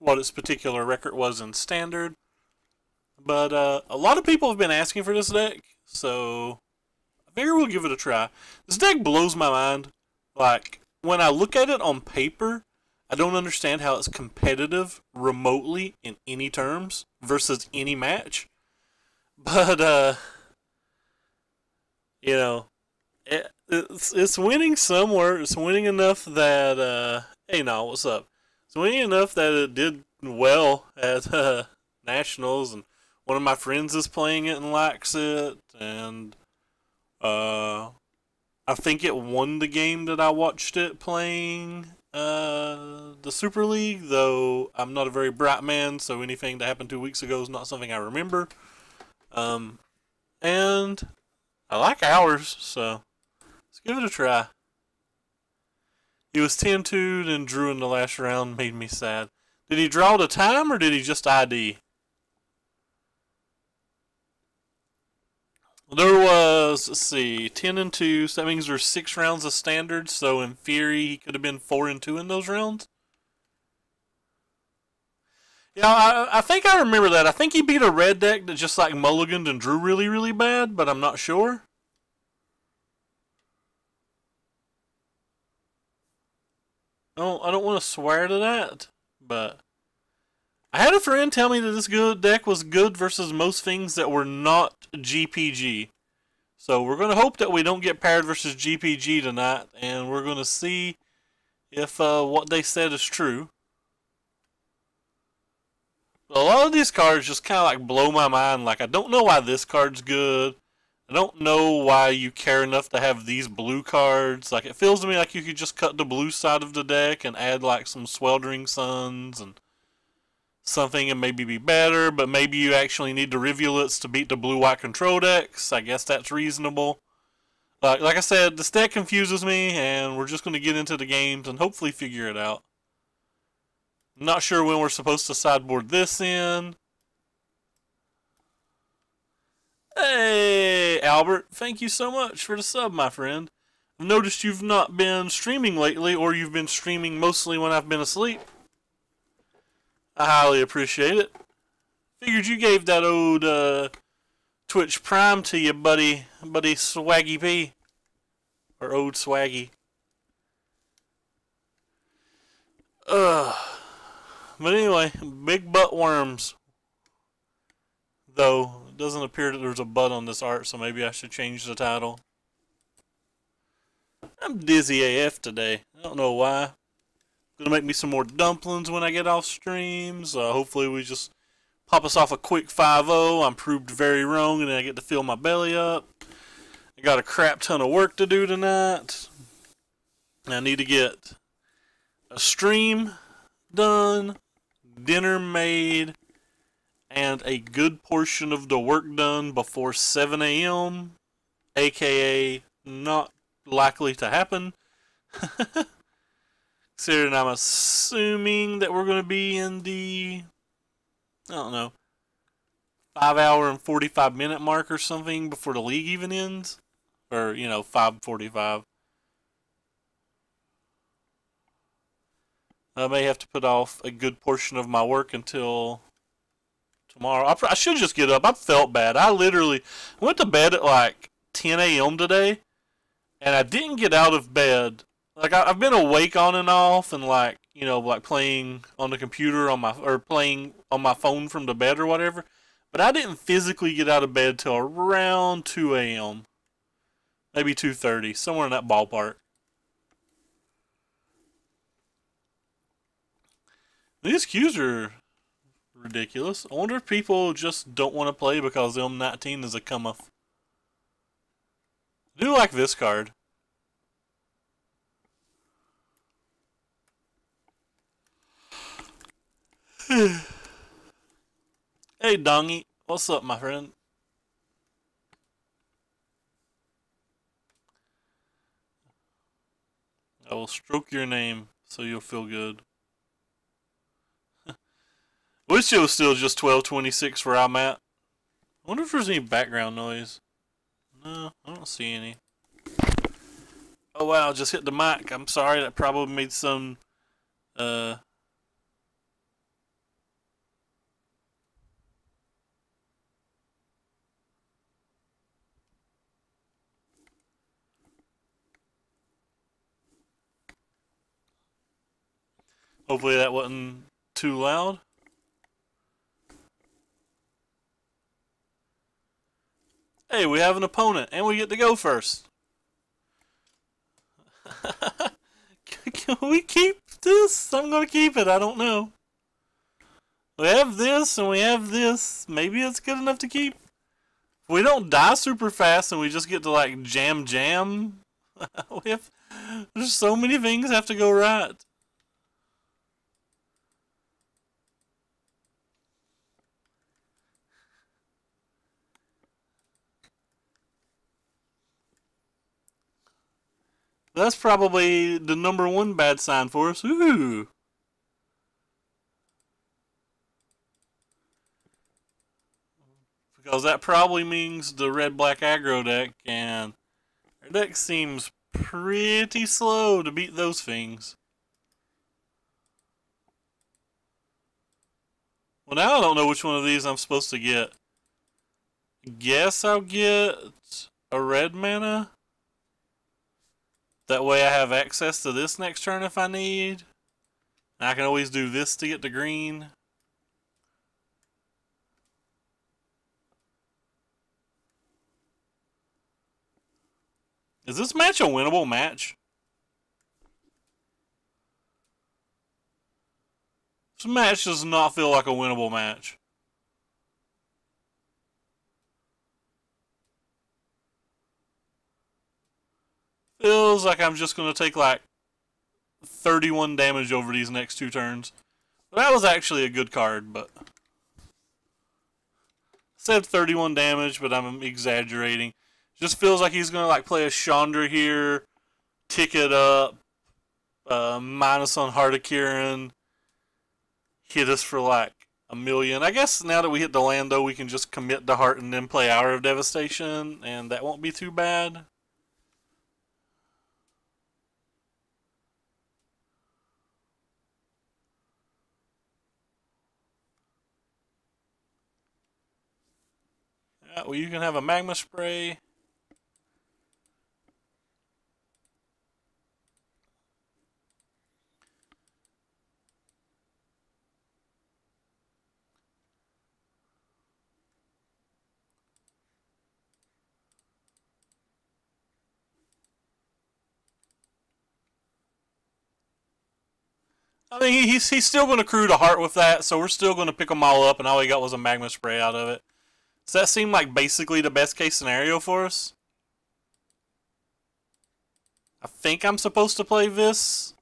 what its particular record was in Standard. But a lot of people have been asking for this deck, so I figure we'll give it a try. This deck blows my mind. Like, when I look at it on paper, I don't understand how it's competitive remotely in any terms versus any match. But, you know, it's winning somewhere. It's winning enough that, hey, no, what's up? It's winning enough that it did well at Nationals, and one of my friends is playing it and likes it, and I think it won the game that I watched it playing the Super League, though I'm not a very bright man, so anything that happened 2 weeks ago is not something I remember. And I like ours, so let's give it a try. He was 10-2 and drew in the last round, made me sad. Did he draw the time, or did he just ID? There was, let's see, 10-2, so that means there's 6 rounds of Standard, so in theory he could have been 4-2 in those rounds. Yeah, I think I remember that. I think he beat a red deck that just like mulliganed and drew really, really bad, but I'm not sure. I don't want to swear to that, but I had a friend tell me that this deck was good versus most things that were not GPG. So we're going to hope that we don't get paired versus GPG tonight, and we're going to see if what they said is true. A lot of these cards just kind of like blow my mind. Like, I don't know why this card's good. I don't know why you care enough to have these blue cards. Like, it feels to me like you could just cut the blue side of the deck and add like some Sweltering Suns and something and maybe be better, but maybe you actually need the Rivulets to beat the blue-white control decks. I guess that's reasonable. Like I said, this deck confuses me, and we're just going to get into the games and hopefully figure it out. I'm not sure when we're supposed to sideboard this in. Hey, Albert, thank you so much for the sub, my friend. I've noticed you've not been streaming lately, or you've been streaming mostly when I've been asleep. I highly appreciate it. Figured you gave that old Twitch Prime to you, buddy Swaggy P. Or old Swaggy. But anyway, big butt Wurms. Though, it doesn't appear that there's a butt on this art, so maybe I should change the title. I'm dizzy AF today. I don't know why. Gonna make me some more dumplings when I get off streams. Hopefully we just pop us off a quick 5-0. I'm proved very wrong, and then I get to fill my belly up. I got a crap ton of work to do tonight. I need to get a stream done, dinner made, and a good portion of the work done before 7 a.m. AKA not likely to happen. Considering I'm assuming that we're going to be in the, I don't know, 5-hour and 45-minute mark or something before the league even ends. Or, 5:45. I may have to put off a good portion of my work until tomorrow. I should just get up. I felt bad. I literally went to bed at like 10 a.m. today, and I didn't get out of bed. Like, I've been awake on and off, and like playing on the computer or playing on my phone from the bed or whatever. But I didn't physically get out of bed till around 2 a.m. Maybe 2:30, somewhere in that ballpark. These queues are ridiculous. I wonder if people just don't want to play because M19 is a come-off. I do like this card. Hey, Dongy. What's up, my friend? I will stroke your name so you'll feel good. Wish it was still just 12:26 where I'm at. I wonder if there's any background noise. No, I don't see any. Oh wow, just hit the mic. I'm sorry, that probably made some Hopefully that wasn't too loud. Hey, we have an opponent, and we get to go first. Can we keep this? I'm gonna keep it, I don't know. We have this, and we have this. Maybe it's good enough to keep. If we don't die super fast, and we just get to, like, jam. There's so many things have to go right. That's probably the #1 bad sign for us. Ooh. Because that probably means the red-black aggro deck, and our deck seems pretty slow to beat those things. Well, now I don't know which one of these I'm supposed to get. Guess I'll get a red mana. That way I have access to this next turn if I need. And I can always do this to get the green. Is this match a winnable match? This match does not feel like a winnable match. Feels like I'm just going to take like 31 damage over these next 2 turns. That was actually a good card, but... I said 31 damage, but I'm exaggerating. Just feels like he's going to like play a Chandra here, tick it up, minus on Heart of Kirin, hit us for like 1,000,000. I guess now that we hit the land, though, we can just commit to Heart and then play Hour of Devastation, and that won't be too bad. Yeah, well, you can have a Magma Spray. I mean, he's still going to crew to Heart with that, so we're still going to pick them all up, and all we got was a Magma Spray out of it. Does that seem like basically the best case scenario for us? I think I'm supposed to play this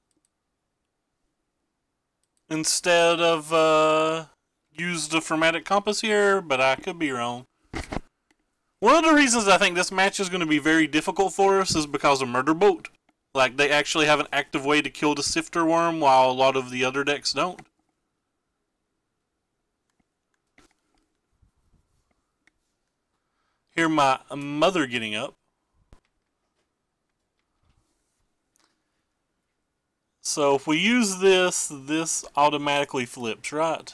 instead of use the Chromatic Compass here, but I could be wrong. One of the reasons I think this match is going to be very difficult for us is because of Murder Boat. Like, they actually have an active way to kill the Sifter Worm, while a lot of the other decks don't. Hear my mother getting up. So if we use this, this automatically flips, right?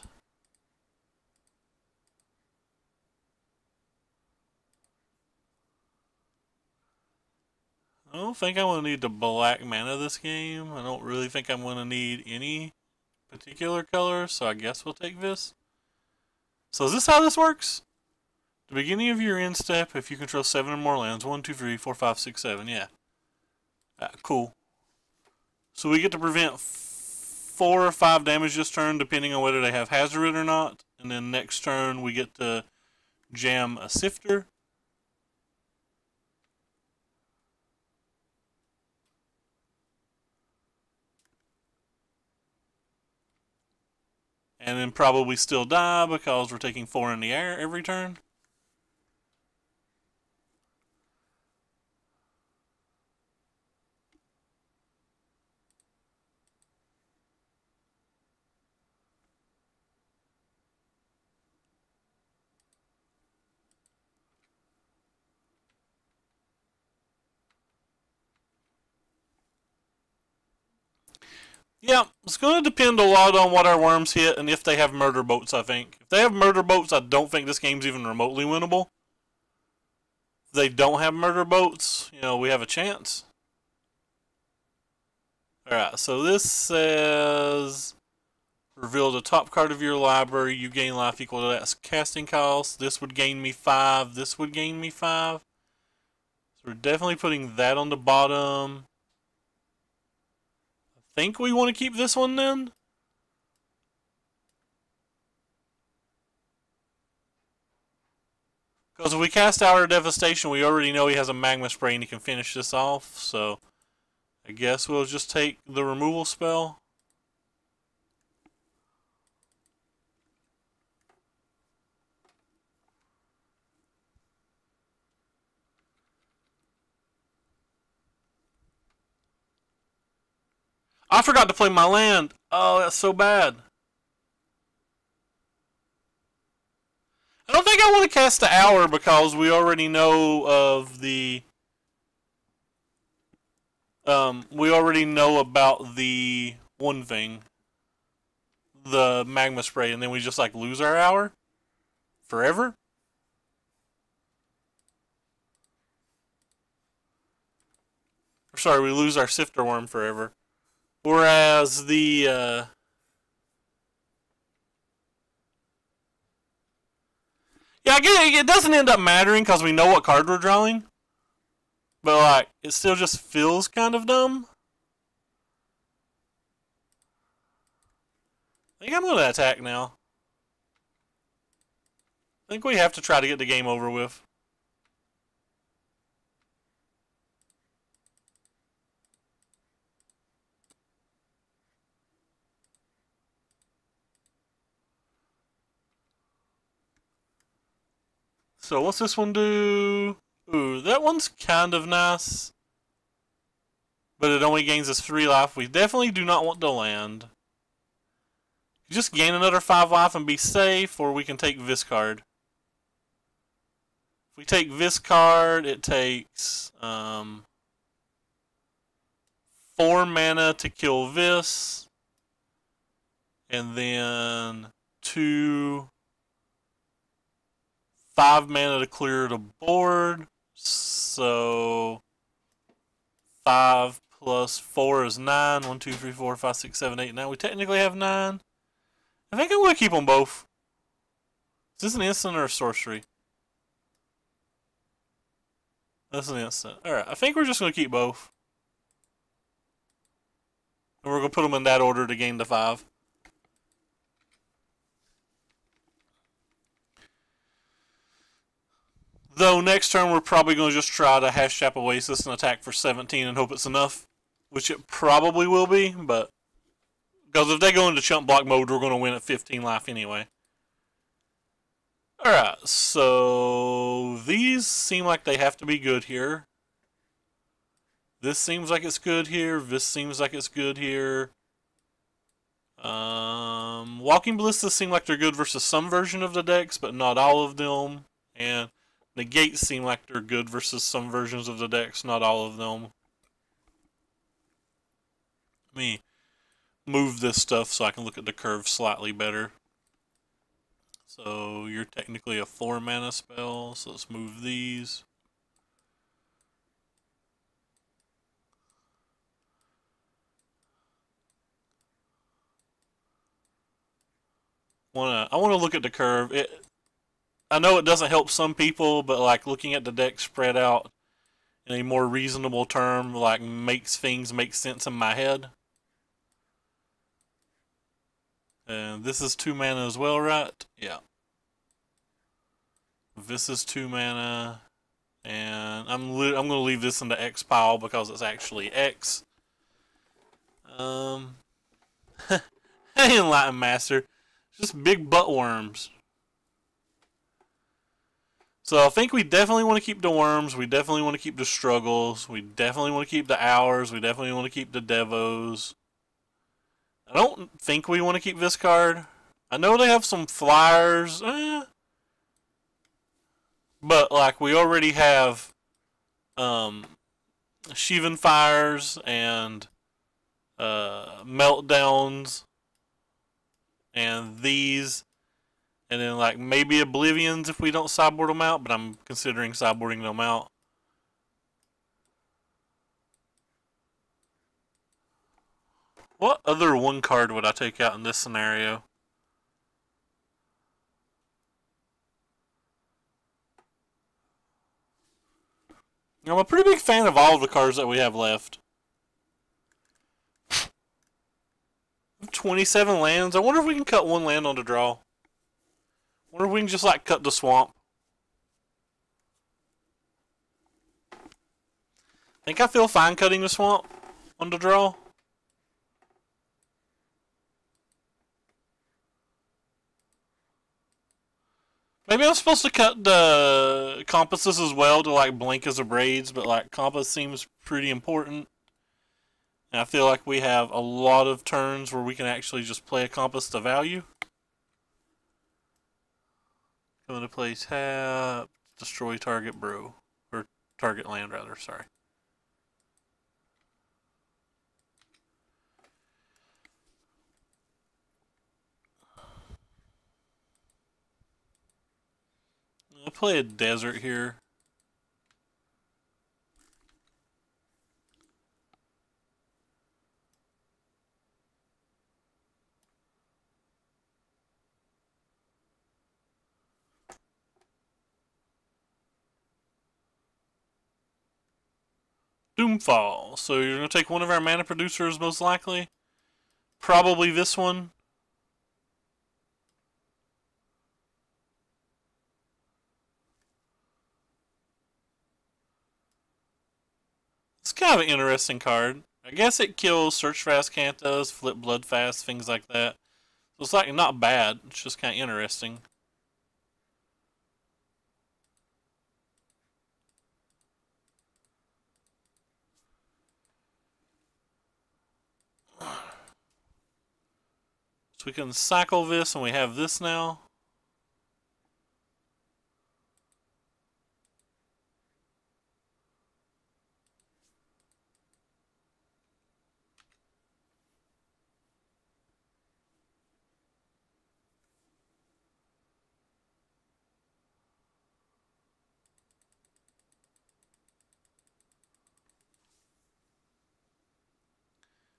I don't think I'm going to need the black mana this game. I don't really think I'm going to need any particular color, so I guess we'll take this. So is this how this works? The beginning of your end step, if you control 7 or more lands, 1, 2, 3, 4, 5, 6, 7, yeah. Cool. So we get to prevent 4 or 5 damage this turn, depending on whether they have Hazard or not. And then next turn we get to jam a Sifter. And then probably still die because we're taking 4 in the air every turn. Yeah, it's going to depend a lot on what our Wurms hit and if they have Murder Boats, I think. If they have Murder Boats, I don't think this game's even remotely winnable. If they don't have Murder Boats, you know, we have a chance. Alright, so this says Reveal the top card of your library. You gain life equal to that casting cost. This would gain me 5. This would gain me 5. So we're definitely putting that on the bottom. I think we want to keep this one then. Because if we cast Hour of Devastation, we already know he has a Magma Spray and he can finish this off. So I guess we'll just take the removal spell. I forgot to play my land. Oh, that's so bad. I don't think I want to cast the Hour because we already know of the... we already know about the one thing. The Magma Spray, and then we just like lose our Hour? Forever? Or sorry, we lose our Sifter Worm forever. Whereas the, yeah, I get it doesn't end up mattering because we know what card we're drawing. But, like, it still just feels kind of dumb. I think I'm going to attack now. I think we have to try to get the game over with. So what's this one do? Ooh, that one's kind of nice. But it only gains us 3 life. We definitely do not want to land. Just gain another 5 life and be safe, or we can take this card. If we take this card, it takes 4 mana to kill this. And then 5 mana to clear the board. So 5 plus 4 is 9. 1, 2, 3, 4, 5, 6, 7, 8, 9. We technically have 9. I think I'm going to keep them both. Is this an instant or a sorcery? That's an instant. Alright, I think we're just going to keep both. And we're going to put them in that order to gain the 5. Though next turn we're probably going to just try to Hash Trap Oasis and attack for 17 and hope it's enough. Which it probably will be, but... Because if they go into chump block mode, we're going to win at 15 life anyway. Alright, so... These seem like they have to be good here. This seems like it's good here. This seems like it's good here. Walking Ballistas seem like they're good versus some version of the decks, but not all of them. And... Negates seem like they're good versus some versions of the decks, not all of them. Let me move this stuff so I can look at the curve slightly better. So you're technically a 4 mana spell, so let's move these. I want to look at the curve. I know it doesn't help some people, but like looking at the deck spread out in a more reasonable term, like makes things make sense in my head. And this is 2 mana as well, right? Yeah. This is 2 mana, and I'm going to leave this in the X pile because it's actually X. Hey, Enlightened Master, just big butt worms. So I think we definitely want to keep the Wurms, we definitely want to keep the Struggles, we definitely want to keep the Hours, we definitely want to keep the Devos. I don't think we want to keep this card. I know they have some flyers, but like we already have Shivan Fires and Meltdowns and these. And then, like, maybe Oblivions if we don't sideboard them out, but I'm considering sideboarding them out. What other one card would I take out in this scenario? I'm a pretty big fan of all of the cards that we have left. 27 lands. I wonder if we can cut one land on the draw. I wonder if we can just like cut the swamp. I think I feel fine cutting the swamp on the draw. Maybe I'm supposed to cut the compasses as well to like blink as a braids, but like compass seems pretty important. And I feel like we have a lot of turns where we can actually just play a compass to value. Coming to play tap, destroy target bro. Or target land rather, sorry. I'll play a desert here. Doomfall. So you're going to take one of our mana producers most likely. Probably this one. It's kind of an interesting card. I guess it kills Search Fast Cantos, Flip Blood Fast, things like that. So it's like not bad. It's just kind of interesting. So we can cycle this, and we have this now.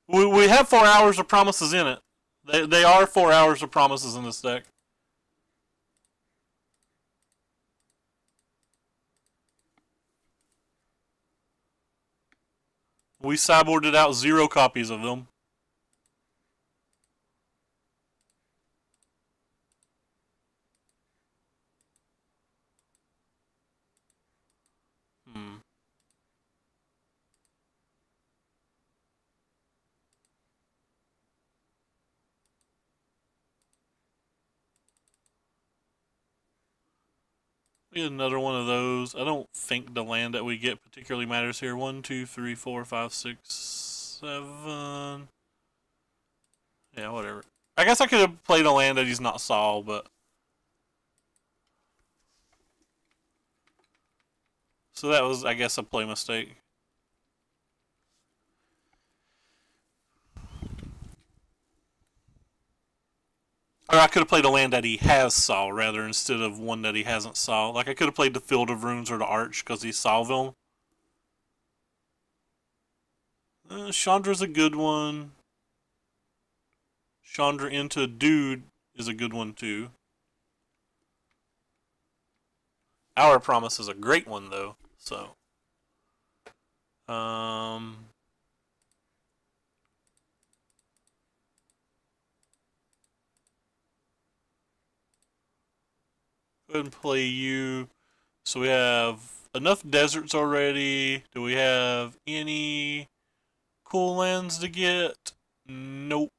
We have 4 hours of promises in it. They are 4 hours of promises in this deck. We sideboarded out 0 copies of them. We get another one of those. I don't think the land that we get particularly matters here. 1, 2, 3, 4, 5, 6, 7. Yeah, whatever. I guess I could have played a land that he's not saw, but... So that was, I guess, a play mistake. Or I could have played a land that he has saw, rather, instead of one that he hasn't saw. Like, I could have played the Field of Runes or the Arch, because he saw them. Chandra's a good one. Chandra into Dude is a good one, too. Our Promise is a great one, though, so... Go ahead and play you. So we have enough deserts already. Do we have any cool lands to get? Nope.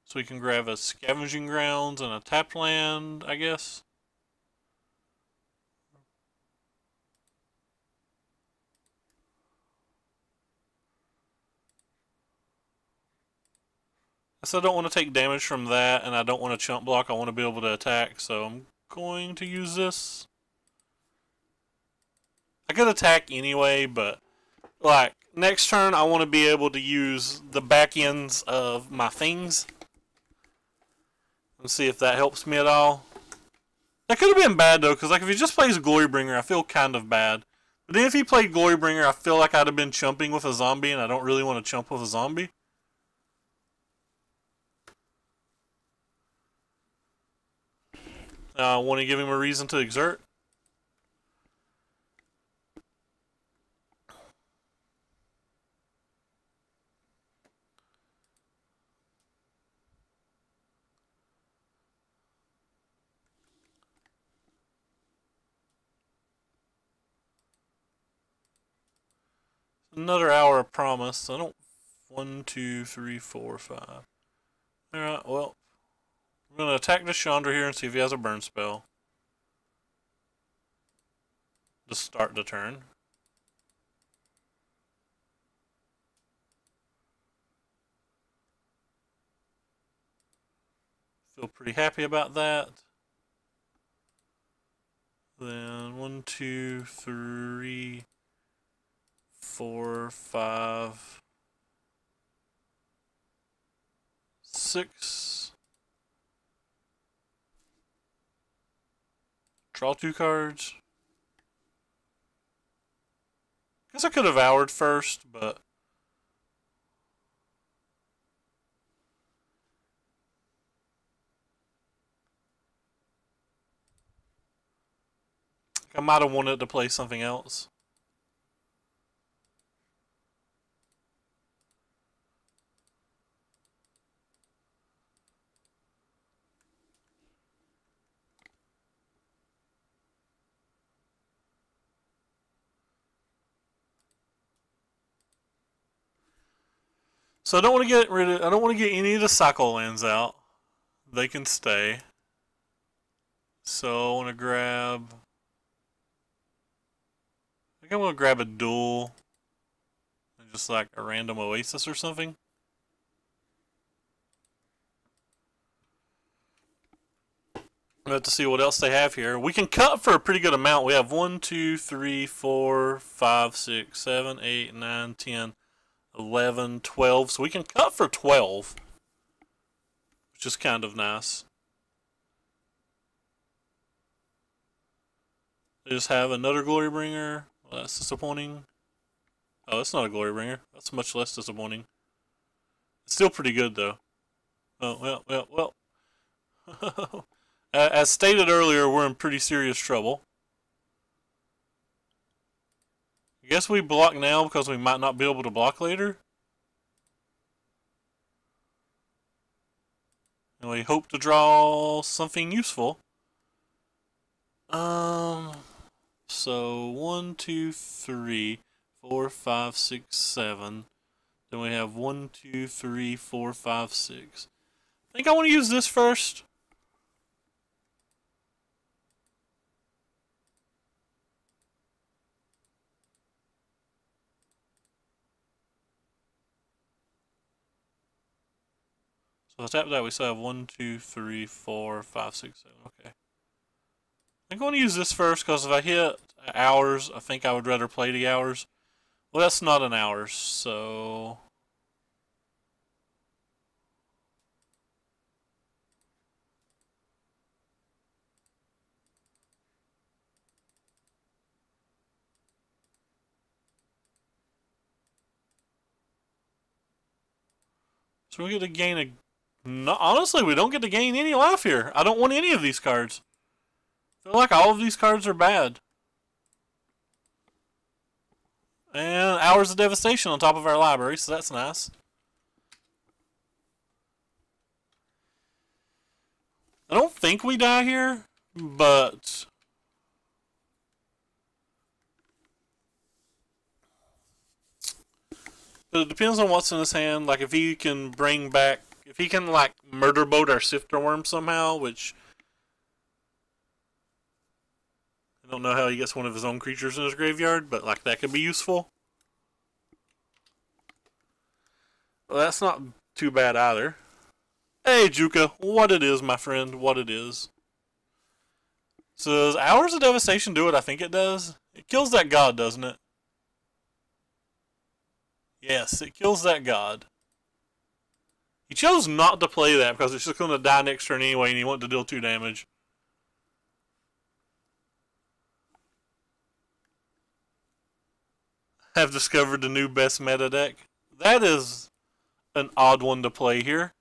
So we can grab a Scavenging Grounds and a tapped land, I guess. So I don't want to take damage from that, and I don't want to chump block. I want to be able to attack, so I'm going to use this. I could attack anyway, but like next turn I want to be able to use the back ends of my things and see if that helps me at all. That could have been bad though, because like if he just plays Glorybringer, I feel kind of bad. But then if he played Glorybringer, I feel like I'd have been chumping with a zombie, and I don't really want to chump with a zombie. Want to give him a reason to exert? Another hour of promise. I don't. 1, 2, 3, 4, 5. Alright, well. We're going to attack this Chandra here and see if he has a burn spell. To start the turn. Feel pretty happy about that. Then 1, 2, 3, 4, 5, 6. Draw 2 cards. Guess I could have houred first, but I might have wanted to play something else. So I don't want to get rid of. I don't want to get any of the cycle lands out. They can stay. So I want to grab. I think I'm gonna grab a duel. Just like a random oasis or something. We have to see what else they have here. We can cut for a pretty good amount. We have 1, 2, 3, 4, 5, 6, 7, 8, 9, 10. 11, 12, so we can cut for 12, which is kind of nice. They just have another Glory Bringer. Well, that's disappointing. Oh, that's not a Glory Bringer. That's much less disappointing. It's still pretty good, though. Oh, well. As stated earlier, we're in pretty serious trouble. I guess we block now because we might not be able to block later. And we hope to draw something useful. So 1, 2, 3, 4, 5, 6, 7. Then we have 1, 2, 3, 4, 5, 6. I think I want to use this first. So tap that, we still have 1, 2, 3, 4, 5, 6, 7. Okay. I'm going to use this first because if I hit hours, I think I would rather play the hours. Well, that's not an hours, so. So we get to gain a. No, honestly, we don't get to gain any life here. I don't want any of these cards. I feel like all of these cards are bad. And Hours of Devastation on top of our library, so that's nice. I don't think we die here, but it depends on what's in his hand. Like if he can bring back, if he can like murder boat our Sifter Worm somehow, which I don't know how he gets one of his own creatures in his graveyard, but like that could be useful. Well, that's not too bad either. Hey, Juka, what it is, my friend, what it is. So does Hours of Devastation do what I think it does? It kills that god, doesn't it? Yes, it kills that god. He chose not to play that because it's just going to die next turn anyway and he wanted to deal 2 damage. Have discovered the new best meta deck. That is an odd one to play here.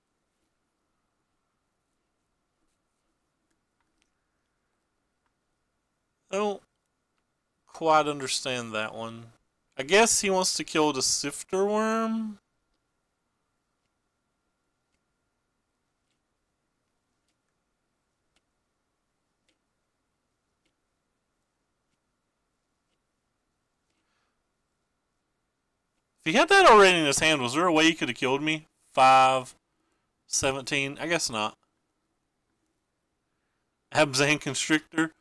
I don't quite understand that one. I guess he wants to kill the sifter worm. If he had that already in his hand, was there a way he could have killed me? 5, 17? I guess not. Abzan Constrictor.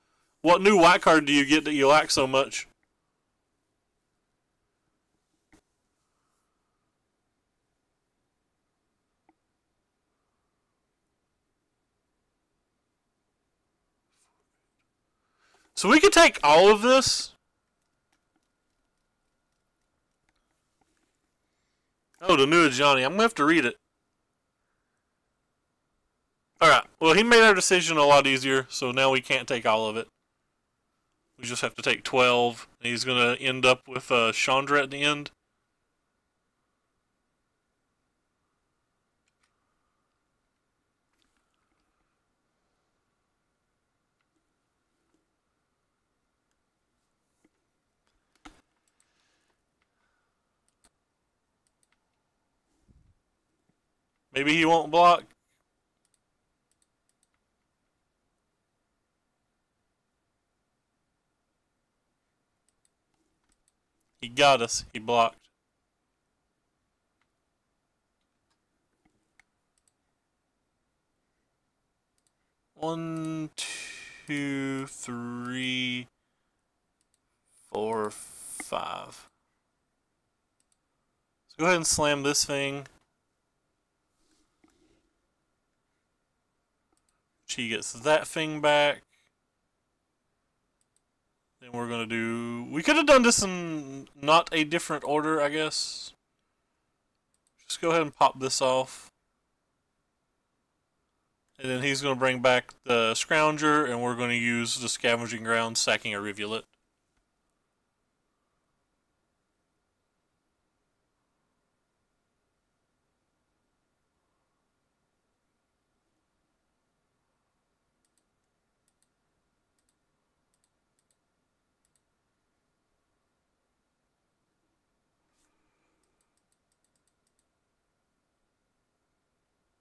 What new white card do you get that you like so much? So we could take all of this. Oh, the new Johnny. I'm going to have to read it. Alright, well, he made our decision a lot easier, so now we can't take all of it. We just have to take 12, and he's going to end up with Chandra at the end. Maybe he won't block. He got us. He blocked. One, two, three, 4, 5. So go ahead and slam this thing. She gets that thing back. Then we're going to do... We could have done this in not a different order, I guess. Just go ahead and pop this off. And then he's going to bring back the Scrounger, and we're going to use the Scavenging Ground, sacking a Rivulet.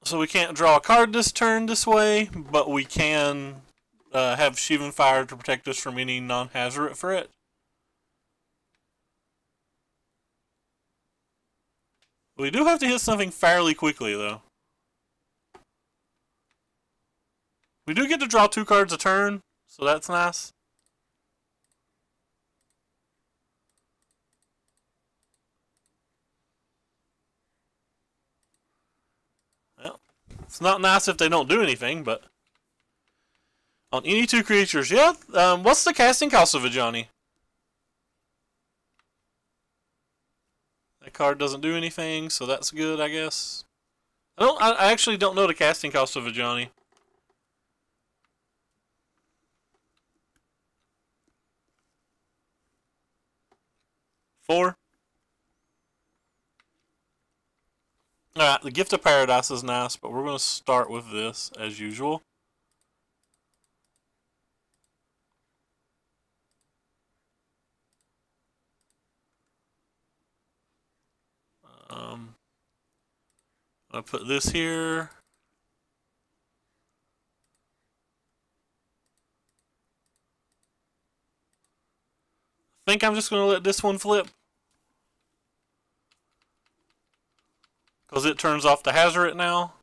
So we can't draw a card this turn this way, but we can have Shivan Fire to protect us from any non-hazard threat. We do have to hit something fairly quickly, though. We do get to draw 2 cards a turn, so that's nice. Well, it's not nice if they don't do anything, but... On any 2 creatures, yeah. What's the casting cost of a Johnny? That card doesn't do anything, so that's good, I guess. I actually don't know the casting cost of a Johnny. Four. Alright, the Gift of Paradise is nice, but we're going to start with this, as usual. I'll put this here. I think I'm just going to let this one flip. Because it turns off the Hazard now.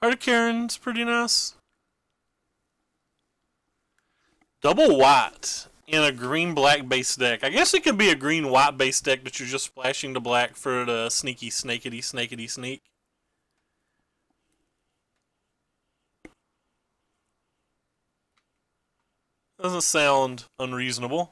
Heart of Karen's pretty nice. Double white in a green-black base deck. I guess it could be a green-white base deck that you're just splashing the black for the sneaky snakety sneak. Doesn't sound unreasonable.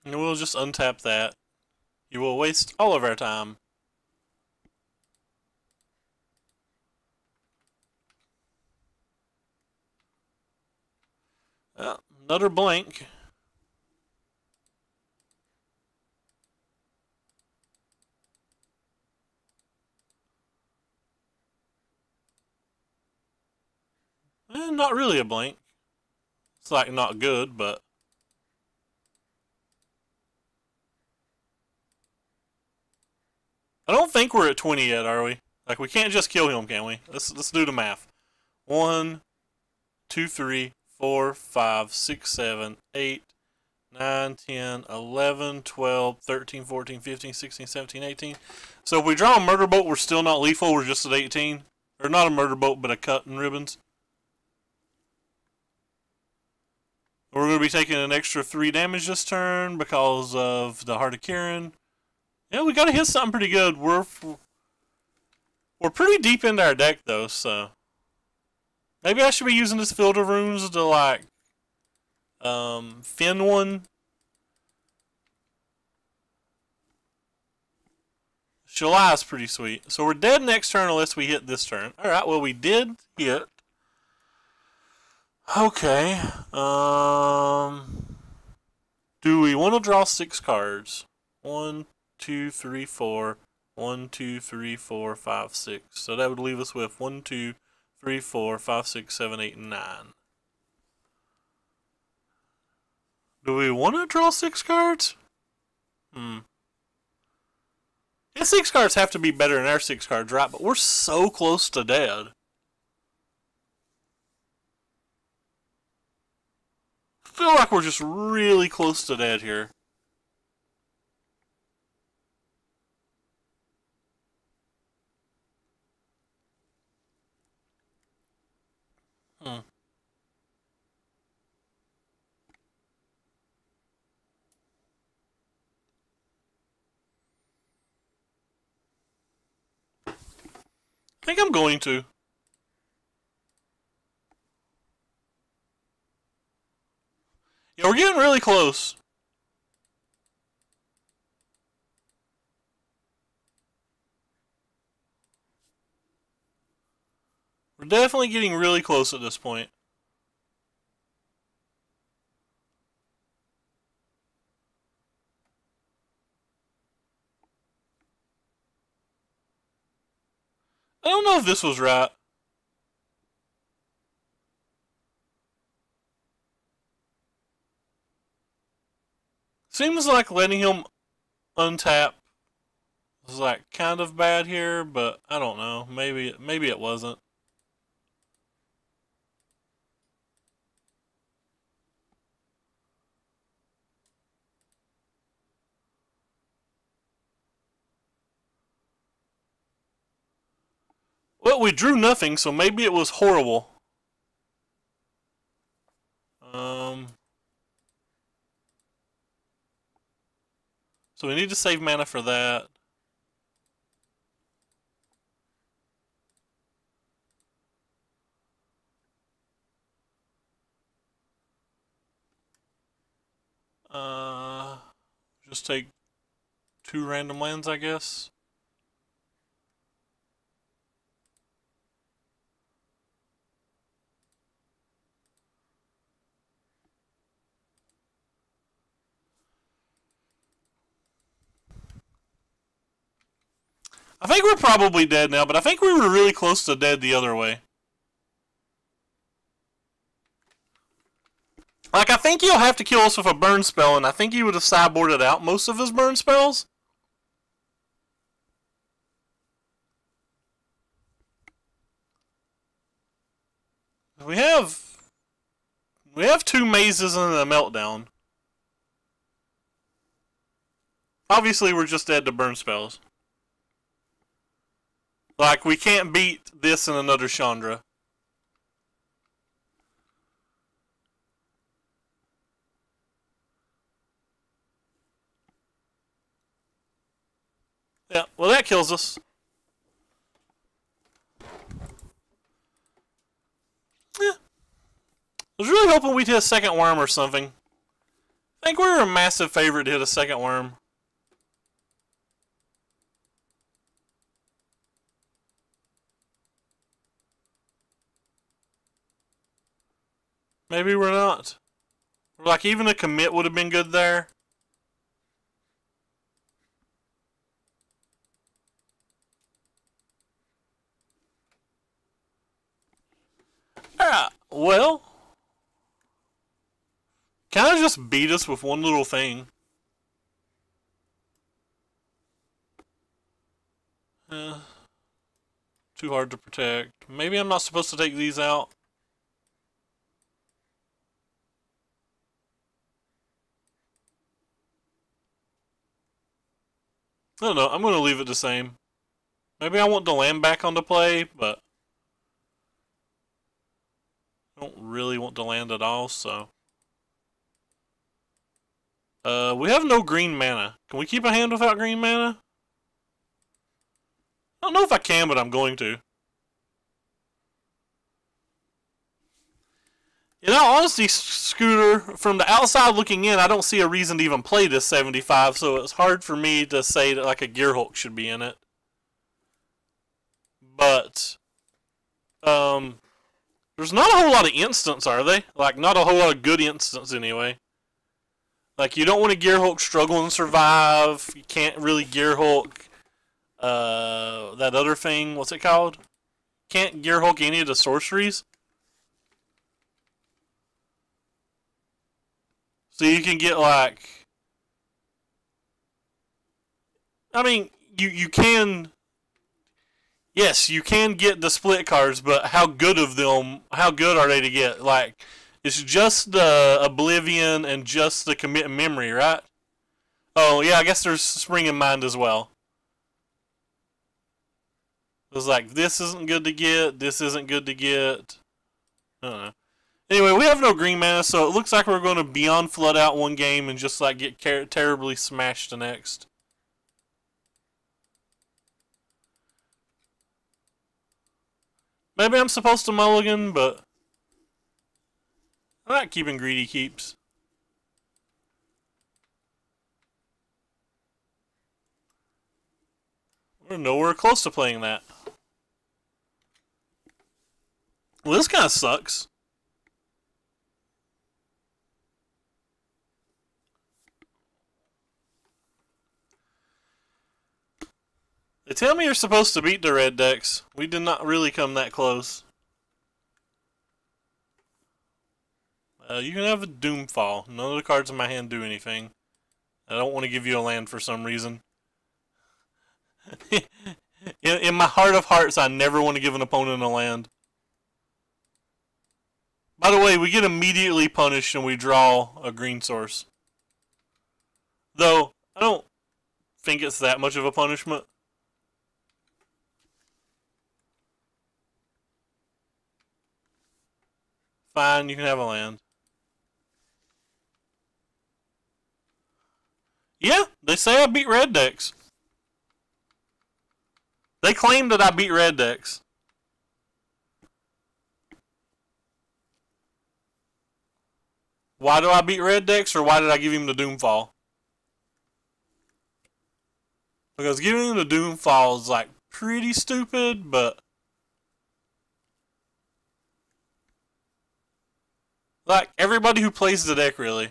And we'll just untap that. You will waste all of our time. Another blank. Not really a blank. It's like not good, but I don't think we're at 20 yet, are we? Like we can't just kill him, can we? Let's do the math. 1, 2, 3, 4, 5, 6, 7, 8, 9, 10, 11, 12, 13, 14, 15, 16, 17, 18. So if we draw a murder bolt, we're still not lethal. We're just at 18. Or not a murder bolt, but a cut and ribbons. We're going to be taking an extra 3 damage this turn because of the Heart of Kieran. Yeah, we got to hit something pretty good. We're pretty deep into our deck, though, so... Maybe I should be using this Field of Runes to, like, fin one. July is pretty sweet. So we're dead next turn unless we hit this turn. Alright, well, we did hit. Okay. Do we want to draw 6 cards? 1, 2, 3, 4. 1, 2, 3, 4, 5, 6. So that would leave us with 1, 2, 3, 4, 5, 6, 7, 8, 9. Do we want to draw 6 cards? His 6 cards have to be better than our 6 cards, right? But we're so close to dead. I feel like we're just really close to dead here. I think I'm going to. Yeah, we're getting really close. We're definitely getting really close at this point. I don't know if this was right. Seems like letting him untap was like kind of bad here, but I don't know. Maybe it wasn't. Well, we drew nothing, so maybe it was horrible. So we need to save mana for that. Just take 2 random lands, I guess. I think we're probably dead now, but I think we were really close to dead the other way. Like, I think he'll have to kill us with a burn spell, and I think he would have sideboarded out most of his burn spells. We have 2 mazes and a meltdown. Obviously, we're just dead to burn spells. Like, we can't beat this and another Chandra. Yeah, well, that kills us. Yeah. I was really hoping we'd hit a second worm or something. I think we were a massive favorite to hit a second worm. Maybe we're not. Like, even a commit would have been good there. Well, kind of just beat us with one little thing. Too hard to protect. Maybe I'm not supposed to take these out. I don't know. I'm going to leave it the same. Maybe I want the land back onto play, but I don't really want the land at all, so. We have no green mana. Can we keep a hand without green mana? I don't know if I can, but I'm going to. In all honesty, Scooter, from the outside looking in, I don't see a reason to even play this 75, so it's hard for me to say that like a Gearhulk should be in it. But, there's not a whole lot of instants, are they? Like, not a whole lot of good instants anyway. Like, you don't want to Gearhulk struggle and survive. You can't really Gearhulk, that other thing, what's it called? Can't Gearhulk any of the sorceries. So you can get like, I mean, you can, yes, you can get the split cards, but how good of them, how good are they to get? Like, it's just the Oblivion and just the Commit Memory, right? Oh, yeah, I guess there's Spring in Mind as well. It's like, this isn't good to get, this isn't good to get. I don't know. Anyway, we have no green mana, so it looks like we're going to Beyond Flood out one game and just like get terribly smashed the next. Maybe I'm supposed to mulligan, but I'm not keeping greedy keeps. We're nowhere close to playing that. Well, this kind of sucks. They tell me you're supposed to beat the red decks. We did not really come that close. You can have a Doomfall. None of the cards in my hand do anything. I don't want to give you a land for some reason. in my heart of hearts, I never want to give an opponent a land. By the way, we get immediately punished and we draw a green source. Though, I don't think it's that much of a punishment. Fine, you can have a land. Yeah, they say I beat red decks. They claim that I beat red decks. Why do I beat red decks, or why did I give him the Doomfall? Because giving him the Doomfall is like pretty stupid, but like everybody who plays the deck really.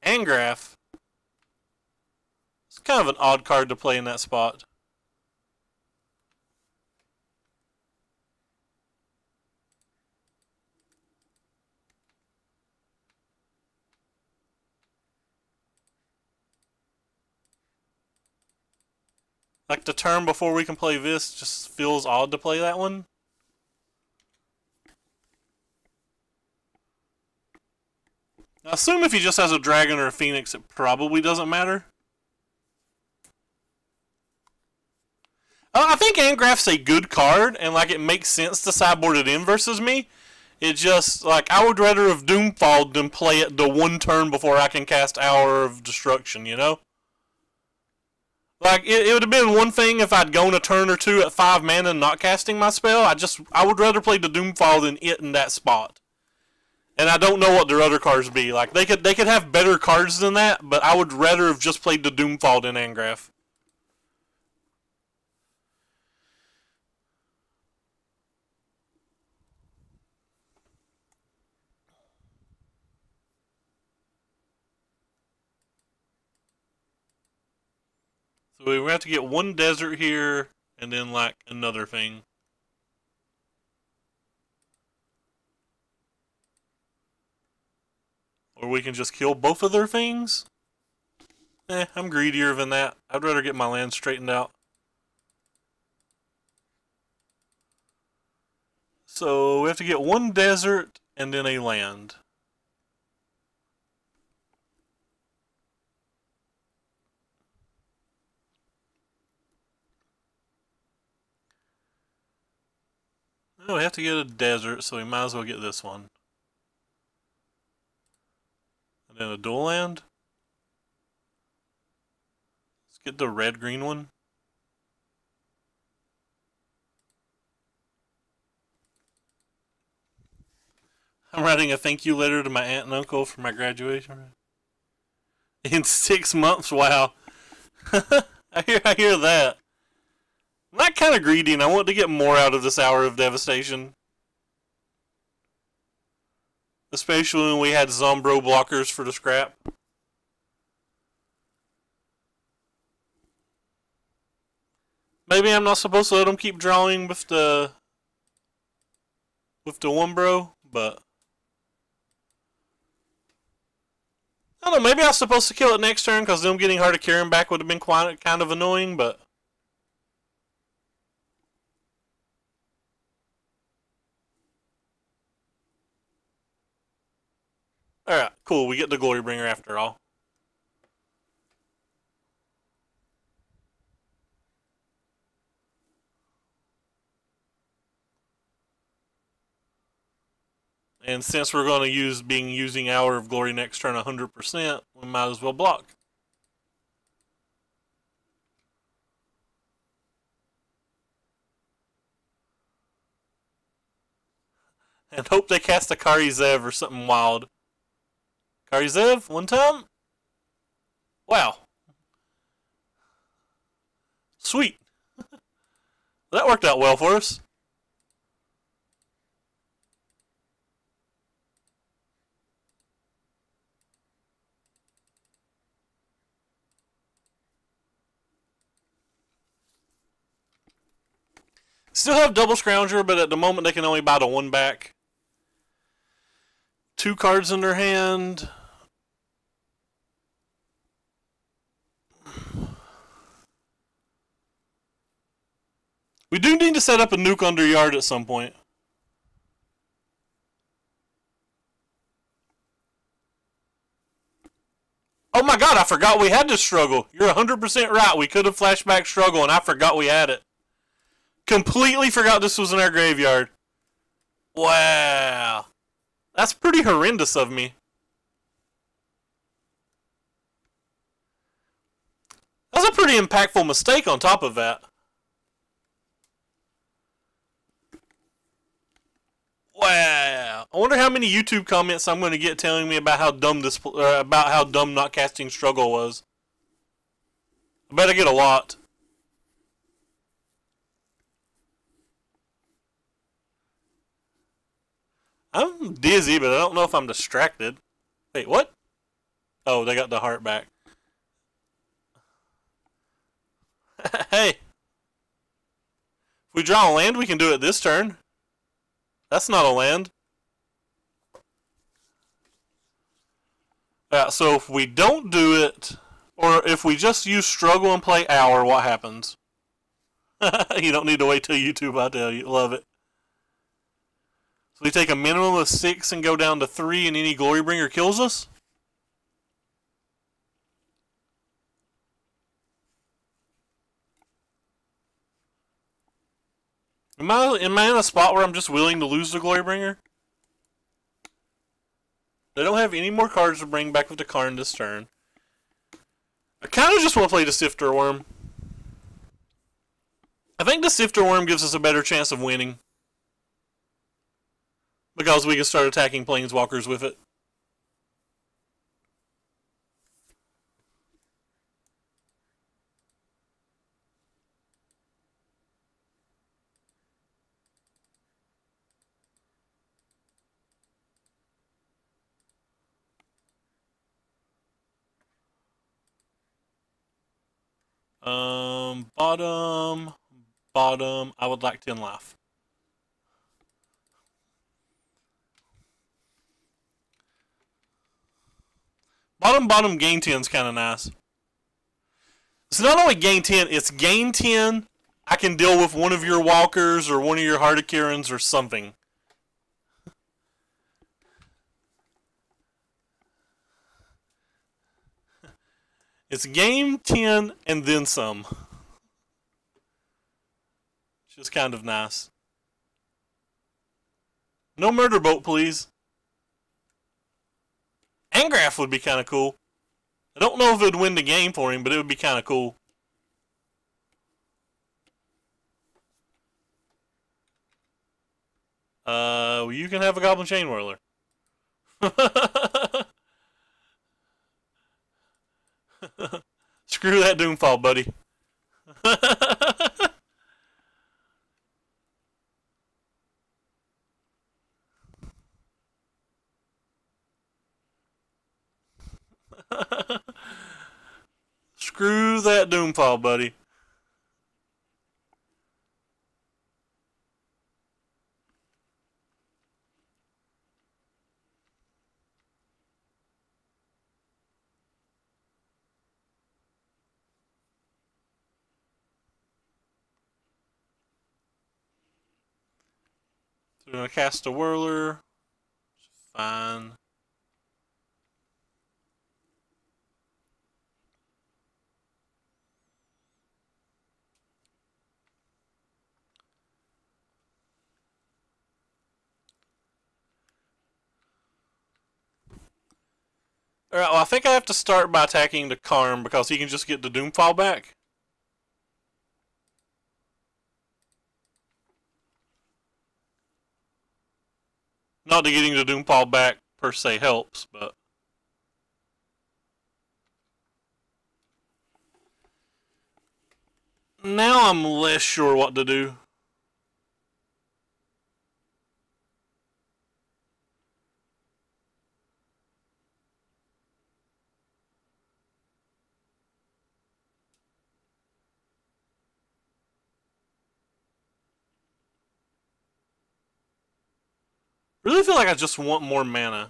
Angraf. It's kind of an odd card to play in that spot. Like the turn before we can play this just feels odd to play that one. I assume if he just has a dragon or a phoenix, it probably doesn't matter. I think Angraf's a good card, and like it makes sense to sideboard it in versus me. It just, like, I would rather have Doomfalled than play it the one turn before I can cast Hour of Destruction, you know? Like, it would have been one thing if I'd gone a turn or two at 5 mana and not casting my spell. I would rather play the Doomfall than it in that spot. And I don't know what their other cards be. Like, they could have better cards than that, but I would rather have just played the Doomfall than Angraf. So we have to get one desert here, and then like another thing. Or we can just kill both of their things. I'm greedier than that. I'd rather get my land straightened out. So we have to get one desert and then a land. Oh, we have to get a desert, so we might as well get this one. And then a dual land. Let's get the red-green one. I'm writing a thank you letter to my aunt and uncle for my graduation. In 6 months, wow. I hear that. I'm not kind of greedy, and I want to get more out of this hour of devastation. Especially when we had Zombro blockers for the scrap. Maybe I'm not supposed to let them keep drawing with the Wumbro, but I don't know, maybe I was supposed to kill it next turn because them getting hard to carry him back would have been quite kind of annoying, but alright, cool, we get the Glory Bringer after all. And since we're going to using Hour of Glory next turn 100%, we might as well block. And hope they cast a Karizev or something wild. Karizev, one time? Wow. Sweet. That worked out well for us. Still have double Scrounger, but at the moment they can only buy the one back. 2 cards in their hand. We do need to set up a nuke under yard at some point. Oh my god, I forgot we had this struggle. You're 100% right. We could have flashback struggle, and I forgot we had it. Completely forgot this was in our graveyard. Wow. That's pretty horrendous of me. That's a pretty impactful mistake on top of that. Wow. I wonder how many YouTube comments I'm going to get telling me about how dumb not casting struggle was. I bet I get a lot. I'm dizzy, but I don't know if I'm distracted. Wait, what? Oh, they got the heart back. Hey. If we draw a land, we can do it this turn. That's not a land. So if we don't do it, or if we just use struggle and play hour, what happens? You don't need to wait till YouTube, I tell you. Love it. So we take a minimum of 6 and go down to 3 and any Glorybringer kills us? Am I in a spot where I'm just willing to lose the Glorybringer? They don't have any more cards to bring back with the Karn this turn. I kind of just want to play the Sifter Worm. I think the Sifter Worm gives us a better chance of winning. Because we can start attacking Planeswalkers with it. Bottom, bottom. I would like 10 life. Bottom, bottom, gain 10 is kind of nice. So not only gain 10, it's gain 10. I can deal with one of your walkers or one of your Hardikarans or something. It's gain 10 and then some. Which is kind of nice. No murder boat, please. Angrath would be kind of cool. I don't know if it would win the game for him, but it would be kind of cool. You can have a Goblin Chain Whirler. Screw that Doomfall, buddy. Screw that Doomfall, buddy. So we're going to cast a Whirler. Fine. Alright, well, I think I have to start by attacking the Karm because he can just get the Doomfall back. Not that getting the Doomfall back per se helps, but... Now I'm less sure what to do. Really feel like I just want more mana.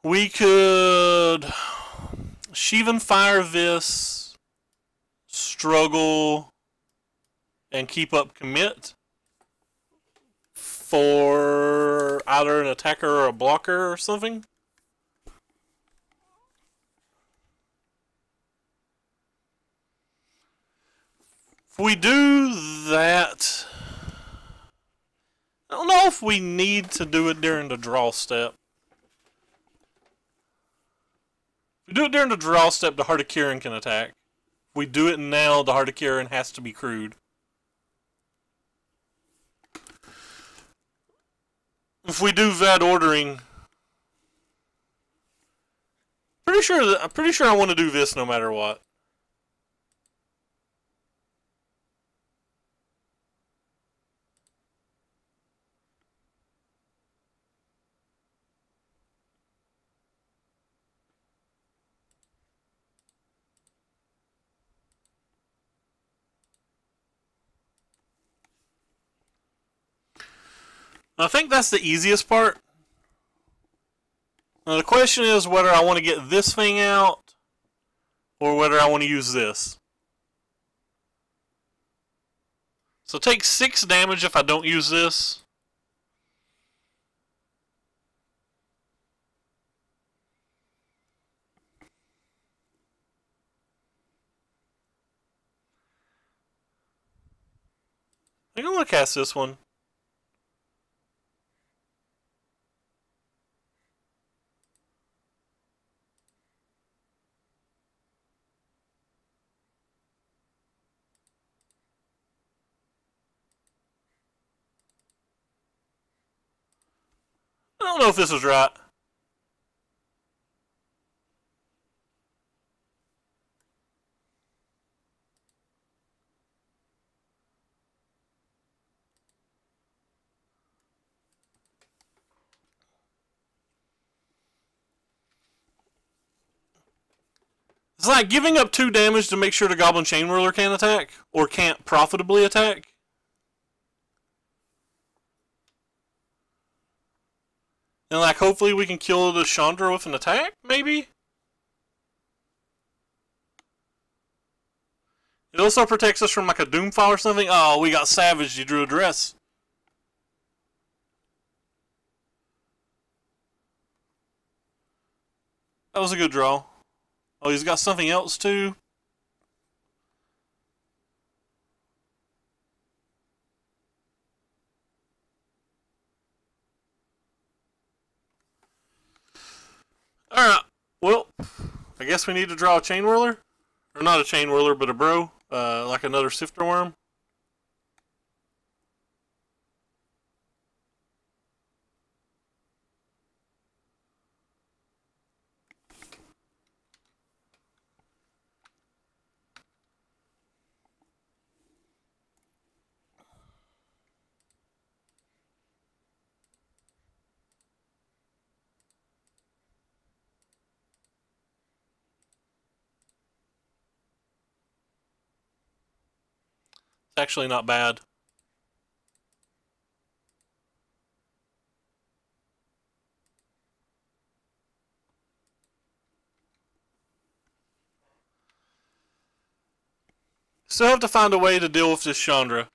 We could Shivan Fire this, struggle, and keep up commit for either an attacker or a blocker or something. If we do that, I don't know if we need to do it during the draw step. If we do it during the draw step, the Hardikiran can attack. If we do it now, the Hardikiran has to be crewed. If we do Vad ordering, I'm pretty sure I want to do this no matter what. I think that's the easiest part. Now the question is whether I want to get this thing out or whether I want to use this. So take 6 damage if I don't use this. I think I'm going to cast this one. I don't know if this was right. It's like giving up 2 damage to make sure the Goblin Chain Whirler can't attack, or can't profitably attack. And like, hopefully we can kill the Chandra with an attack, maybe? It also protects us from like a Doomfall or something. Oh, we got savaged. He drew a dress. That was a good draw. Oh, he's got something else too. Alright, well, I guess we need to draw a Chain Whirler. Or not a Chain Whirler, but a bro. Like another Sifter Worm. It's actually not bad. Still have to find a way to deal with this Chandra.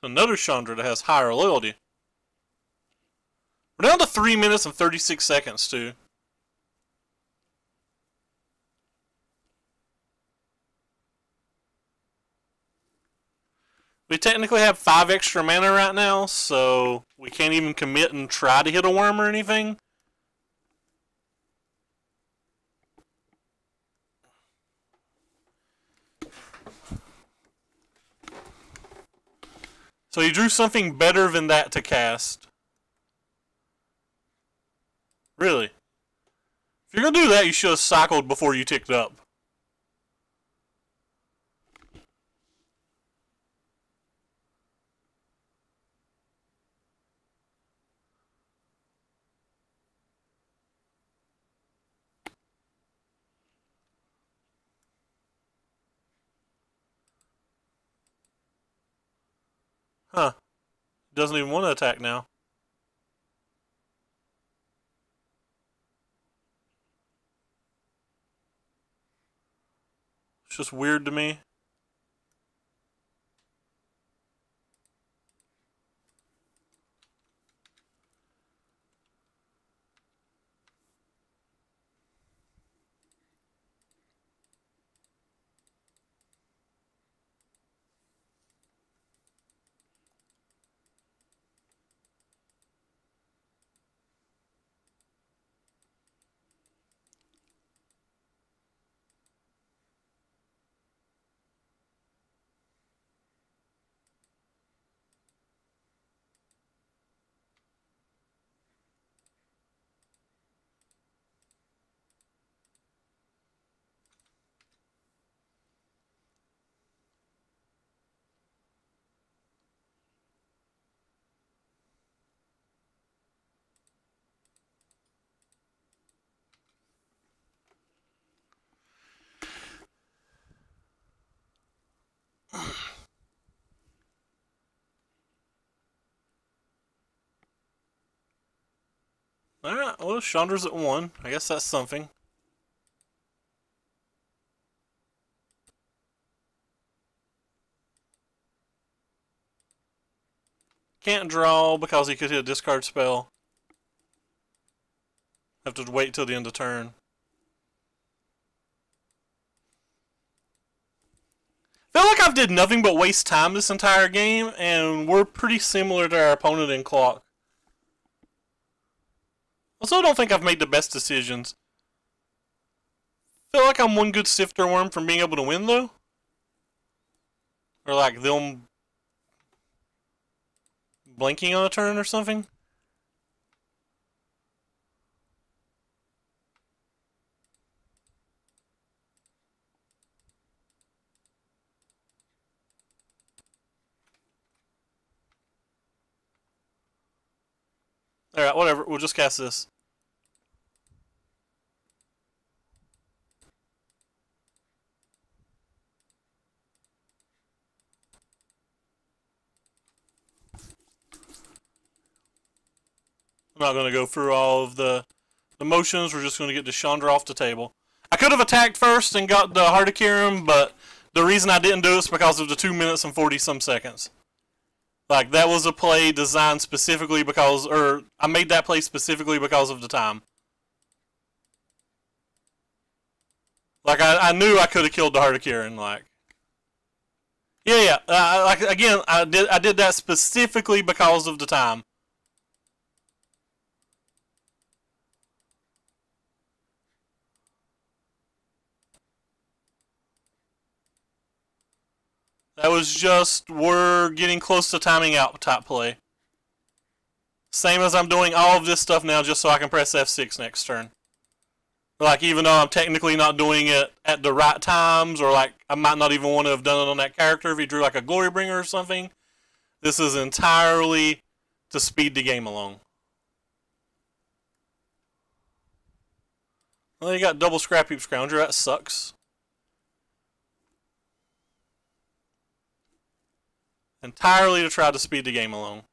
Another Chandra that has higher loyalty. We're down to 3 minutes and 36 seconds, too. We technically have 5 extra mana right now, so we can't even commit and try to hit a worm or anything. So he drew something better than that to cast. Really? If you're going to do that, you should have cycled before you ticked up. Huh. Doesn't even want to attack now. It's just weird to me. Alright, well, Chandra's at 1. I guess that's something. Can't draw because he could hit a discard spell. Have to wait till the end of turn. I feel like I've did nothing but waste time this entire game, and we're pretty similar to our opponent in clock. Also, I don't think I've made the best decisions. I feel like I'm one good Sifter Worm from being able to win, though. Or like them blinking on a turn or something. Alright, whatever. We'll just cast this. I'm not going to go through all of the motions. We're just going to get Deshandra off the table. I could have attacked first and got the Hardikirim, but the reason I didn't do it is because of the 2 minutes and 40-some seconds. Like, that was a play designed specifically because, or I made that play specifically because of the time. Like, I knew I could have killed the Hardikirin, like. Yeah. Like, again, I did that specifically because of the time. That was just, we're getting close to timing out type play. Same as I'm doing all of this stuff now just so I can press F6 next turn. Like, even though I'm technically not doing it at the right times, or like, I might not even want to have done it on that character if he drew like a Glorybringer or something. This is entirely to speed the game along. Well, you got double Scrap Heap Scrounger, that sucks. Entirely to try to speed the game along.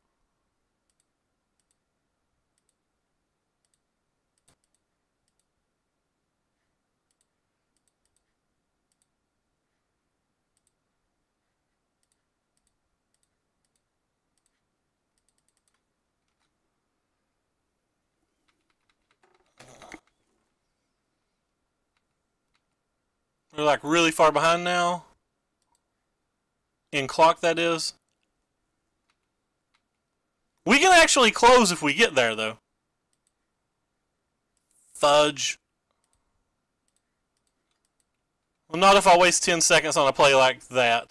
We're like really far behind now. In clock, that is. We can actually close if we get there, though. Fudge. Well, not if I waste 10 seconds on a play like that.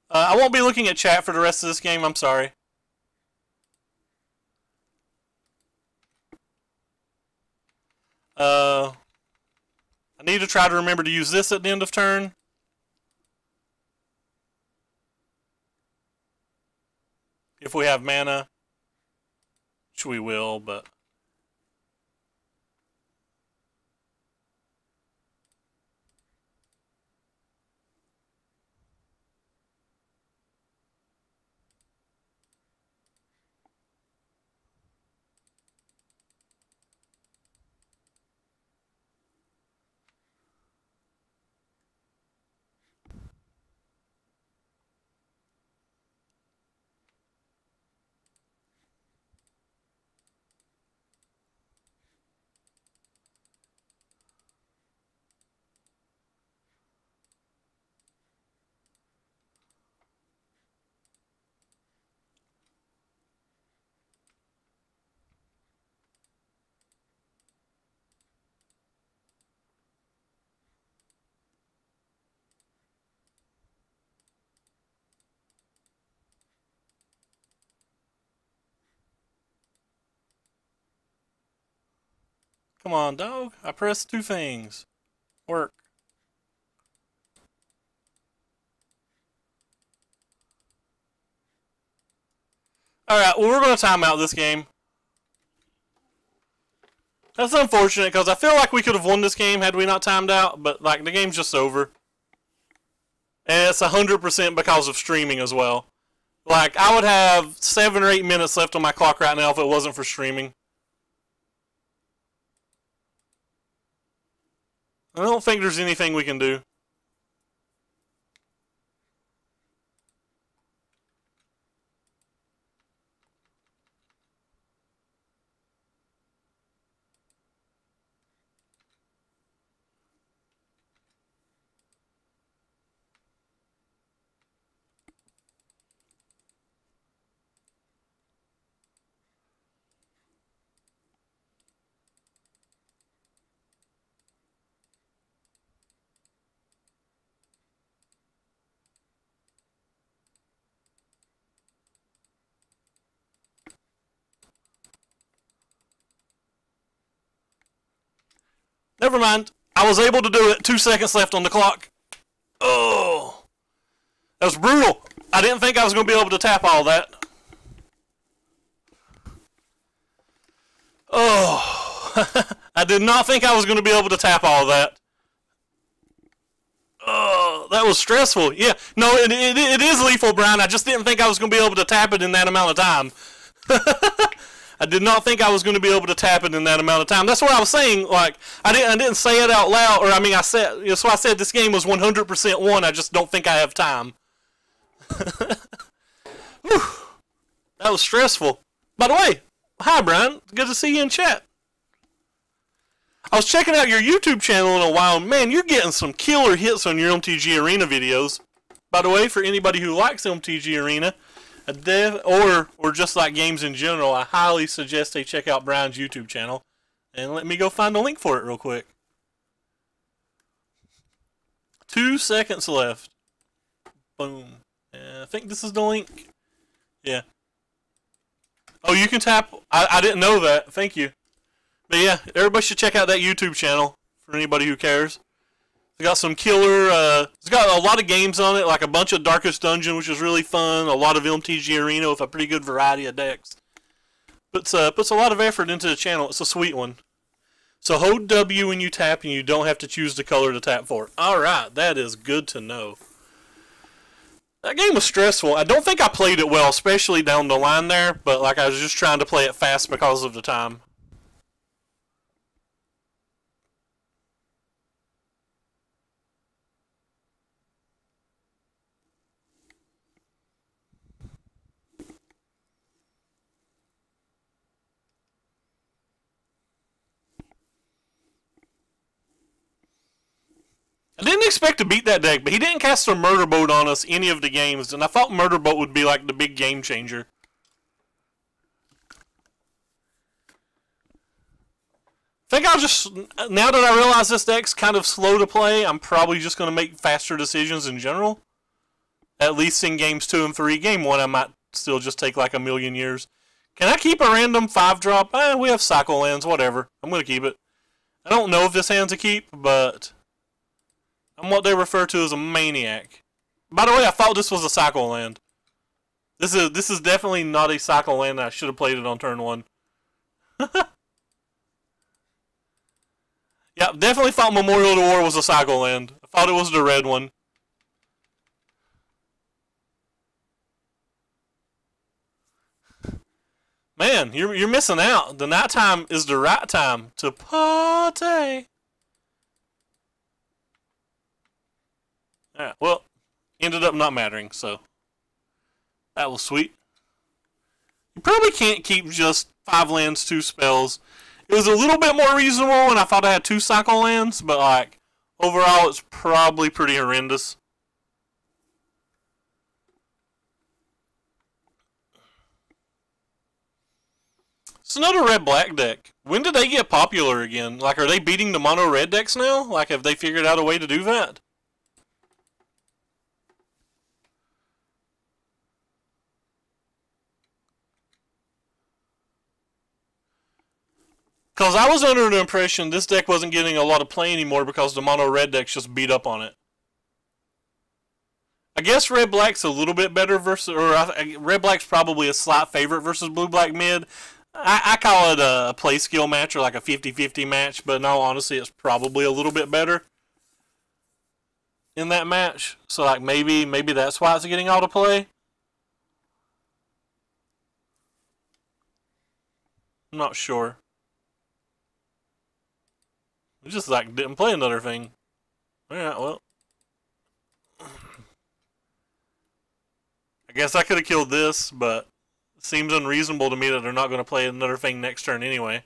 I won't be looking at chat for the rest of this game, I'm sorry. I need to try to remember to use this at the end of turn. If we have mana, which we will, but... Come on, dog. I pressed 2 things. Work. Alright, well, we're going to time out this game. That's unfortunate, because I feel like we could have won this game had we not timed out, but, like, the game's just over. And it's 100% because of streaming as well. Like, I would have 7 or 8 minutes left on my clock right now if it wasn't for streaming. I don't think there's anything we can do. Never mind. I was able to do it. 2 seconds left on the clock. Oh. That was brutal. I didn't think I was going to be able to tap all that. Oh, I did not think I was going to be able to tap all that. Oh, that was stressful. Yeah, no, it is lethal, Brian. I just didn't think I was going to be able to tap it in that amount of time. I did not think I was going to be able to tap it in that amount of time. That's what I was saying. Like, I didn't say it out loud, or I mean, I said, you know, so I said this game was 100% won. I just don't think I have time. Whew, that was stressful. By the way, hi, Brian. Good to see you in chat. I was checking out your YouTube channel in a while. Man, you're getting some killer hits on your MTG Arena videos. By the way, for anybody who likes MTG Arena, or just like games in general, I highly suggest they check out Brian's YouTube channel. And let me go find a link for it real quick. 2 seconds left. Boom. I think this is the link. Yeah. Oh, you can tap. I didn't know that. Thank you. But yeah, everybody should check out that YouTube channel for anybody who cares. It's got some killer, it's got a lot of games on it, like a bunch of Darkest Dungeon, which is really fun, a lot of MTG Arena with a pretty good variety of decks. Puts a lot of effort into the channel. It's a sweet one. So hold W when you tap, and you don't have to choose the color to tap for. Alright, that is good to know. That game was stressful. I don't think I played it well, especially down the line there, but like I was just trying to play it fast because of the time. I didn't expect to beat that deck, but he didn't cast a Murder Boat on us any of the games, and I thought Murder Boat would be like the big game changer. I think I'll just, now that I realize this deck's kind of slow to play, I'm probably just going to make faster decisions in general. At least in games 2 and 3. Game 1 I might still just take like a million years. Can I keep a random 5-drop? We have cycle lands, whatever. I'm going to keep it. I don't know if this hand's a keep, but I'm what they refer to as a maniac. By the way, I thought this was a cycle land. This is definitely not a cycle land. I should have played it on turn 1. Yeah, definitely thought Memorial to War was a cycle land. I thought it was the red one. Man, you're missing out. The nighttime is the right time to party. Alright, well, ended up not mattering, so that was sweet. You probably can't keep just 5 lands, 2 spells. It was a little bit more reasonable when I thought I had 2 cycle lands, but like overall it's probably pretty horrendous. It's another red-black deck. When did they get popular again? Like, are they beating the mono-red decks now? Like, have they figured out a way to do that? Because I was under the impression this deck wasn't getting a lot of play anymore because the mono-red decks just beat up on it. I guess red-black's a little bit better versus, or red-black's probably a slight favorite versus blue-black mid. I call it a play skill match or like a 50-50 match, but in all honesty, it's probably a little bit better in that match. So like maybe that's why it's getting all the play. I'm not sure. We just like didn't play another thing. Alright, well. I guess I could have killed this, but it seems unreasonable to me that they're not going to play another thing next turn anyway.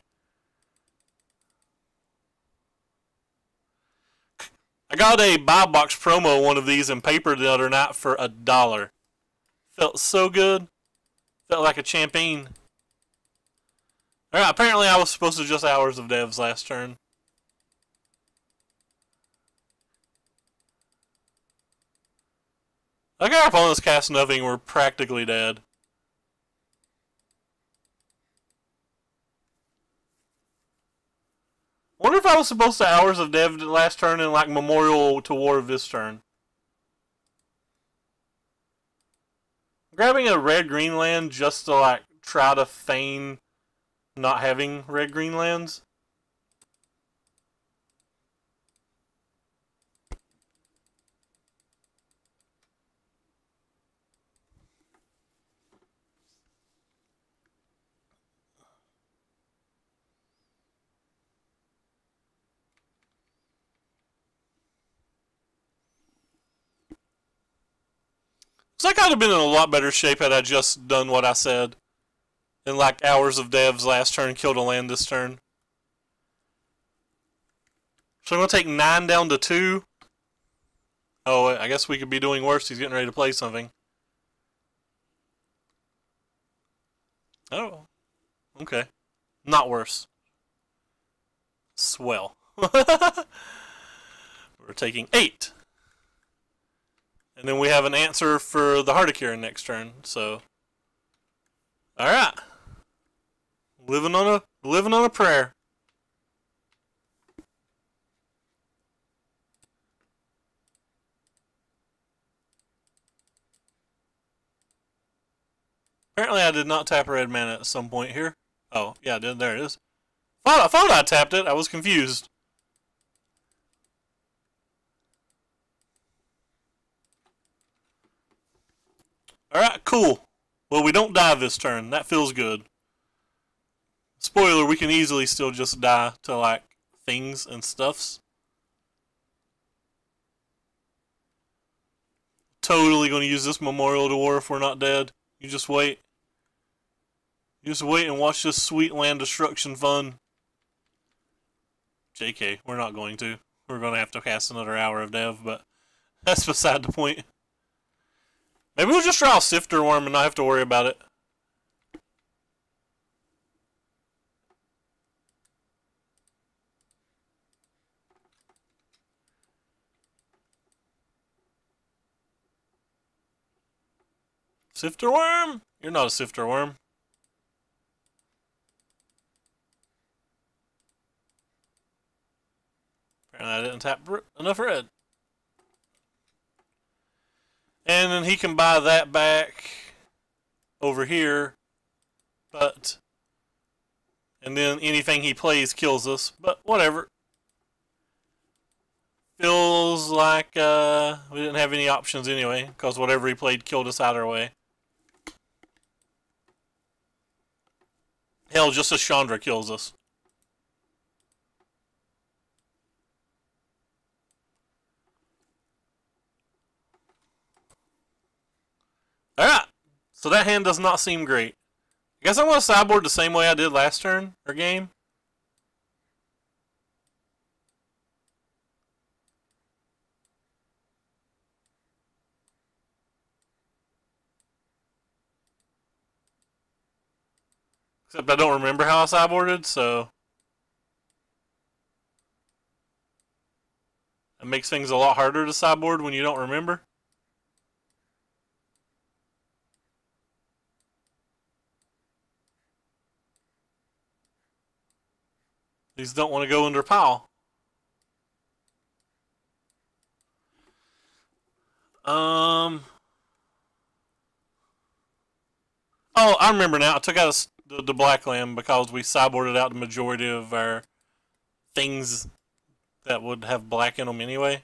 I got a buy box promo one of these in paper the other night for $1. Felt so good. Felt like a champion. Alright, apparently I was supposed to just Hours of Devs last turn. Like our opponents cast nothing, we're practically dead. Wonder if I was supposed to Hours of Dev last turn and like Memorial to War this turn. grabbing a red-green land just to, like, try to feign not having red-green lands. So I could have been in a lot better shape had I just done what I said. In like hours of devs last turn, killed a land this turn. So I'm going to take 9 down to 2. Oh, I guess we could be doing worse. He's getting ready to play something. Oh, okay. Not worse. Swell. We're taking 8. And then we have an answer for the Hardikiran next turn, so. Alright. Living on a prayer. Apparently I did not tap red mana at some point here. Oh, yeah, I did. There it is. I thought I tapped it. I was confused. Alright, cool. Well, we don't die this turn. That feels good. Spoiler, we can easily still just die to, like, things and stuffs. Totally going to use this Memorial to War if we're not dead. You just wait. You just wait and watch this sweet land destruction fun. JK, we're not going to. We're going to have to cast another hour of dev, but that's beside the point. Maybe we'll just draw a Sifter Worm and not have to worry about it. Sifter Worm? You're not a Sifter Worm. Apparently I didn't tap enough red. And then he can buy that back over here, but, and then anything he plays kills us, but whatever. Feels like we didn't have any options anyway, because whatever he played killed us either way. Hell, just a Chandra kills us. Alright, so that hand does not seem great. I guess I'm going to sideboard the same way I did last turn, or game. Except I don't remember how I sideboarded, so it makes things a lot harder to sideboard when you don't remember. These don't want to go under pile. Oh, I remember now. I took out the black land because we sideboarded out the majority of our things that would have black in them anyway.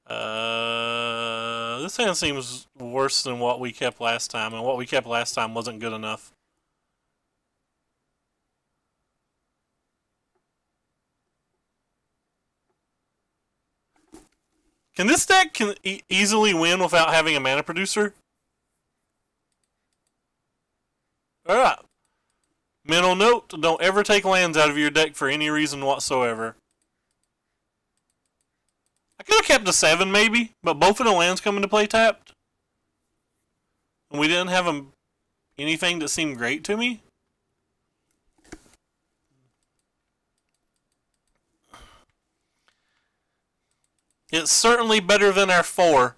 This hand seems worse than what we kept last time, and what we kept last time wasn't good enough. Can this deck easily win without having a mana producer? Alright. Mental note, don't ever take lands out of your deck for any reason whatsoever. I could have kept a 7 maybe, but both of the lands come into play tapped. And we didn't have anything that seemed great to me. It's certainly better than our 4.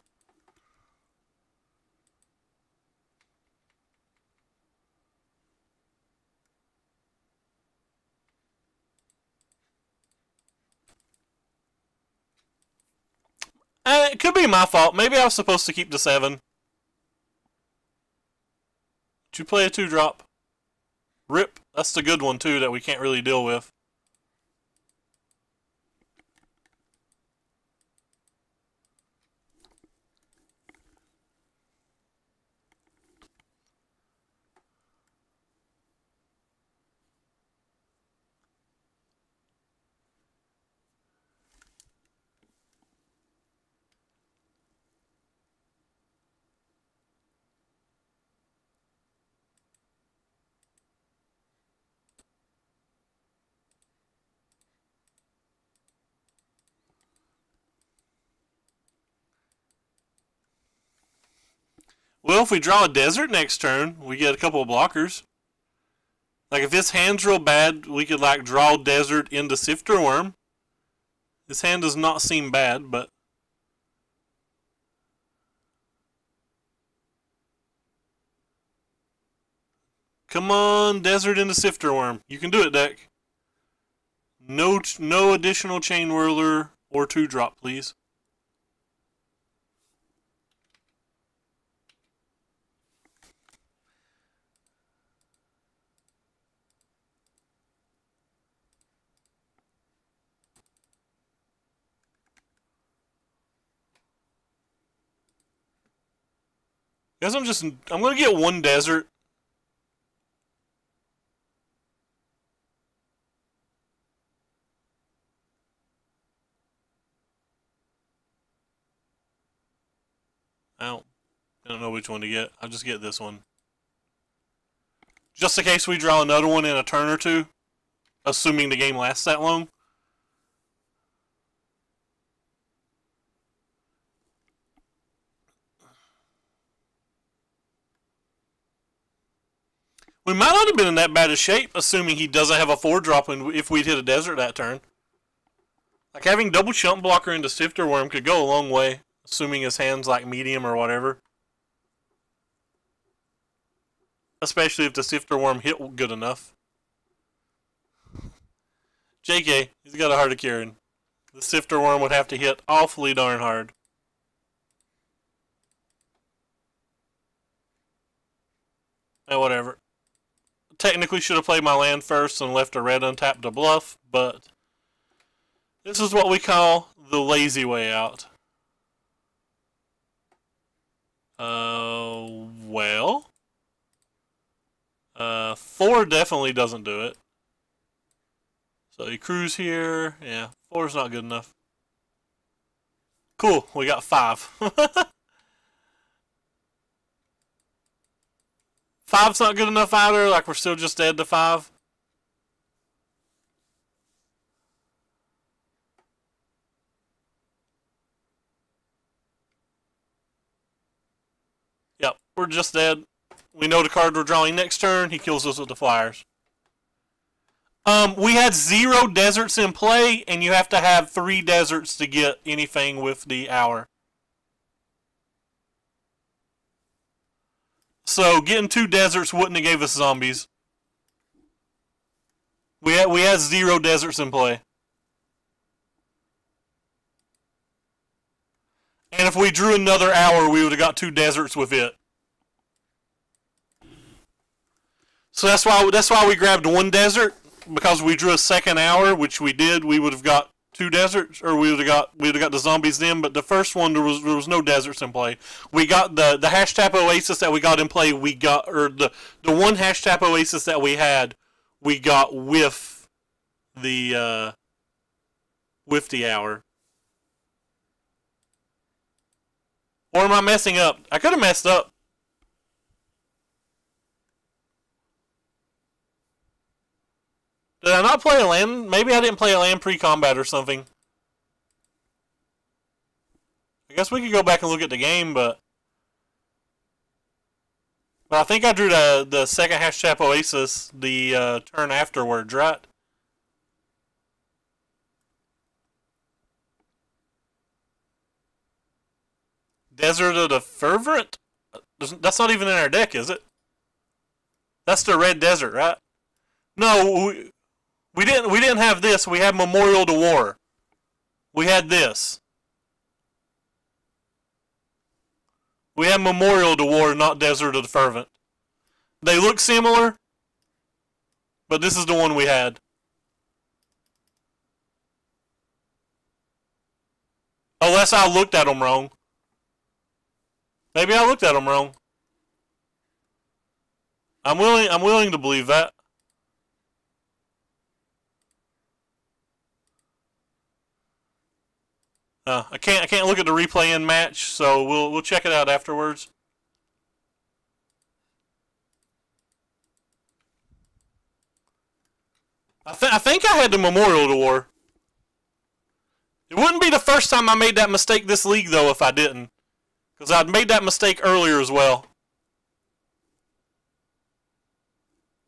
It could be my fault. Maybe I was supposed to keep the 7. Did you play a 2-drop? Rip. That's the good one, too, that we can't really deal with. Well, if we draw a desert next turn, we get a couple of blockers. Like, if his hand's real bad, we could, like, draw desert into Sifter Worm. His hand does not seem bad, but... Come on, desert into Sifter Worm. You can do it, deck. No additional Chain Whirler or 2-drop, please. Guess I'm gonna get 1 desert. I don't know which one to get. I'll just get this one. Just in case we draw another one in a turn or two, assuming the game lasts that long. We might not have been in that bad a shape, assuming he doesn't have a 4-drop if we'd hit a desert that turn. Like, having double chump blocker into Sifter Worm could go a long way, assuming his hand's like medium or whatever. Especially if the Sifter Worm hit good enough. JK, he's got a hard of curing. The Sifter Worm would have to hit awfully darn hard. Whatever. Technically should have played my land first and left a red untapped to bluff, but this is what we call the lazy way out. Well. 4 definitely doesn't do it. So you cruise here. Yeah, 4 is not good enough. Cool, we got 5. 5's not good enough either, like we're still just dead to 5. Yep, we're just dead. We know the card we're drawing next turn, he kills us with the flyers. We had 0 deserts in play, and you have to have 3 deserts to get anything with the hour. So getting 2 deserts wouldn't have gave us zombies. We had 0 deserts in play. And if we drew another hour, we would have got 2 deserts with it. So that's why we grabbed 1 desert, because we drew a second hour, which we did. We would have got 2 deserts, or we would have got the zombies then. But the first one there was no deserts in play. We got the hash tap oasis that we got in play. We got, or the one hash tap oasis that we had, we got with the hour. Or am I messing up? I could have messed up. Did I not play a land? Maybe I didn't play a land pre-combat or something. I guess we could go back and look at the game, but I think I drew the second hash tap oasis the turn afterwards, right? Desert of the Fervent? That's not even in our deck, is it? That's the red desert, right? No, we didn't have this. We had Memorial to War. We had this. We have Memorial to War, not Desert of the Fervent. They look similar, but this is the one we had. Unless I looked at them wrong. Maybe I looked at them wrong. I'm willing to believe that. I can't look at the replay in match, so we'll check it out afterwards. I think I had the Memorial to War. It wouldn't be the first time I made that mistake this league, though, if I didn't. Because I'd made that mistake earlier as well.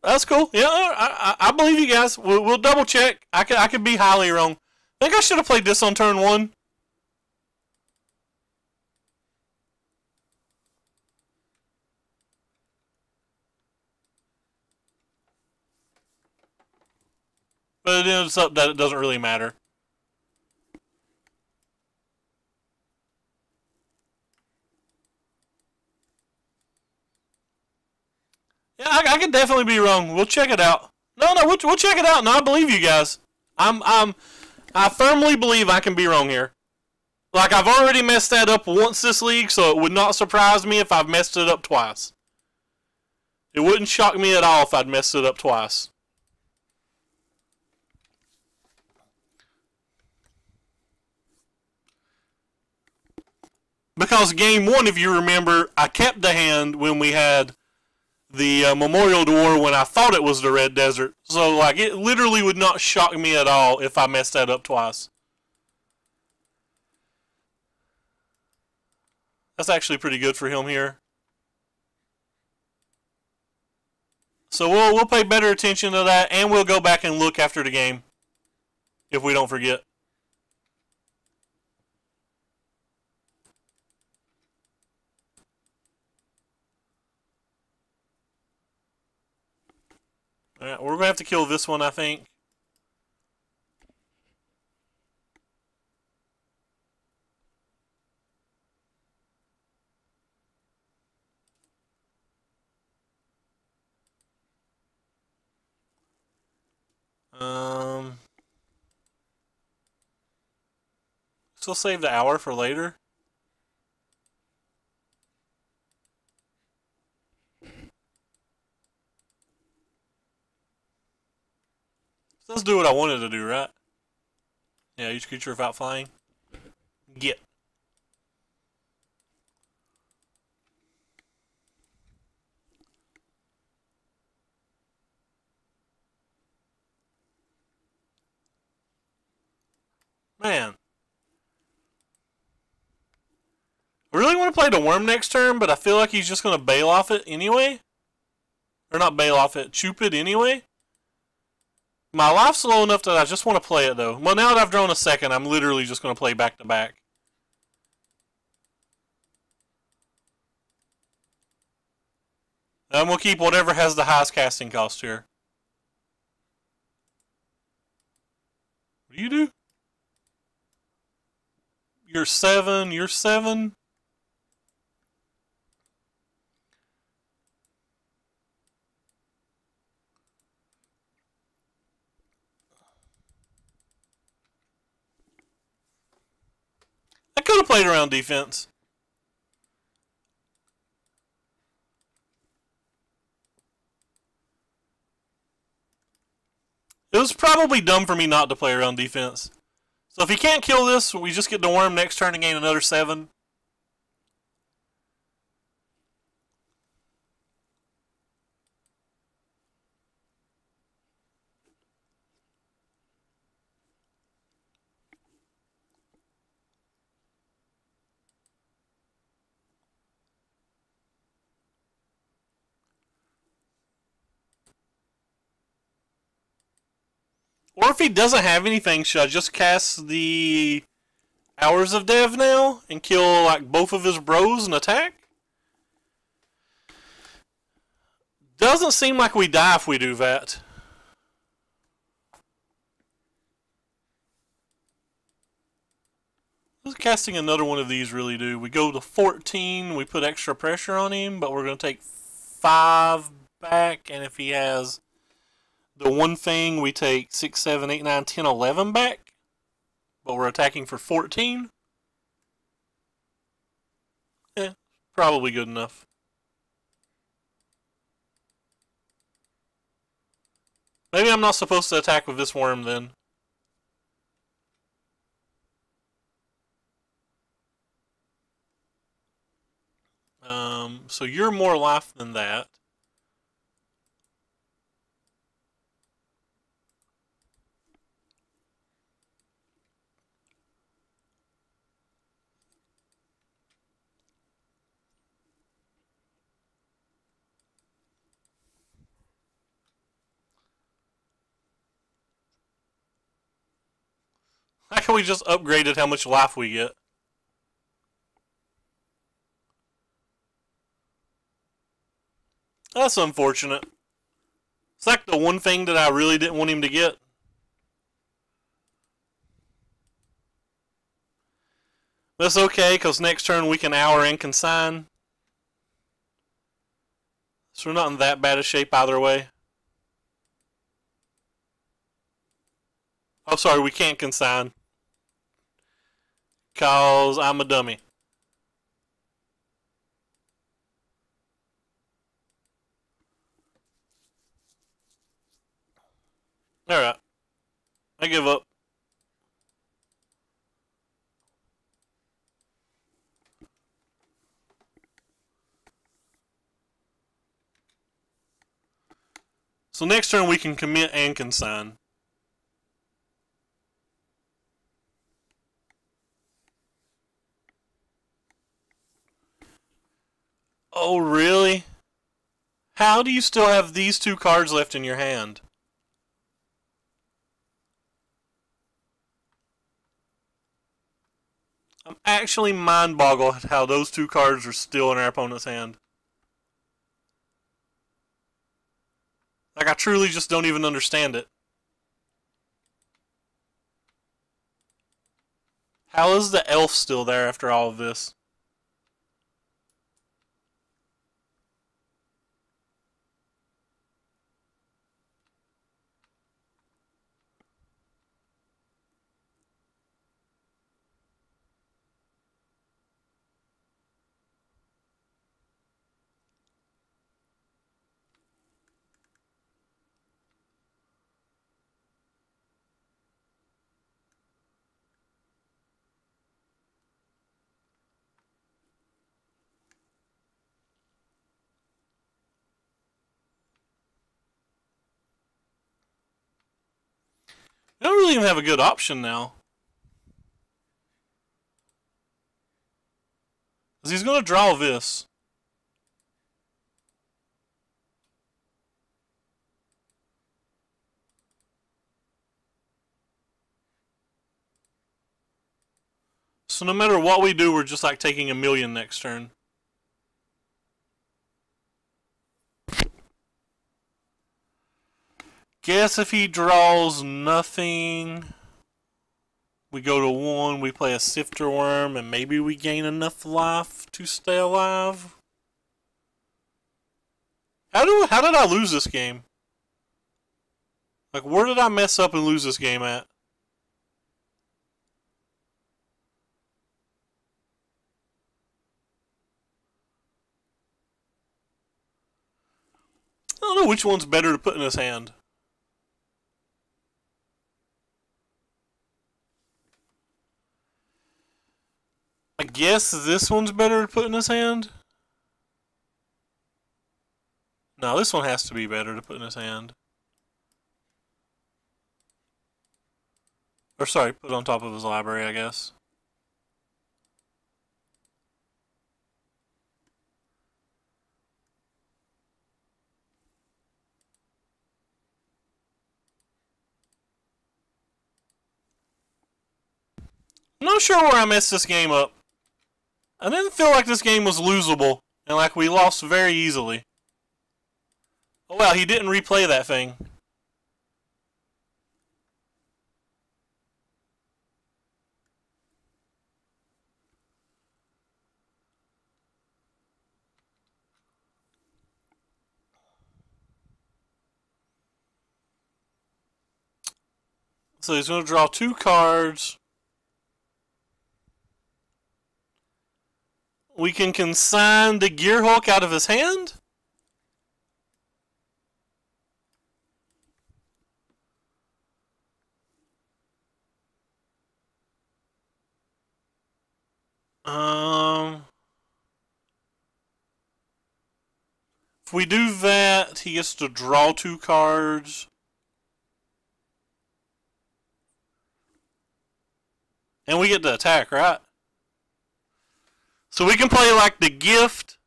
That's cool. Yeah, I believe you guys. We'll double check. I could be highly wrong. I think I should have played this on turn 1. But it ends up that it doesn't really matter. Yeah, I could definitely be wrong. We'll check it out. No, we'll check it out. No, I believe you guys. I firmly believe I can be wrong here. Like, I've already messed that up once this league, so it would not surprise me if I've messed it up twice. It wouldn't shock me at all if I'd messed it up twice. Because game 1, if you remember, I kept the hand when we had the Memorial to War when I thought it was the Red Desert. So, like, it literally would not shock me at all if I messed that up twice. That's actually pretty good for him here. So we'll pay better attention to that, and we'll go back and look after the game if we don't forget. Alright, we're going to have to kill this one, I think. Still save the hour for later. Let's do what I wanted to do, right? Yeah, each creature without flying. Get. Man. I really want to play the Worm next turn, but I feel like he's just going to bail off it anyway. Or not bail off it, choop it anyway. My life's low enough that I just want to play it, though. Well, now that I've drawn a second, I'm literally just going to play back-to-back. And we'll keep whatever has the highest casting cost here. What do you do? You're 7, you're 7. I could have played around defense. It was probably dumb for me not to play around defense. So if he can't kill this, we just get the Worm next turn and gain another 7. Or if he doesn't have anything, should I just cast the Hours of Dev now and kill like both of his bros and attack? Doesn't seem like we die if we do that. Let's casting another one of these really do? We go to 14, we put extra pressure on him, but we're going to take 5 back, and if he has the one thing, we take 6, 7, 8, 9, 10, 11 back, but we're attacking for 14. Eh, probably good enough. Maybe I'm not supposed to attack with this worm then. So you're more life than that. How can we just upgraded how much life we get? That's unfortunate. It's like the one thing that I really didn't want him to get. That's okay, because next turn we can hour and consign. So we're not in that bad a shape either way. Oh, sorry, we can't consign. Because I'm a dummy. Alright. I give up. So next turn we can commit and consign. Oh, really? How do you still have these 2 cards left in your hand? I'm actually mind-boggled at how those 2 cards are still in our opponent's hand. Like, I truly just don't even understand it. How is the elf still there after all of this? I don't really even have a good option now. Because he's going to draw this. So no matter what we do, we're just like taking a million next turn. Guess if he draws nothing, we go to 1, we play a Sifter Worm, and maybe we gain enough life to stay alive. How did I lose this game? Like, where did I mess up and lose this game at? I don't know which one's better to put in his hand. I guess this one's better to put in his hand. No, this one has to be better to put in his hand. Or sorry, put on top of his library, I guess. I'm not sure where I messed this game up. I didn't feel like this game was losable, and like we lost very easily. Oh wow, he didn't replay that thing. So he's going to draw 2 cards. We can consign the Gearhulk out of his hand. If we do that, he gets to draw 2 cards. And we get to attack, right? So we can play like the gift.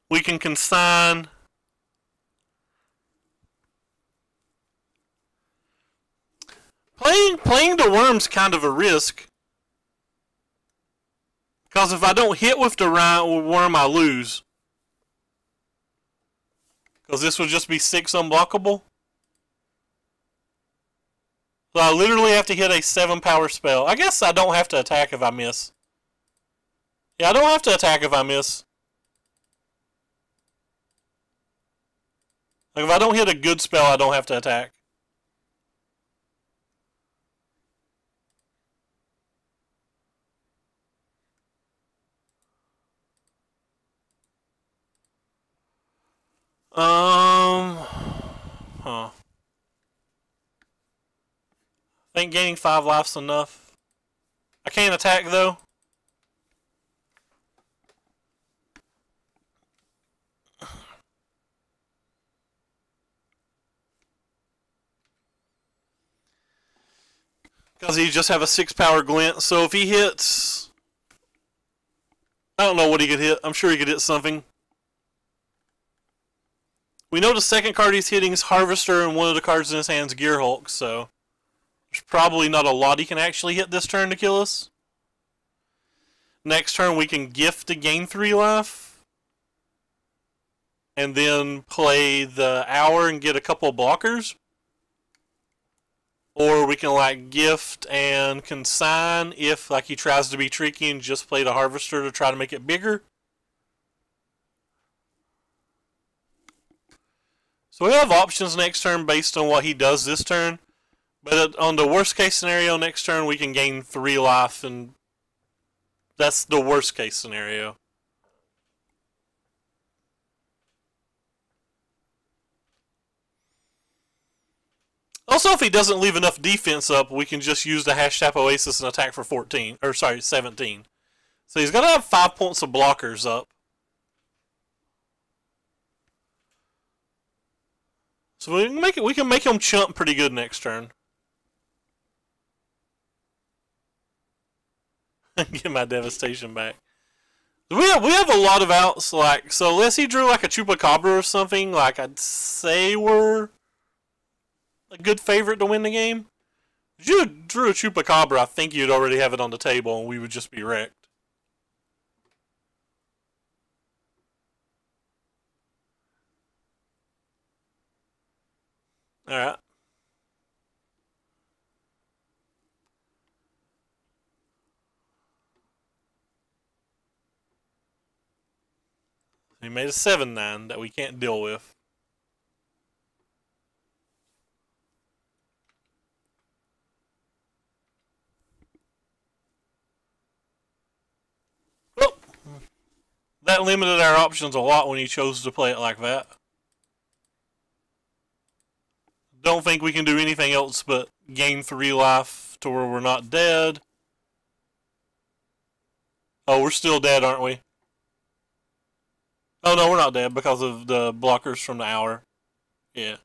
We can consign. Playing the Wurms kind of a risk. Because if I don't hit with the worm, I lose. Because this would just be 6 unblockable. So I literally have to hit a 7 power spell. I guess I don't have to attack if I miss. Yeah, I don't have to attack if I miss. Like if I don't hit a good spell, I don't have to attack. I think gaining 5 life's enough. I can't attack though. Because he just have a 6 power glint. So if he hits, I don't know what he could hit. I'm sure he could hit something. We know the second card he's hitting is Harvester, and one of the cards in his hand is Gearhulk, so there's probably not a lot he can actually hit this turn to kill us. Next turn we can gift to gain 3 life, and then play the Hour and get a couple of blockers. Or we can like gift and consign if like he tries to be tricky and just play the Harvester to try to make it bigger. So we have options next turn based on what he does this turn. But on the worst case scenario next turn we can gain 3 life, and that's the worst case scenario. Also, if he doesn't leave enough defense up, we can just use the Hashtag Oasis and attack for 14. Or sorry, 17. So he's got to have 5 points of blockers up. So we can make him chump pretty good next turn. Get my devastation back. We have a lot of outs, like, so unless he drew like a Chupacabra or something, like I'd say we're a good favorite to win the game. If you drew a Chupacabra, I think you'd already have it on the table and we would just be wrecked. Alright. He made a 7/9 that we can't deal with. Well, that limited our options a lot when he chose to play it like that. Don't think we can do anything else but gain 3 life to where we're not dead. Oh, we're still dead, aren't we? Oh no, we're not dead because of the blockers from the Hour. Yeah.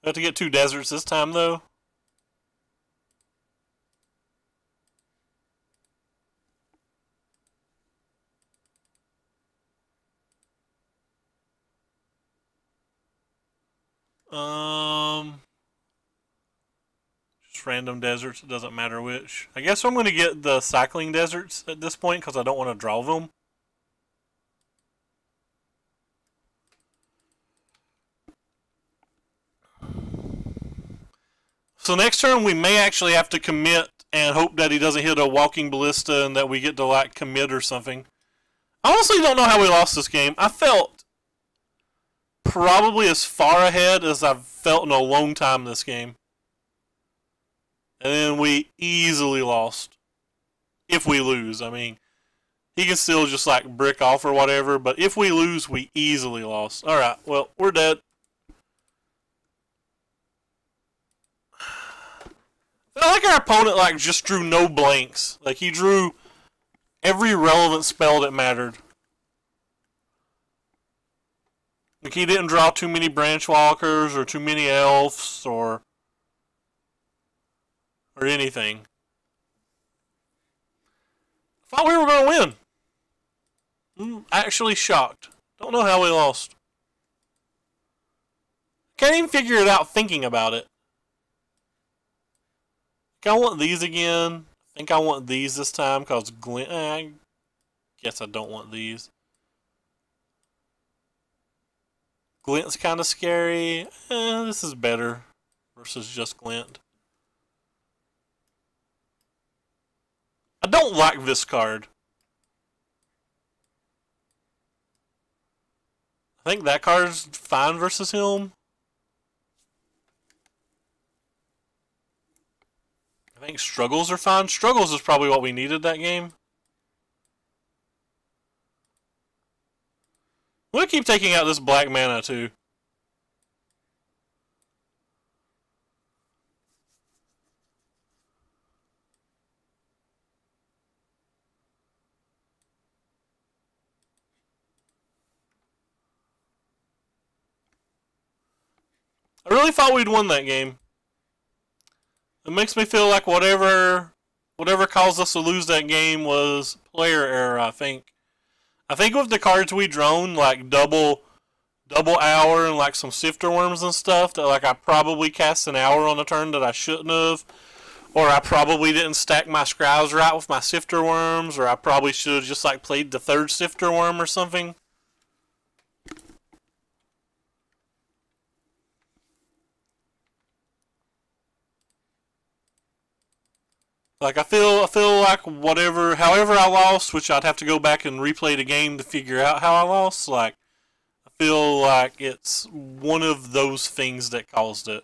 We have to get 2 deserts this time though. Just random deserts, it doesn't matter which. I guess I'm going to get the cycling deserts at this point because I don't want to draw them. So next turn we may actually have to commit and hope that he doesn't hit a walking ballista and that we get to like commit or something. I honestly don't know how we lost this game. I felt probably as far ahead as I've felt in a long time this game. And then we easily lost. If we lose, I mean, he can still just like brick off or whatever, but if we lose, we easily lost. Alright, well, we're dead. I felt like our opponent like just drew no blanks. Like he drew every relevant spell that mattered. Like he didn't draw too many branch walkers or too many elves or anything. I thought we were going to win. I'm actually shocked. Don't know how we lost. Can't even figure it out thinking about it. I think I want these again. I think I want these this time because Glint. I guess I don't want these. Glint's kind of scary. This is better versus just Glint. I don't like this card. I think that card's fine versus him. I think struggles are fine. Struggles is probably what we needed that game. We'll keep taking out this black mana too. I really thought we'd won that game. It makes me feel like whatever caused us to lose that game was player error, I think. I think with the cards we drawn, like double hour and like some sifter worms and stuff, that like I probably cast an hour on a turn that I shouldn't have. Or I probably didn't stack my scries right with my sifter worms, or I probably should have just like played the third sifter worm or something. Like I feel like however I lost, which I'd have to go back and replay the game to figure out how I lost, like I feel like it's one of those things that caused it.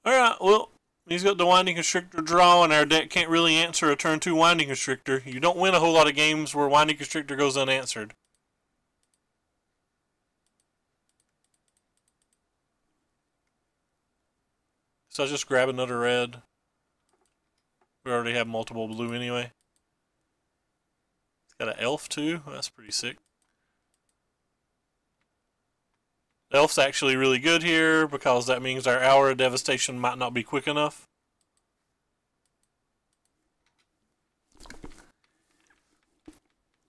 Alright, well, he's got the Winding Constrictor draw, and our deck can't really answer a turn 2 Winding Constrictor. You don't win a whole lot of games where Winding Constrictor goes unanswered. So I'll just grab another red. We already have multiple blue anyway. It's got an elf too. That's pretty sick. The elf's actually really good here because that means our Hour of Devastation might not be quick enough.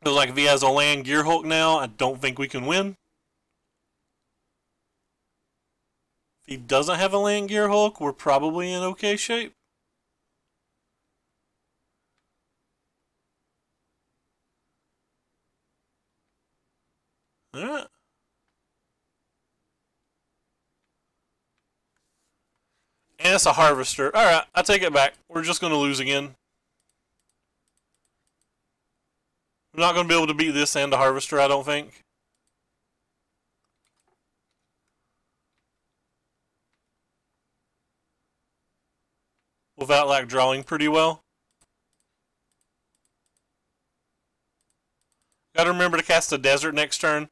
Feels like if he has a land Gearhulk now, I don't think we can win. If he doesn't have a land Gearhulk, we're probably in okay shape. Alright. And it's a Harvester. Alright, I take it back. We're just going to lose again. We're not going to be able to beat this and a Harvester, I don't think. Without, like, drawing pretty well. Gotta remember to cast a Desert next turn.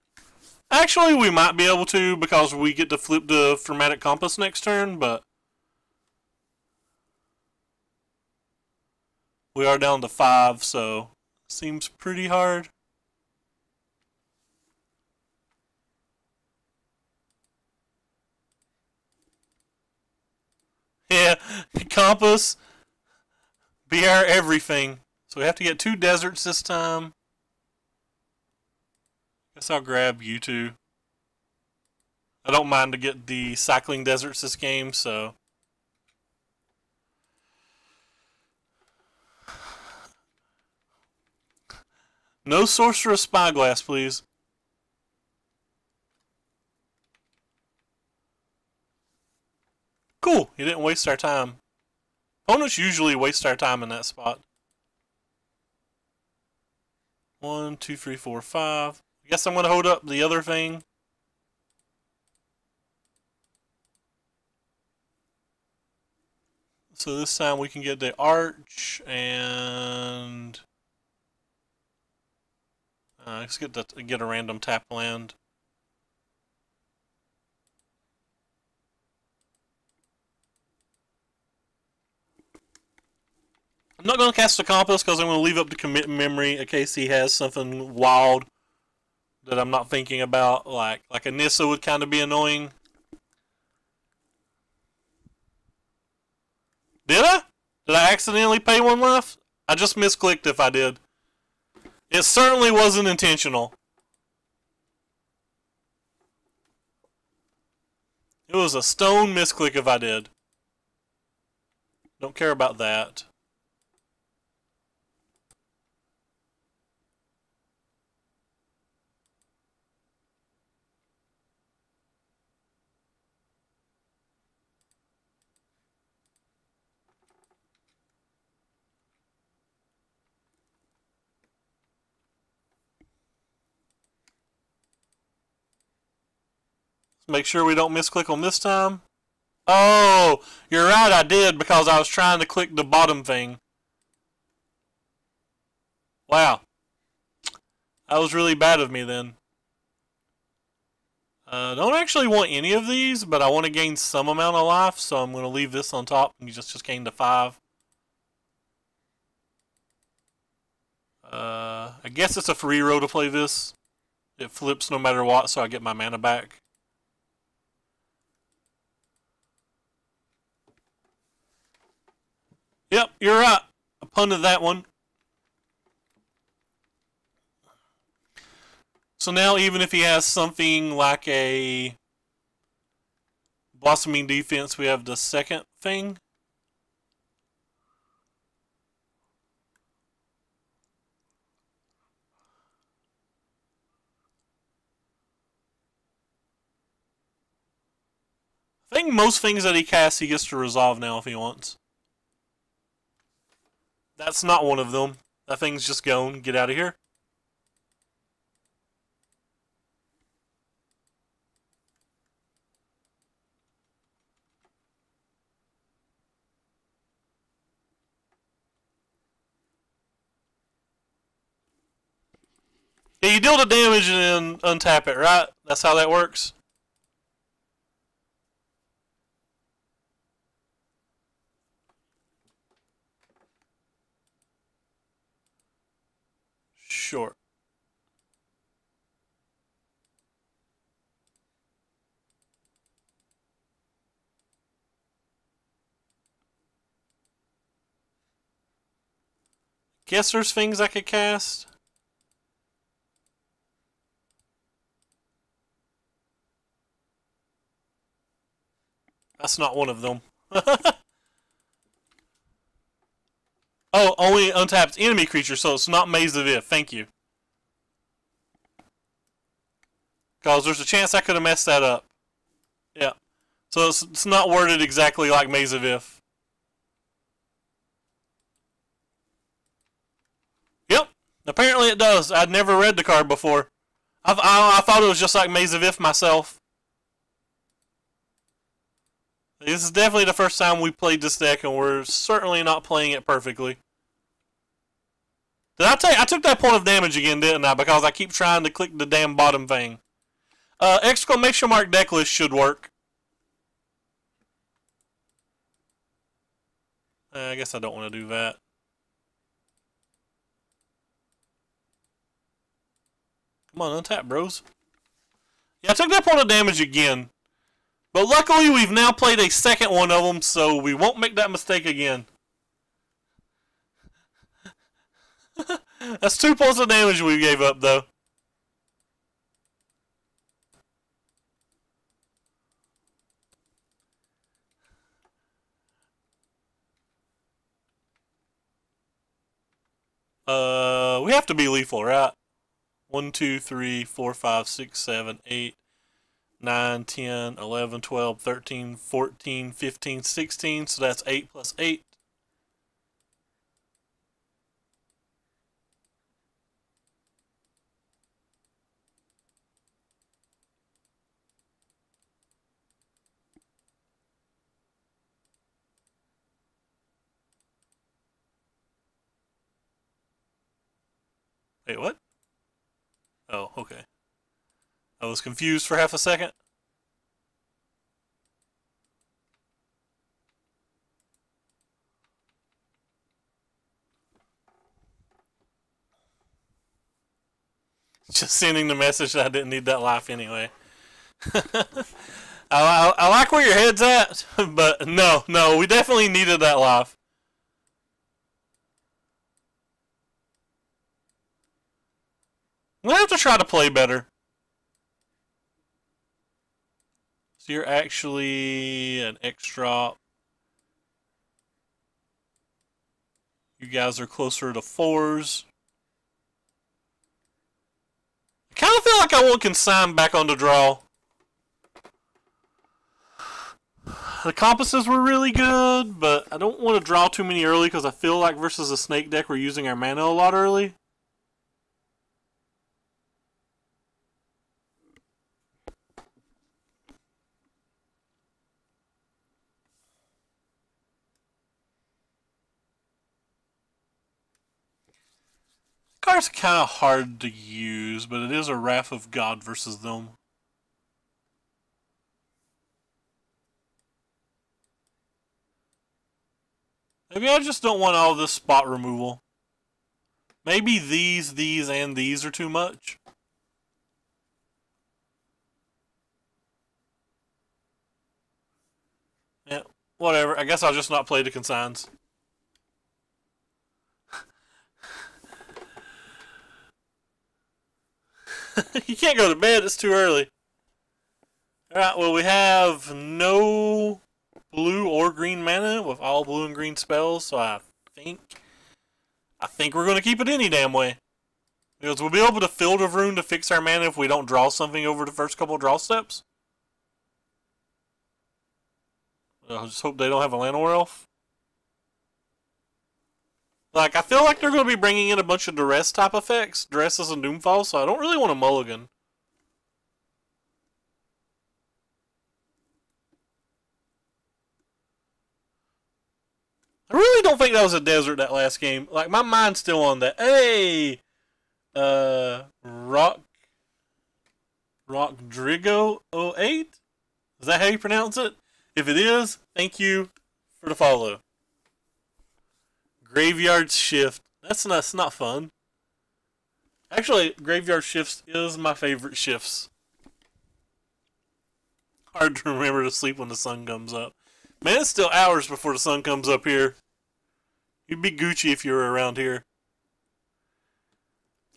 Actually, we might be able to because we get to flip the Chromatic Compass next turn, but we are down to 5, so seems pretty hard. Yeah, Compass be our everything. So we have to get 2 deserts this time. Guess I'll grab you two. I don't mind to get the cycling deserts this game, so. No Sorcerous Spyglass, please. Cool, you didn't waste our time. Opponents usually waste our time in that spot. 1, 2, 3, 4, 5. I guess I'm going to hold up the other thing. So this time we can get the arch and let's get a random tap land. I'm not going to cast Accomplice because I'm going to leave up to commit memory in case he has something wild that I'm not thinking about. Like a Nissa would kind of be annoying. Did I? Did I accidentally pay one life? I just misclicked if I did. It certainly wasn't intentional. It was a stone misclick if I did. Don't care about that. Make sure we don't misclick on this time. Oh, you're right, I did because I was trying to click the bottom thing. Wow. That was really bad of me then. Don't actually want any of these, but I want to gain some amount of life, so I'm going to leave this on top and you just gain to 5. I guess it's a free roll to play this. It flips no matter what, so I get my mana back. Yep, you're right. I punted that one. So now even if he has something like a Blossoming Defense, we have the second thing. I think most things that he casts he gets to resolve now if he wants. That's not one of them. That thing's just gone. Get out of here. Yeah, you deal the damage and then untap it, right? That's how that works. Sure. Guess there's things I could cast. That's not one of them. Oh, only untapped enemy creature, so it's not Maze of Ith. Thank you. Because there's a chance I could have messed that up. Yeah. So it's not worded exactly like Maze of Ith. Yep. Apparently it does. I'd never read the card before. I thought it was just like Maze of Ith myself. This is definitely the first time we played this deck, and we're certainly not playing it perfectly. Did I tell you? I took that point of damage again, didn't I? Because I keep trying to click the damn bottom thing. Exclamation mark deck list should work. I guess I don't want to do that. Come on, untap, bros. Yeah, I took that point of damage again. But luckily, we've now played a second one of them, so we won't make that mistake again. That's 2 points of damage we gave up, though. We have to be lethal, right? 1, 2, 3, 4, 5, 6, 7, 8, 9, 10, 11, 12, 13, 14, 15, 16. So that's 8 plus 8. Wait, what? Oh, okay. I was confused for half a second. Just sending the message that I didn't need that life anyway. I like where your head's at, but no, we definitely needed that life. I'm gonna have to try to play better. So you're actually an extra. You guys are closer to 4s. I kind of feel like I want consign back on the draw. The compasses were really good, but I don't want to draw too many early because I feel like versus a snake deck we're using our mana a lot early. Card's kind of hard to use, but it is a Wrath of God versus them. Maybe I just don't want all this spot removal. Maybe these, and these are too much. Yeah, whatever. I guess I'll just not play the consigns. You can't go to bed, it's too early. Alright, well we have no blue or green mana with all blue and green spells, so I think we're going to keep it any damn way. Because we'll be able to Field of Rune to fix our mana if we don't draw something over the first couple draw steps. I just hope they don't have a Llanowar Elf. Like, I feel like they're going to be bringing in a bunch of duress type effects, duresses and doomfalls, so I don't really want a mulligan. I really don't think that was a desert that last game. Like, my mind's still on that. Hey! Rockdrigo 08? Is that how you pronounce it? If it is, thank you for the follow. Graveyard Shift. That's not fun. Actually, Graveyard Shifts is my favorite shifts. Hard to remember to sleep when the sun comes up. Man, it's still hours before the sun comes up here. You'd be Gucci if you were around here.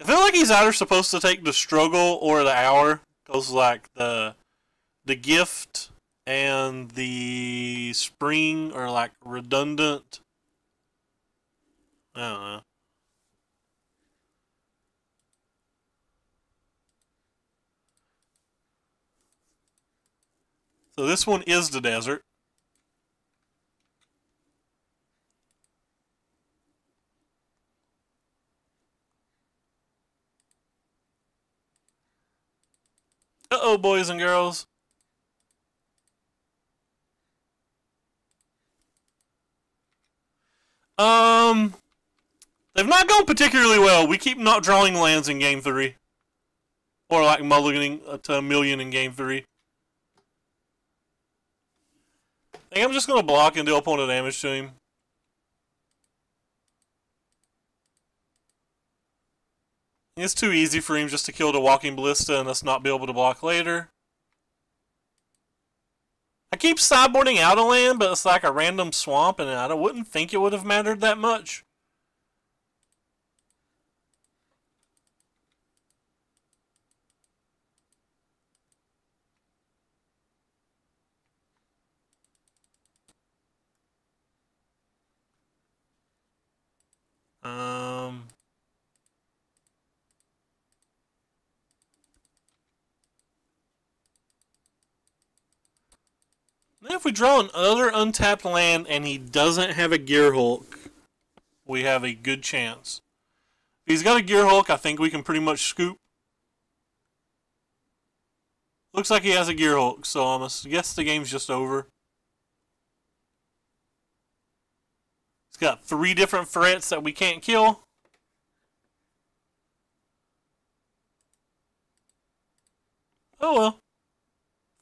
I feel like he's either supposed to take the struggle or the hour. Because, like, the gift and the spring are, like, redundant. I don't know. So this one is the desert. Uh-oh, boys and girls. They've not gone particularly well. We keep not drawing lands in Game 3. Or like mulliganing to a million in Game 3. I think I'm just going to block and deal opponent damage to him. It's too easy for him just to kill the Walking Ballista and us not be able to block later. I keep sideboarding out a land, but it's like a random swamp, and I wouldn't think it would have mattered that much. If we draw another untapped land and he doesn't have a Gear Hulk, we have a good chance. If he's got a Gear Hulk, I think we can pretty much scoop. Looks like he has a Gear Hulk, so I'm going to guess the game's just over. He's got 3 different threats that we can't kill. Oh well.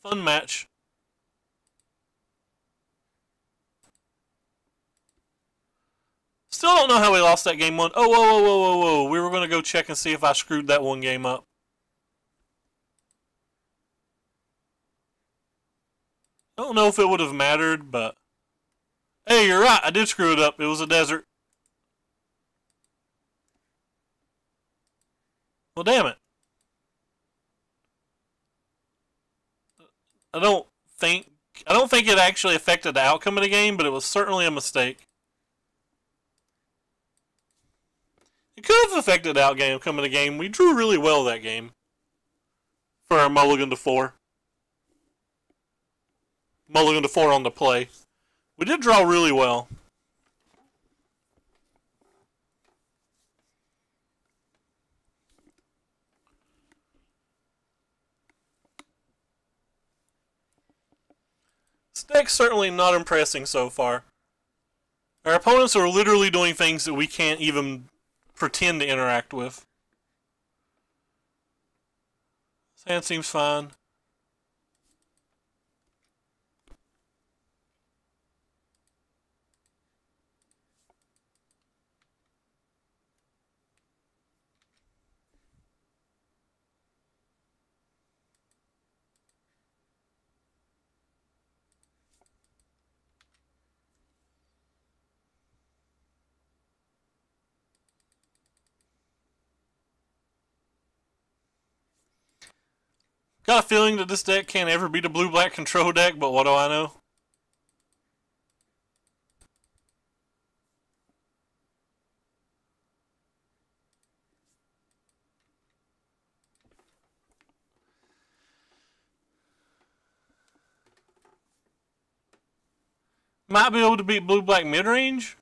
Fun match. Still don't know how we lost that game one. Oh, whoa, whoa, whoa, whoa, whoa. We were going to go check and see if I screwed that one game up. I don't know if it would have mattered, but... Hey, you're right. I did screw it up. It was a desert. Well, damn it. I don't think... I don't think it actually affected the outcome of the game, but it was certainly a mistake. It could have affected the outcome of the game. We drew really well that game. For our mulligan to 4. Mulligan to 4 on the play. We did draw really well. This deck's certainly not impressing so far. Our opponents are literally doing things that we can't even pretend to interact with. This hand seems fine. Got a feeling that this deck can't ever beat a blue-black control deck, but what do I know? Might be able to beat blue-black mid-range?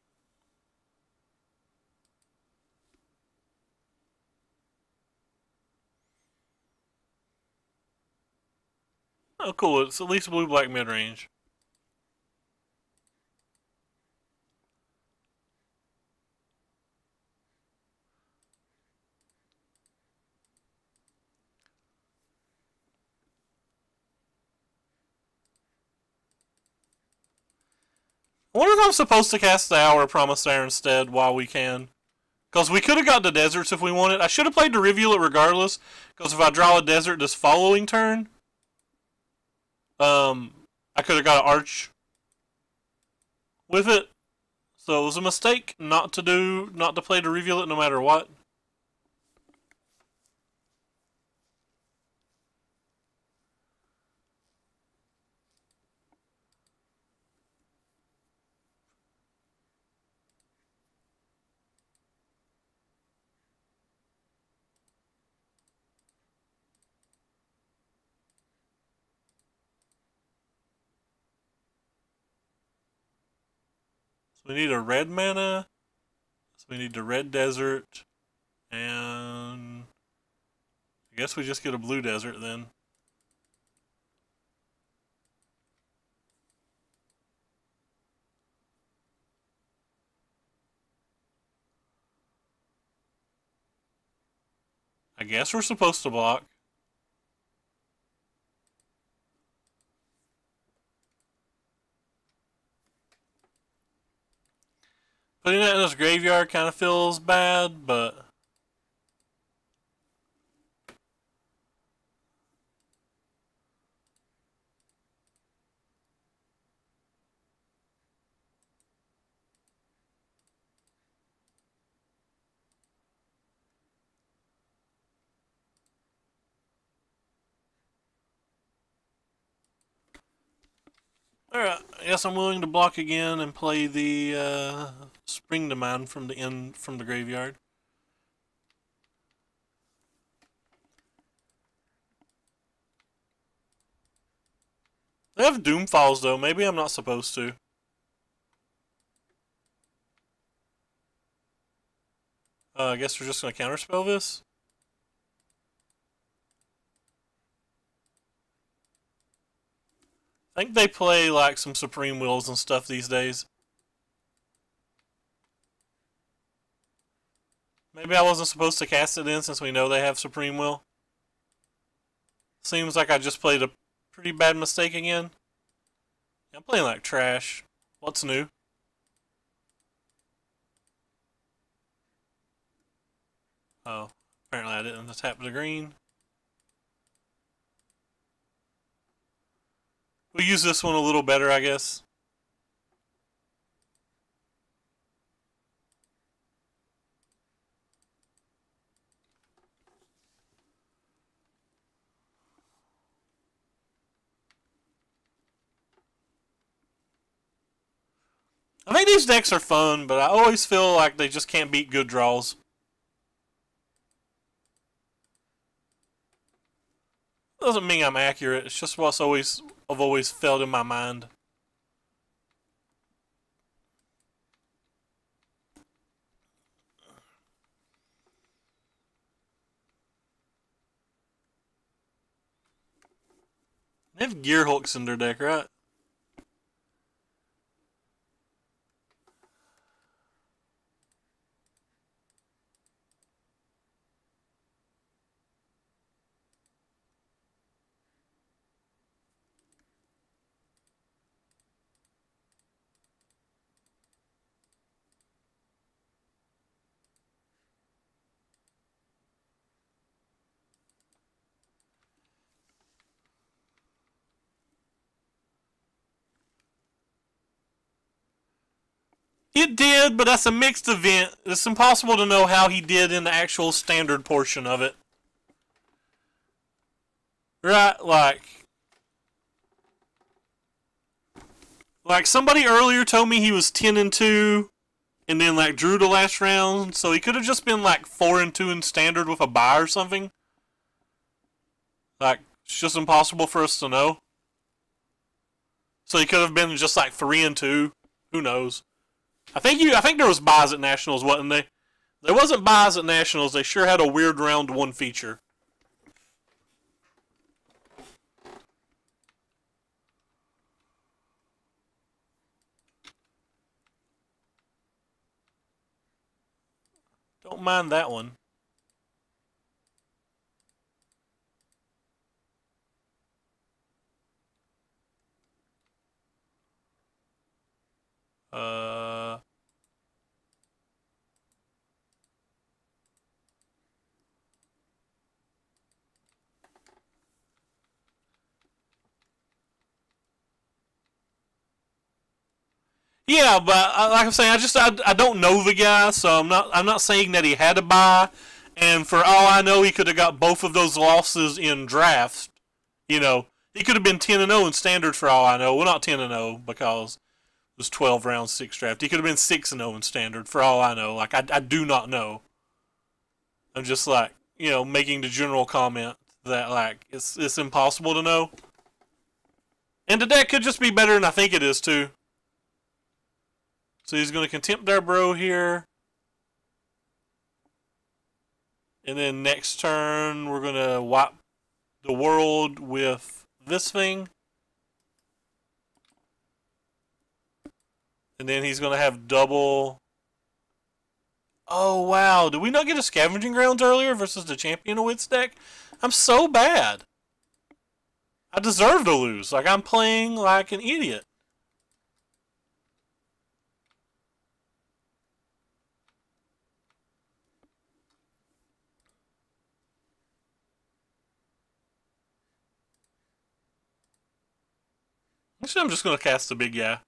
Oh, cool. It's at least blue-black mid-range. I wonder if I'm supposed to cast the Hour of Promised instead while we can. Because we could have got the deserts if we wanted. I should have played the Rivulet regardless. Because if I draw a desert this following turn, I could have got an arch with it. So it was a mistake not to play the Rivulet no matter what. So we need a red mana. So we need the red desert. And I guess we just get a blue desert then. I guess we're supposed to block. Putting that in his graveyard kind of feels bad, but... Alright, I guess I'm willing to block again and play the Spring Demand from the graveyard. They have Doom Falls though, maybe I'm not supposed to. I guess we're just gonna counterspell this. I think they play like some Supreme Wills and stuff these days. Maybe I wasn't supposed to cast it in since we know they have Supreme Will. Seems like I just played a pretty bad mistake again. I'm playing like trash. What's new? Oh, apparently I didn't tap the green. We'll use this one a little better, I guess. I think these decks are fun, but I always feel like they just can't beat good draws. Doesn't mean I'm accurate. It's just what's I've always felt in my mind. They have gear hooks in their deck, right? It did, but that's a mixed event. It's impossible to know how he did in the actual standard portion of it. Right, like somebody earlier told me he was 10-2 and then like drew the last round, so he could have just been like 4-2 in standard with a bye or something. Like, it's just impossible for us to know. So he could have been just like 3-2. Who knows? I think there was buys at Nationals, wasn't they? There wasn't buys at Nationals. They sure had a weird round one feature. Don't mind that one. Yeah, but like I'm saying, I don't know the guy, so I'm not saying that he had to buy. And for all I know, he could have got both of those losses in drafts. You know, he could have been 10-0 in standard for all I know. Well, not 10-0 because it was 12 rounds, 6 draft. He could have been 6-0 in standard for all I know. Like I do not know. I'm just like, making the general comment that like it's impossible to know. And the deck could just be better than I think it is too. So he's going to contempt our bro here. And then next turn, we're going to wipe the world with this thing. And then he's going to have double. Oh, wow. Did we not get a Scavenging Grounds earlier versus the Champion of Wits deck? I'm so bad. I deserve to lose. Like, I'm playing like an idiot. Actually, I'm just going to cast the big guy.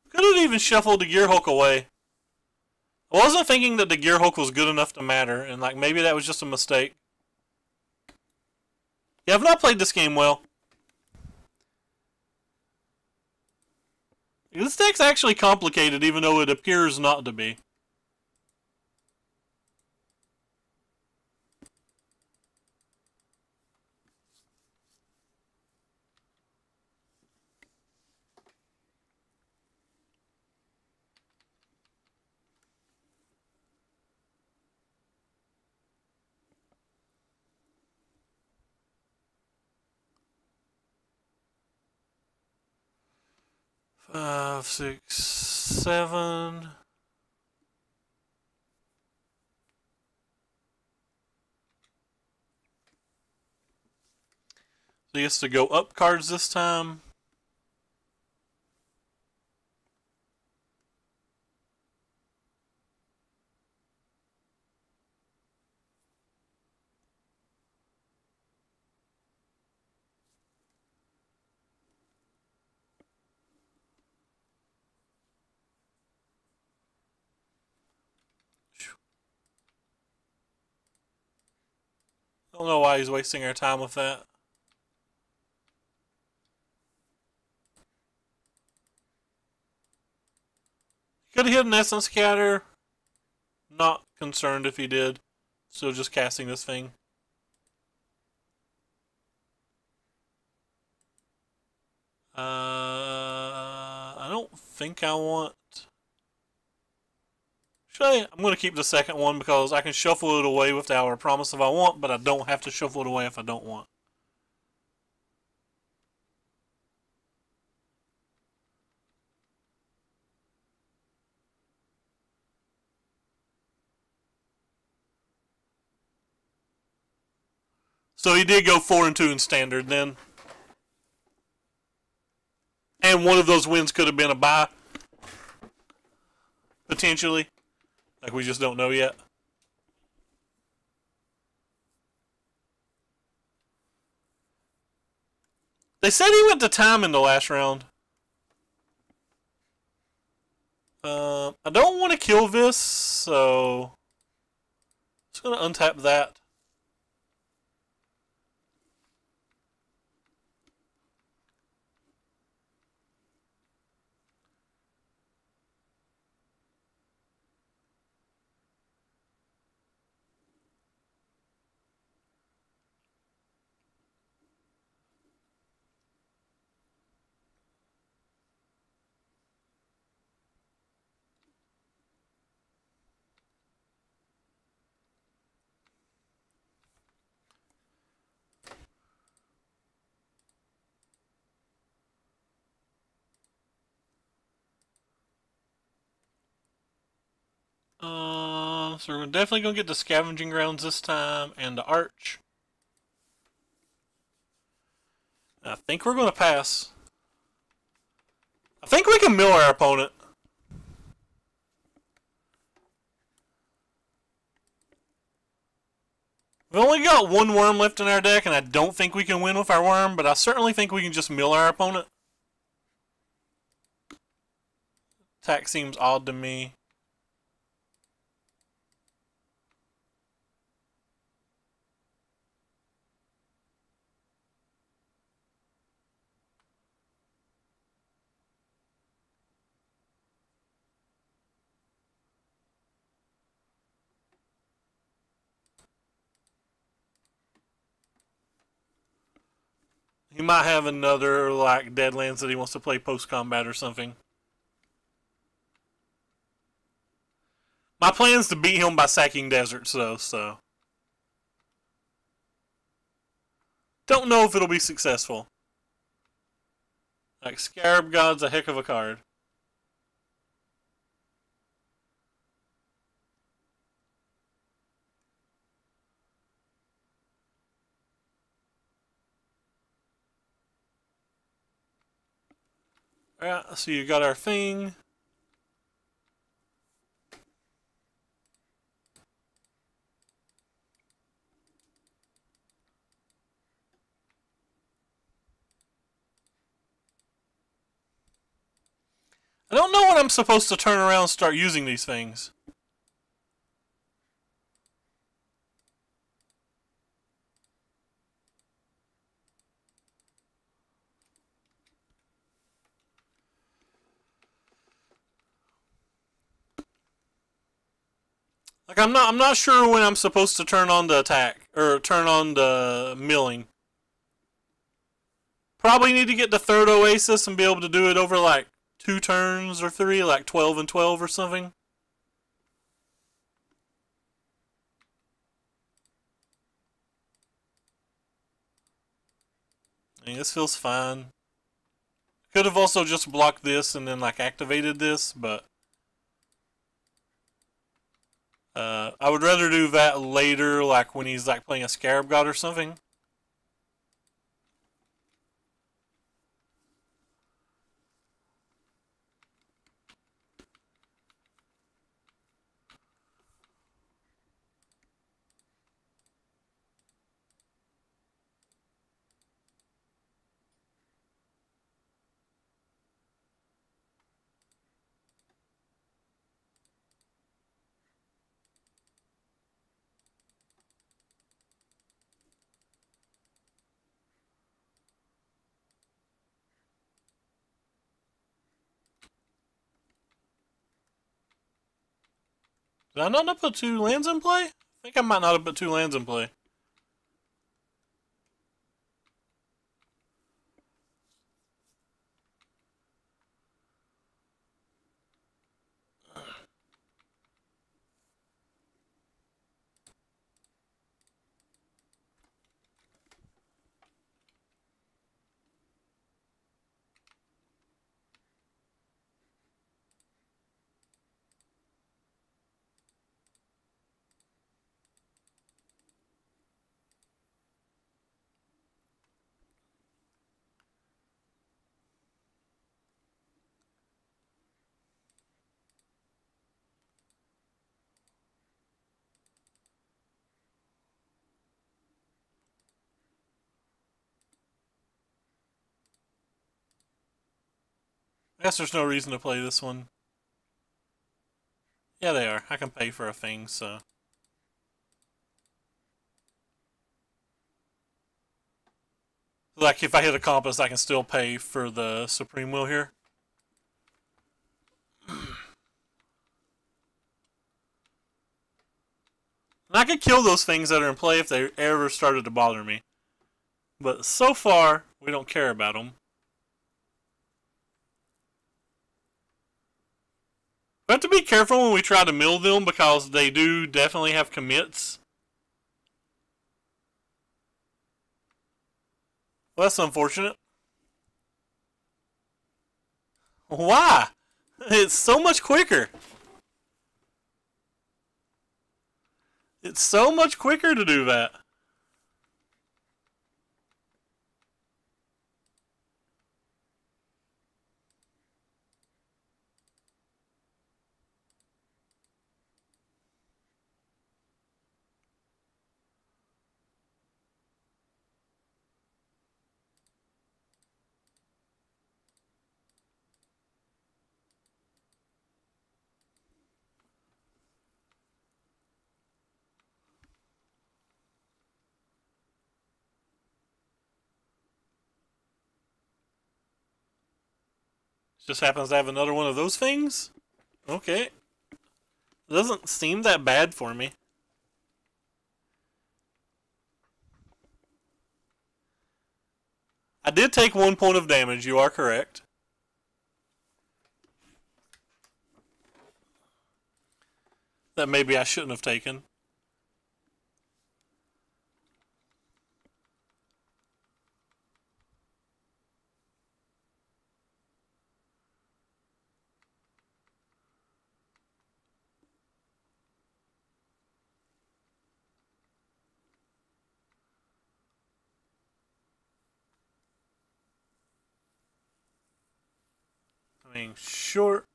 Could have even shuffled the Gearhulk away. I wasn't thinking that the Gearhulk was good enough to matter, and like maybe that was just a mistake. Yeah, I've not played this game well. This deck's actually complicated, even though it appears not to be. Five, 6, 7. So he has to go up cards this time. I don't know why he's wasting our time with that. Could have hit an Essence Scatter. Not concerned if he did. Still just casting this thing. I don't think I want... Actually, I'm going to keep the second one because I can shuffle it away with the Hour of Promise if I want, but I don't have to shuffle it away if I don't want. So he did go 4 and 2 in Standard then. And one of those wins could have been a bye. Potentially. Like we just don't know yet. They said he went to time in the last round. I don't want to kill this, so... I'm just going to untap that. So we're definitely going to get the Scavenging Grounds this time and the Arch. I think we're going to pass. I think we can mill our opponent. We've only got one Worm left in our deck, and I don't think we can win with our Worm, but I certainly think we can just mill our opponent. Attack seems odd to me. He might have another, like, Deadlands that he wants to play post-combat or something. My plan's to beat him by sacking deserts, though, so... Don't know if it'll be successful. Like, Scarab God's a heck of a card. Alright, so you got our thing. I don't know when I'm supposed to turn around and start using these things. Like I'm not sure when I'm supposed to turn on the attack or turn on the milling. Probably need to get the third Oasis and be able to do it over like 2 turns or 3, like 12 and 12 or something. I mean, this feels fine. Could have also just blocked this and then like activated this, but I would rather do that later, like when he's like playing a Scarab God or something. Did I not put 2 lands in play? I think I might not have put 2 lands in play. I guess there's no reason to play this one. Yeah, they are. I can pay for a thing, so. Like, if I hit a compass, I can still pay for the Supreme Will here. And I could kill those things that are in play if they ever started to bother me. But so far, we don't care about them. We have to be careful when we try to mill them because they do definitely have commits. Well, that's unfortunate. Why? It's so much quicker. It's so much quicker to do that. Just happens to have another one of those things? Okay. It doesn't seem that bad for me. I did take 1 point of damage, you are correct. That maybe I shouldn't have taken. I mean, sure.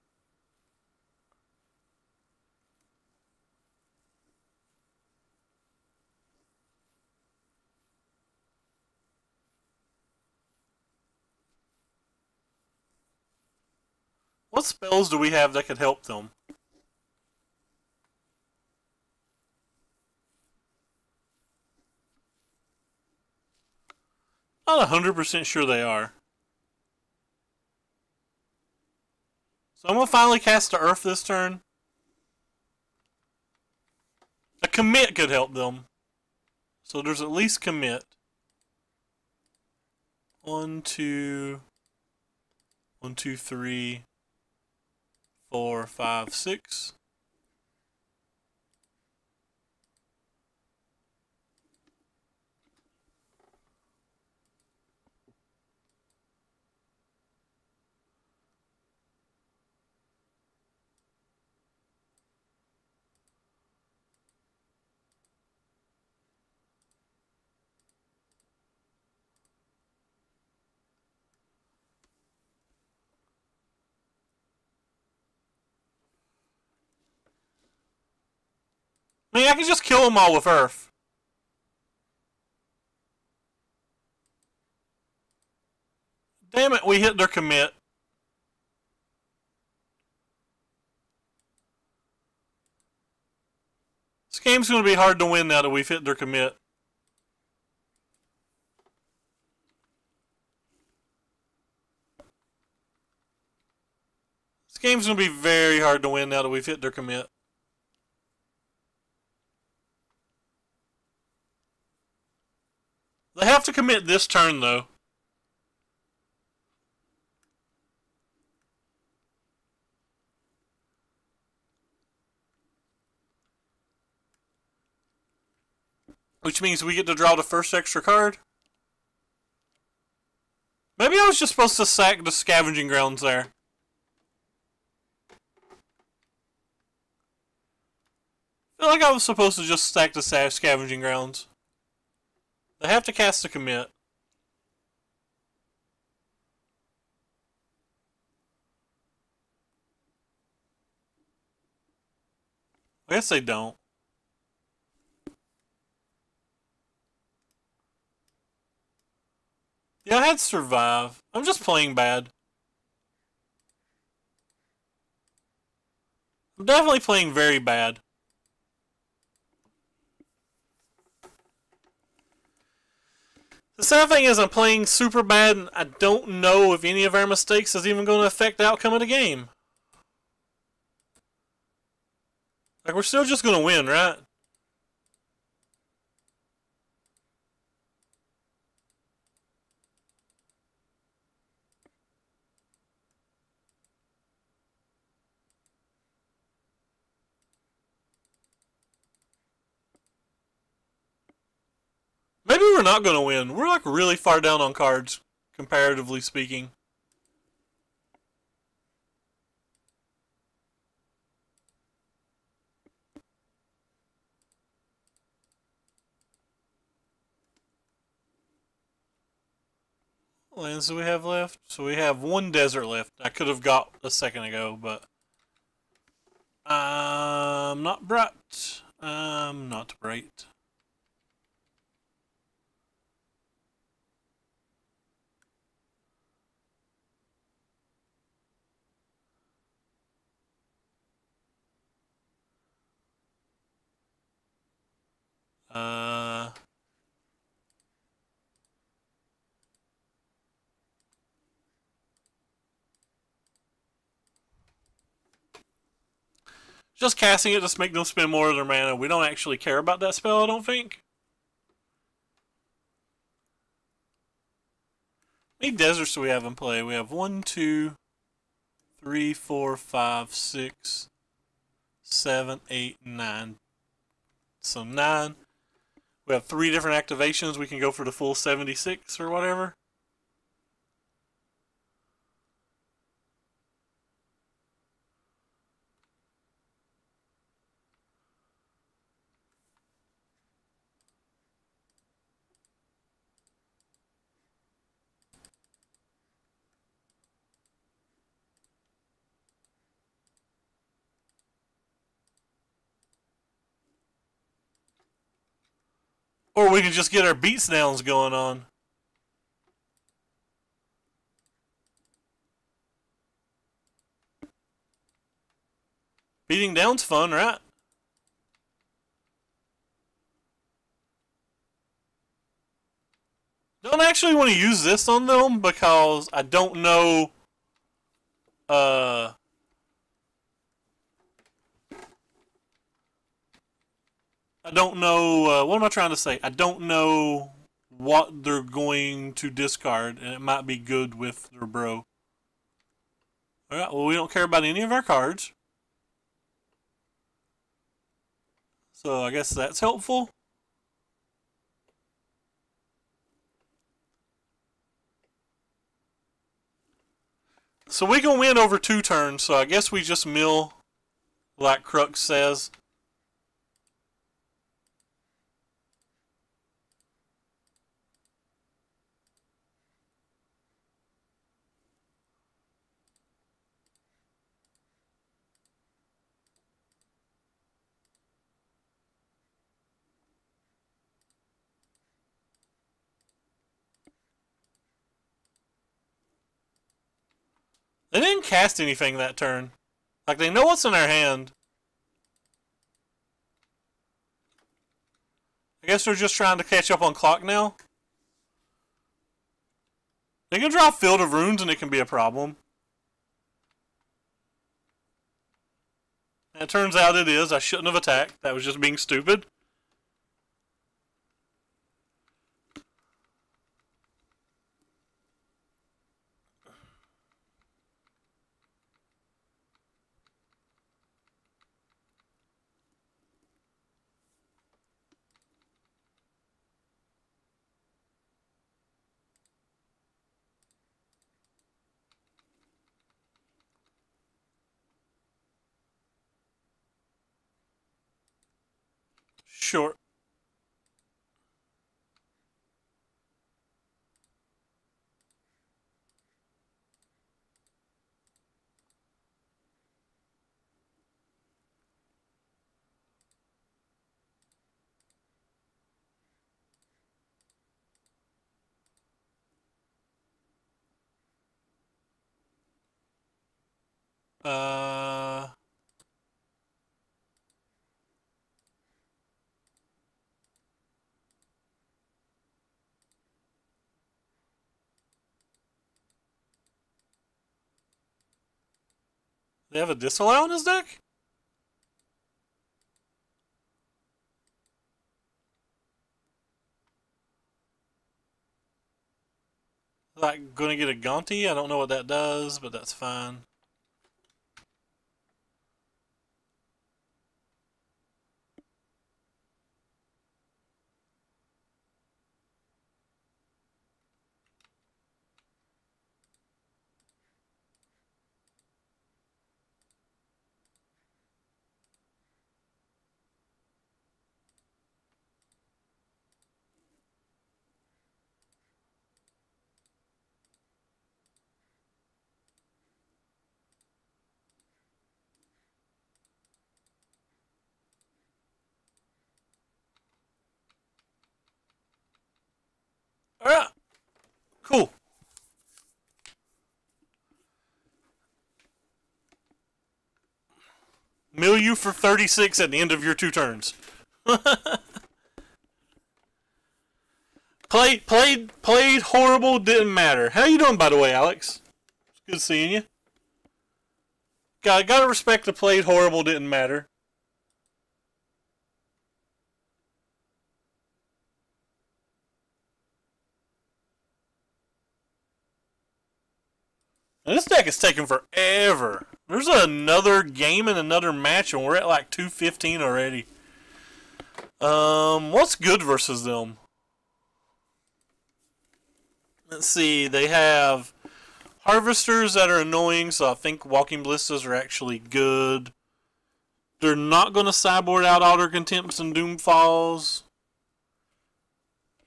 What spells do we have that could help them? Not 100% sure they are. So I'm going to finally cast the Earth this turn. A commit could help them. So there's at least commit. 1, 2, 1, 2, 3, 4, 5, 6. I mean, I can just kill them all with Earth. Damn it, we hit their commit. This game's going to be hard to win now that we've hit their commit. This game's going to be very hard to win now that we've hit their commit. They have to commit this turn, though. Which means we get to draw the first extra card. Maybe I was just supposed to sack the scavenging grounds there. I feel like I was supposed to just stack the scavenging grounds. They have to cast a commit. I guess they don't. Yeah, I had to survive. I'm just playing bad. I'm definitely playing very bad. The sad thing is I'm playing super bad and I don't know if any of our mistakes is even going to affect the outcome of the game. Like, we're still just going to win, right? Maybe we're not going to win. We're like really far down on cards, comparatively speaking. What lands do we have left? So we have one desert left. I could have got a second ago, but I'm not bright. I'm not bright. Just casting it to make them spend more of their mana. We don't actually care about that spell, I don't think. How many deserts do we have in play? We have 1, 2, 3, 4, 5, 6, 7, 8, 9. So 9. We have 3 different activations. We can go for the full 76 or whatever. Or we can just get our beats downs going on. Beating down's fun, right? Don't actually want to use this on them because I don't know. I don't know. What am I trying to say? I don't know what they're going to discard, and it might be good with their bro. Alright, well, we don't care about any of our cards. So I guess that's helpful. So we can win over 2 turns, so I guess we just mill, like Crux says. They didn't cast anything that turn. Like, they know what's in their hand. I guess they're just trying to catch up on clock now. They can draw Field of Runes and it can be a problem. And it turns out it is. I shouldn't have attacked. That was just being stupid. Sure. Uh... They have a disallow in his deck? Like, gonna get a Gonti? I don't know what that does, but that's fine. Alright. Cool. Mill you for 36 at the end of your 2 turns. Played horrible, didn't matter. How you doing, by the way, Alex? It's good seeing you. Gotta respect the played horrible, didn't matter. And this deck is taking forever. There's another game and another match, and we're at like 2:15 already. What's good versus them? Let's see. They have harvesters that are annoying, so I think walking ballistas are actually good. They're not going to sideboard out Alder Contempts and Doomfalls,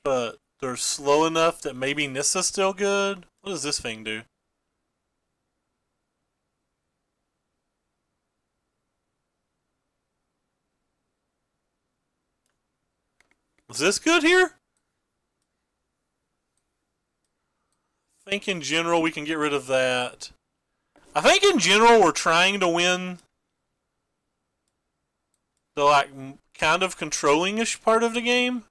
but they're slow enough that maybe Nissa's still good. What does this thing do? Is this good here? I think in general we can get rid of that. I think in general we're trying to win the like kind of controlling-ish part of the game.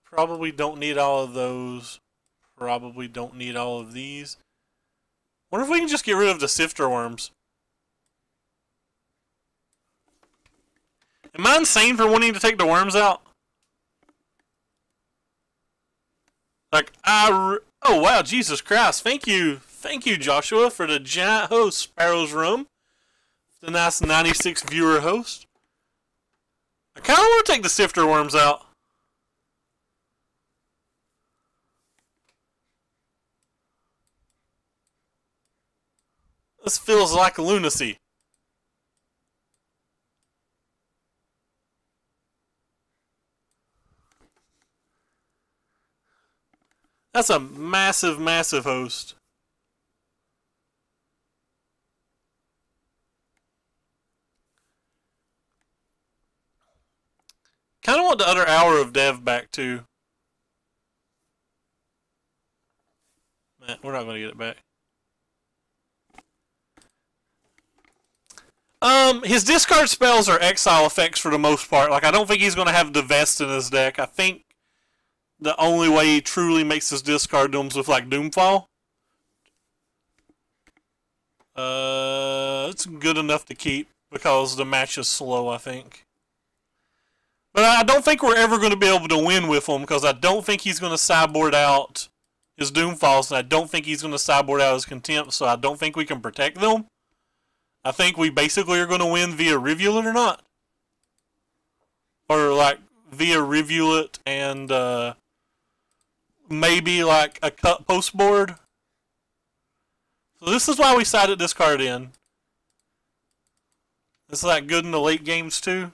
Probably don't need all of those. Probably don't need all of these. Wonder if we can just get rid of the Sifter Worms. Am I insane for wanting to take the worms out? Like, oh wow, Jesus Christ. Thank you, Joshua, for the giant host, Sparrow's Room. The nice 96 viewer host. I kind of want to take the Sifter Worms out. This feels like lunacy. That's a massive, massive host. Kind of want the other hour of dev back too. We're not going to get it back. His discard spells are exile effects for the most part. Like, I don't think he's going to have the Vest in his deck. I think the only way he truly makes his discard dooms with, like, Doomfall. It's good enough to keep because the match is slow, I think. But I don't think we're ever going to be able to win with him because I don't think he's going to sideboard out his Doomfalls, and I don't think he's going to sideboard out his Contempt, so I don't think we can protect them. I think we basically are going to win via Rivulet or not. Or, like, via Rivulet and maybe, like, a cut post board. So this is why we sided this card in. This is, like, good in the late games, too.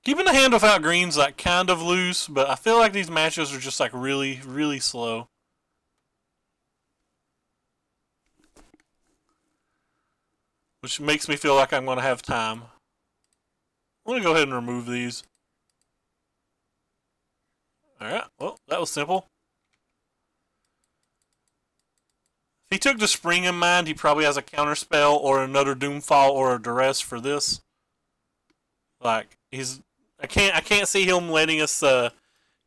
Keeping the hand without green's, like, kind of loose, but I feel like these matches are just, like, really, really slow. Which makes me feel like I'm going to have time. I'm going to go ahead and remove these. Alright, well, that was simple. If he took the spring in mind, he probably has a counterspell or another Doomfall or a Duress for this. Like, I can't see him letting us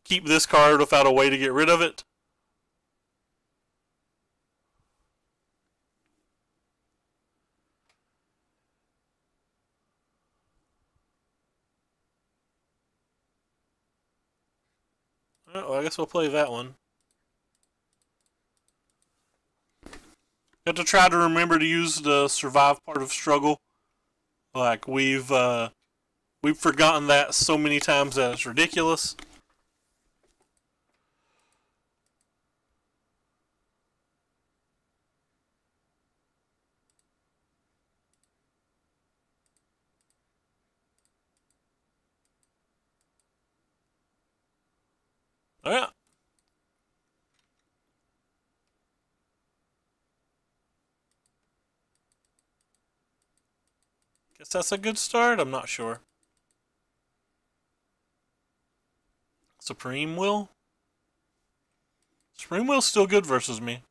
keep this card without a way to get rid of it. Well, I guess we'll play that one. Have to try to remember to use the survive part of struggle. Like we've forgotten that so many times that it's ridiculous. Oh yeah. Guess that's a good start. I'm not sure. Supreme Will? Supreme Will's still good versus me.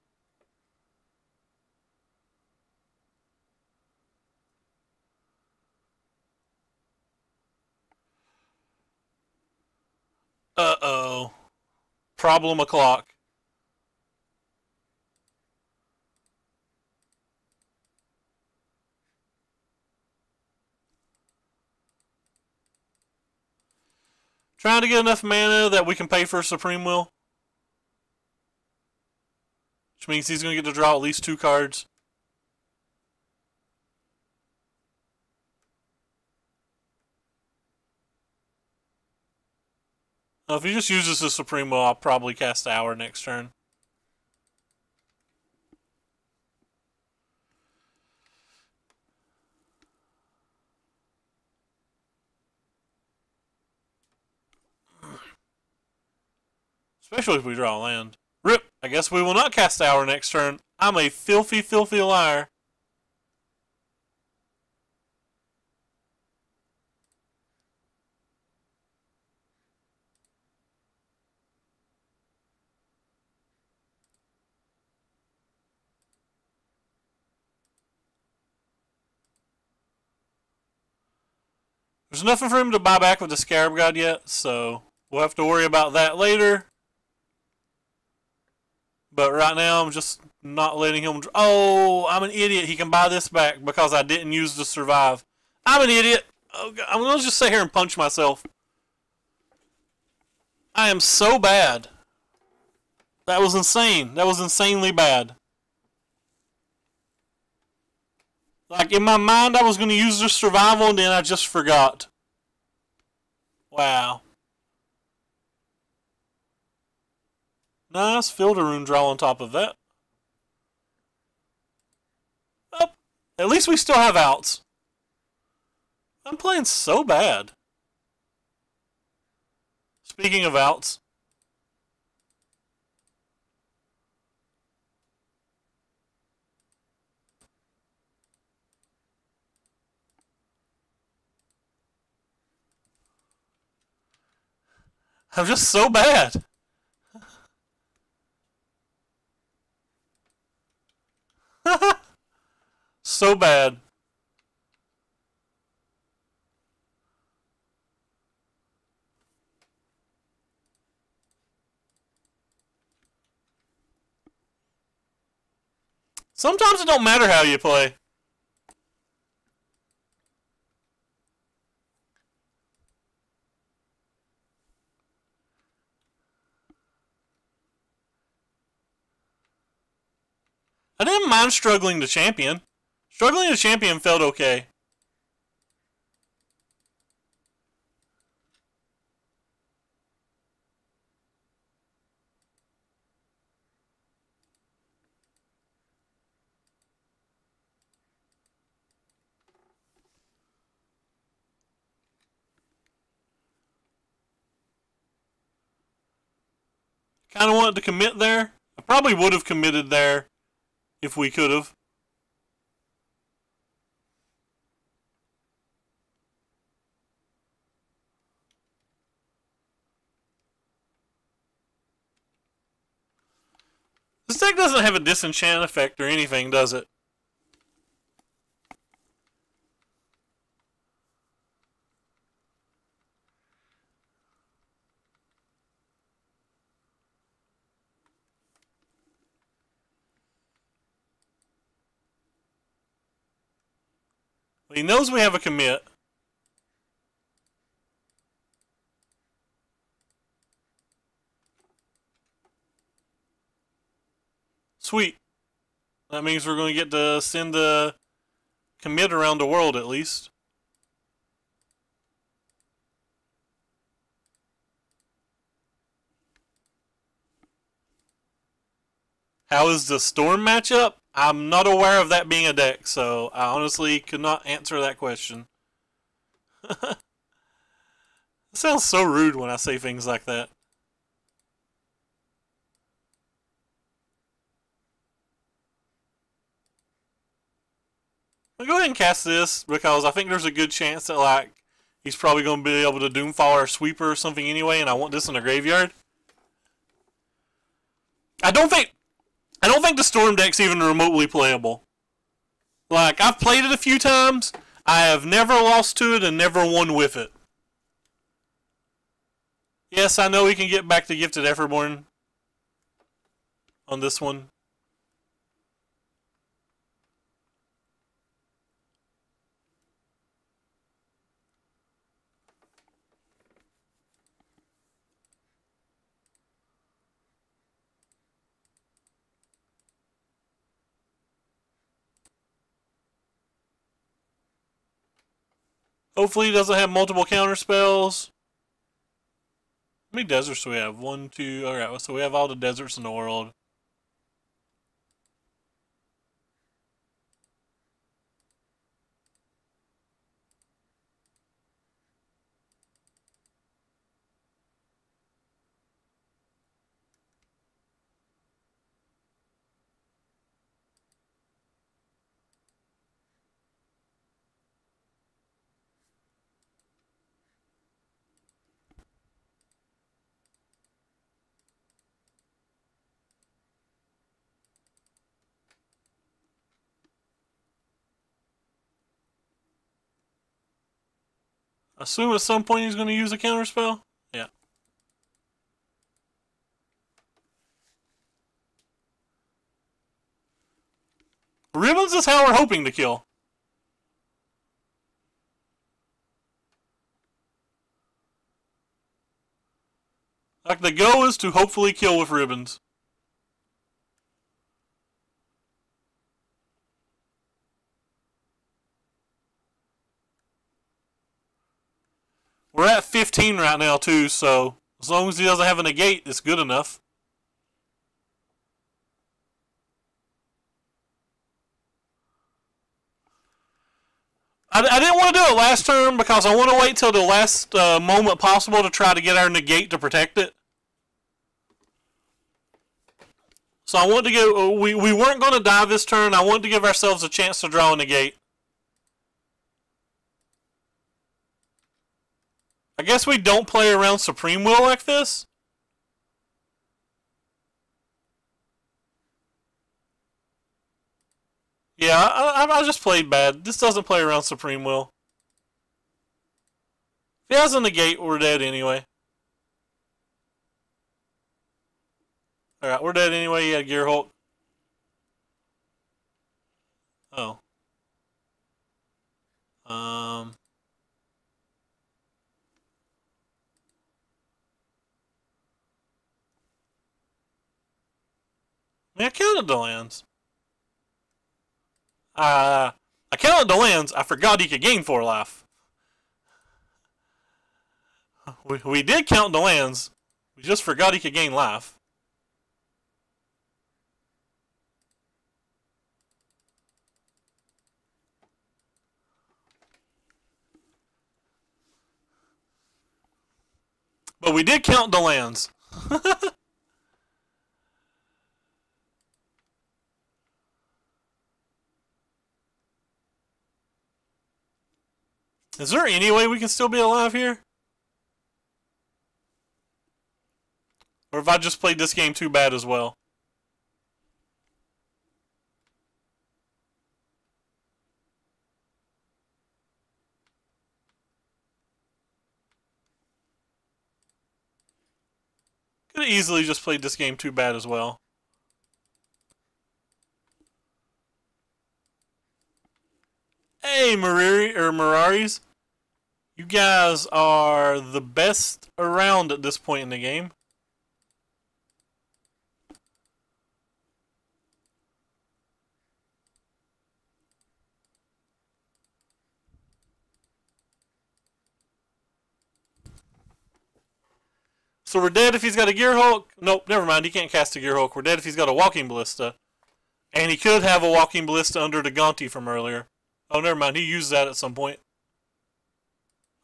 Uh-oh. Problem o'clock. Trying to get enough mana that we can pay for Supreme Will. Which means he's going to get to draw at least 2 cards. If he just uses the Supreme Will, I'll probably cast Hour next turn. Especially if we draw land. Rip! I guess we will not cast Hour next turn. I'm a filthy, filthy liar. There's nothing for him to buy back with the Scarab God yet, so we'll have to worry about that later. But right now, I'm just not letting him... Oh, I'm an idiot. He can buy this back because I didn't use the survive. I'm an idiot. Oh, God. I'm going to just sit here and punch myself. I am so bad. That was insane. That was insanely bad. Like, in my mind, I was going to use the survival, and then I just forgot. Wow. Nice Field Rune draw on top of that. Oh, at least we still have outs. I'm playing so bad. Speaking of outs. I'm just so bad. so bad. Sometimes it don't matter how you play. I didn't mind struggling to champion. Struggling to champion felt okay. Kind of wanted to commit there. I probably would have committed there if we could have. This deck doesn't have a disenchant effect or anything, does it? He knows we have a commit. Sweet. That means we're going to get to send a commit around the world at least. How is the Storm matchup? I'm not aware of that being a deck, so I honestly could not answer that question. It sounds so rude when I say things like that. I'll go ahead and cast this because I think there's a good chance that like he's probably going to be able to Doomfall our Sweeper or something anyway, and I want this in the graveyard. I don't think the Storm deck's even remotely playable. Like, I've played it a few times. I have never lost to it and never won with it. Yes, I know we can get back to Gifted Everborn on this one. Hopefully he doesn't have multiple counter spells. How many deserts do we have? 1, 2, alright, so we have all the deserts in the world. Assume at some point he's going to use a counterspell? Yeah. Ribbons is how we're hoping to kill. Like, the go is to hopefully kill with ribbons. We're at 15 right now, too, so as long as he doesn't have a negate, it's good enough. I didn't want to do it last turn because I want to wait till the last moment possible to try to get our negate to protect it. So I want to go. We weren't going to die this turn. I wanted to give ourselves a chance to draw a negate. I guess we don't play around Supreme Will like this. Yeah, I just played bad. This doesn't play around Supreme well. If he has a negate, we're dead anyway. Alright, we're dead anyway. He had Gear Hulk. Oh. I counted the lands. I counted the lands. I forgot he could gain 4 life. We did count the lands. We just forgot he could gain life. But we did count the lands. Is there any way we can still be alive here? Or have I just played this game too bad as well? Could have easily just played this game too bad as well. Hey, Miraris. You guys are the best around at this point in the game. So we're dead if he's got a Gear Hulk. Nope, never mind. He can't cast a Gear Hulk. We're dead if he's got a Walking Ballista. And he could have a Walking Ballista under the Gonti from earlier. Oh, never mind. He used that at some point.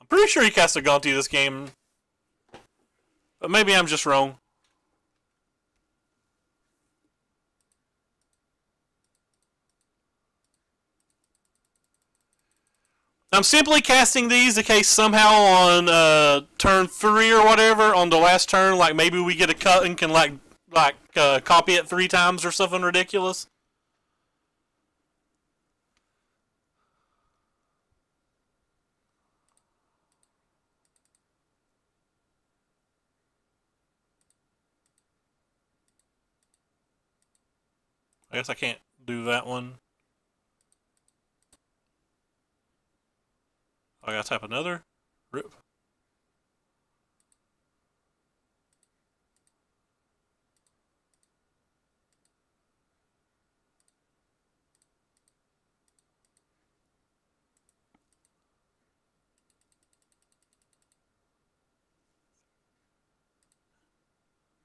I'm pretty sure he cast a Gonti this game. But maybe I'm just wrong. I'm simply casting these in case somehow on turn 3 or whatever, on the last turn, like maybe we get a cut and can like copy it 3 times or something ridiculous. I guess I can't do that one. I gotta type another. Rip.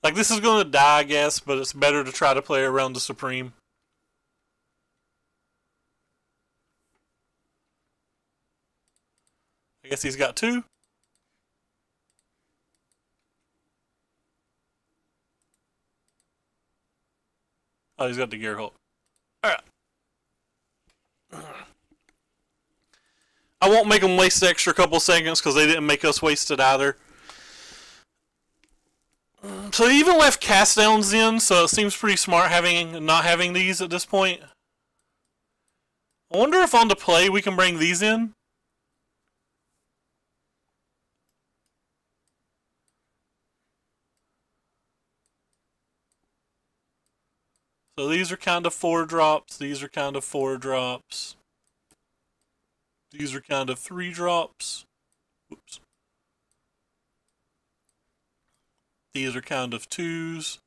Like, this is gonna die, I guess, but it's better to try to play around the Supreme. I guess he's got 2. Oh, he's got the Gear Hulk. Alright. I won't make them waste the extra couple seconds because they didn't make us waste it either. So he even left cast downs in, so it seems pretty smart not having these at this point. I wonder if on the play we can bring these in. So these are kind of 4 drops, these are kind of 4 drops. These are kind of 3 drops. Oops. These are kind of 2s.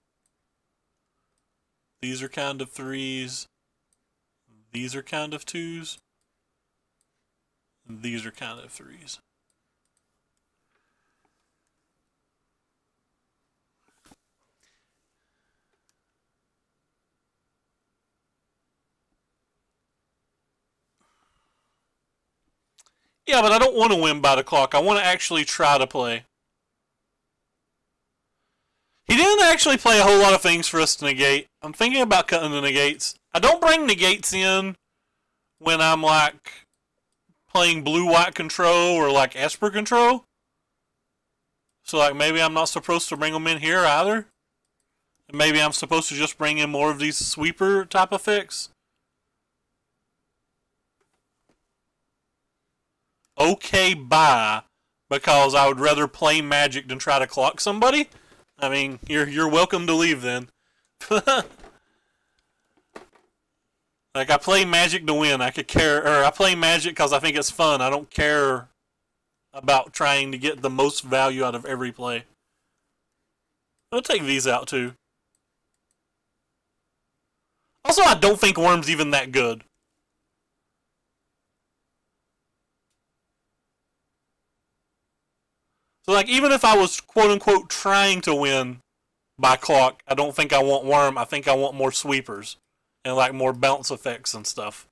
These are kind of 3s. These are kind of 2s. And these are kind of 3s. Yeah, but I don't want to win by the clock. I want to actually try to play. He didn't actually play a whole lot of things for us to negate. I'm thinking about cutting the negates. I don't bring negates in when I'm like playing blue-white control or like Esper control. So like maybe I'm not supposed to bring them in here either. Maybe I'm supposed to just bring in more of these sweeper type effects. okay bye because I would rather play Magic than try to clock somebody, I mean, you're welcome to leave then. Like, I play Magic to win. I play Magic because I think it's fun. I don't care about trying to get the most value out of every play. I'll take these out too. Also, I don't think Wurms even that good. So, like, even if I was quote-unquote trying to win by clock, I don't think I want Wurm. I think I want more sweepers. And, like, more bounce effects and stuff.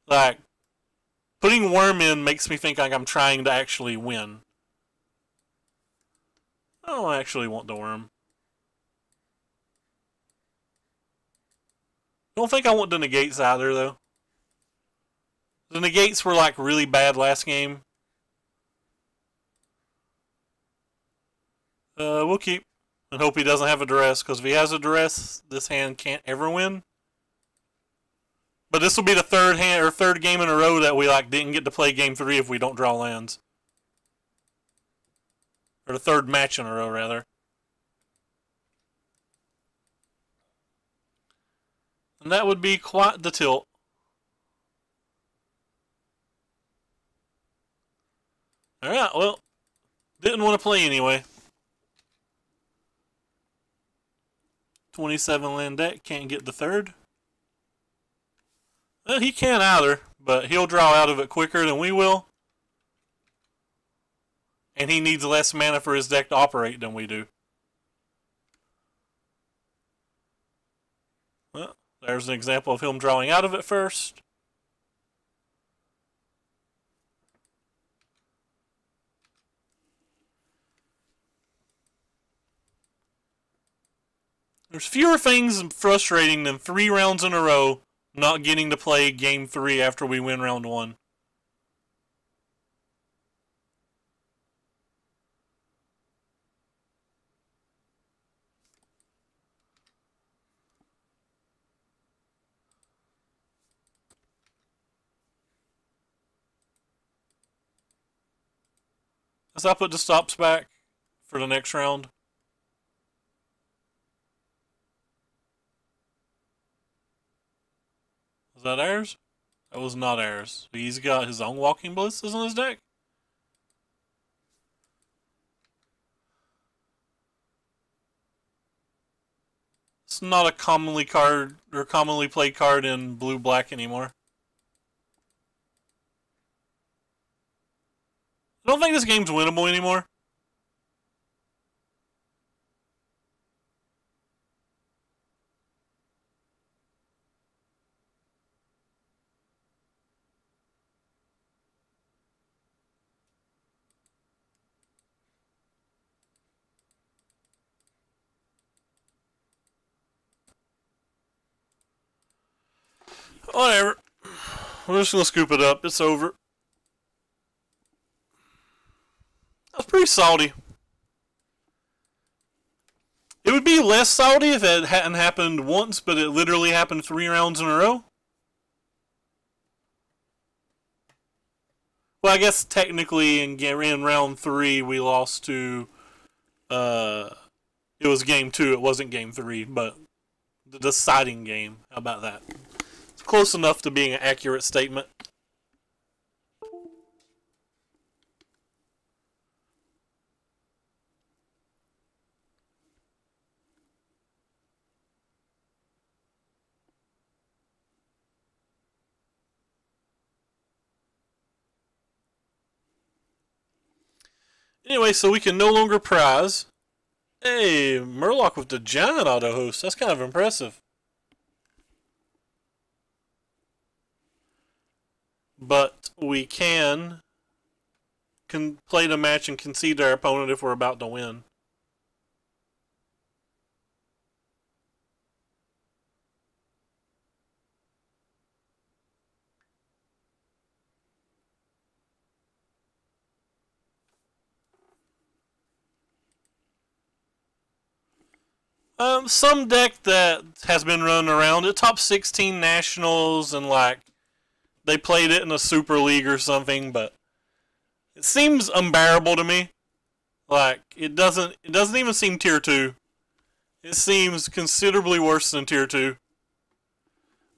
Like, putting Wurm in makes me think like I'm trying to actually win. I don't actually want the Wurm. I don't think I want the negates either, though. The negates were, like, really bad last game. We'll keep. And hope he doesn't have a duress, because if he has a duress, this hand can't ever win. But this will be the third game in a row that we didn't get to play game 3 if we don't draw lands. Or the third match in a row, rather. And that would be quite the tilt. Alright, well, didn't want to play anyway. 27 land deck, can't get the third. Well, he can't either, but he'll draw out of it quicker than we will. And he needs less mana for his deck to operate than we do. Well, there's an example of him drawing out of it first. There's fewer things frustrating than 3 rounds in a row not getting to play game 3 after we win round 1. As I put the stops back for the next round. Was that ours? That was not ours. He's got his own walking ballistas on his deck. It's not a commonly played card in blue-black anymore. I don't think this game's winnable anymore. Whatever. We're just gonna scoop it up. It's over. That's pretty salty. It would be less salty if it hadn't happened once, but it literally happened 3 rounds in a row. Well, I guess technically in round 3 we lost to. It was game 2. It wasn't game 3, but the deciding game. How about that? It's close enough to being an accurate statement. Anyway, so we can no longer prize. Hey, Murloc with the giant auto host. That's kind of impressive. But we can play the match and concede our opponent if we're about to win. Some deck that has been run around, it top 16 nationals and like they played it in a Super League or something, but it seems unbearable to me. Like, it doesn't even seem tier 2. It seems considerably worse than tier 2.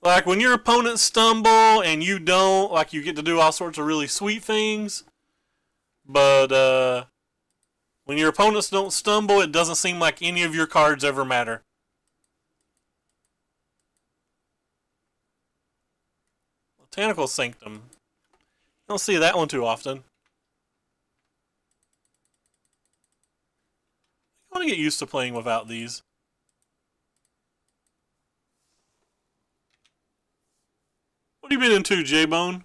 Like, when your opponents stumble and you don't, like, you get to do all sorts of really sweet things. But, when your opponents don't stumble, it doesn't seem like any of your cards ever matter. Botanical Sanctum. You don't see that one too often. I want to get used to playing without these. What have you been into, J-Bone?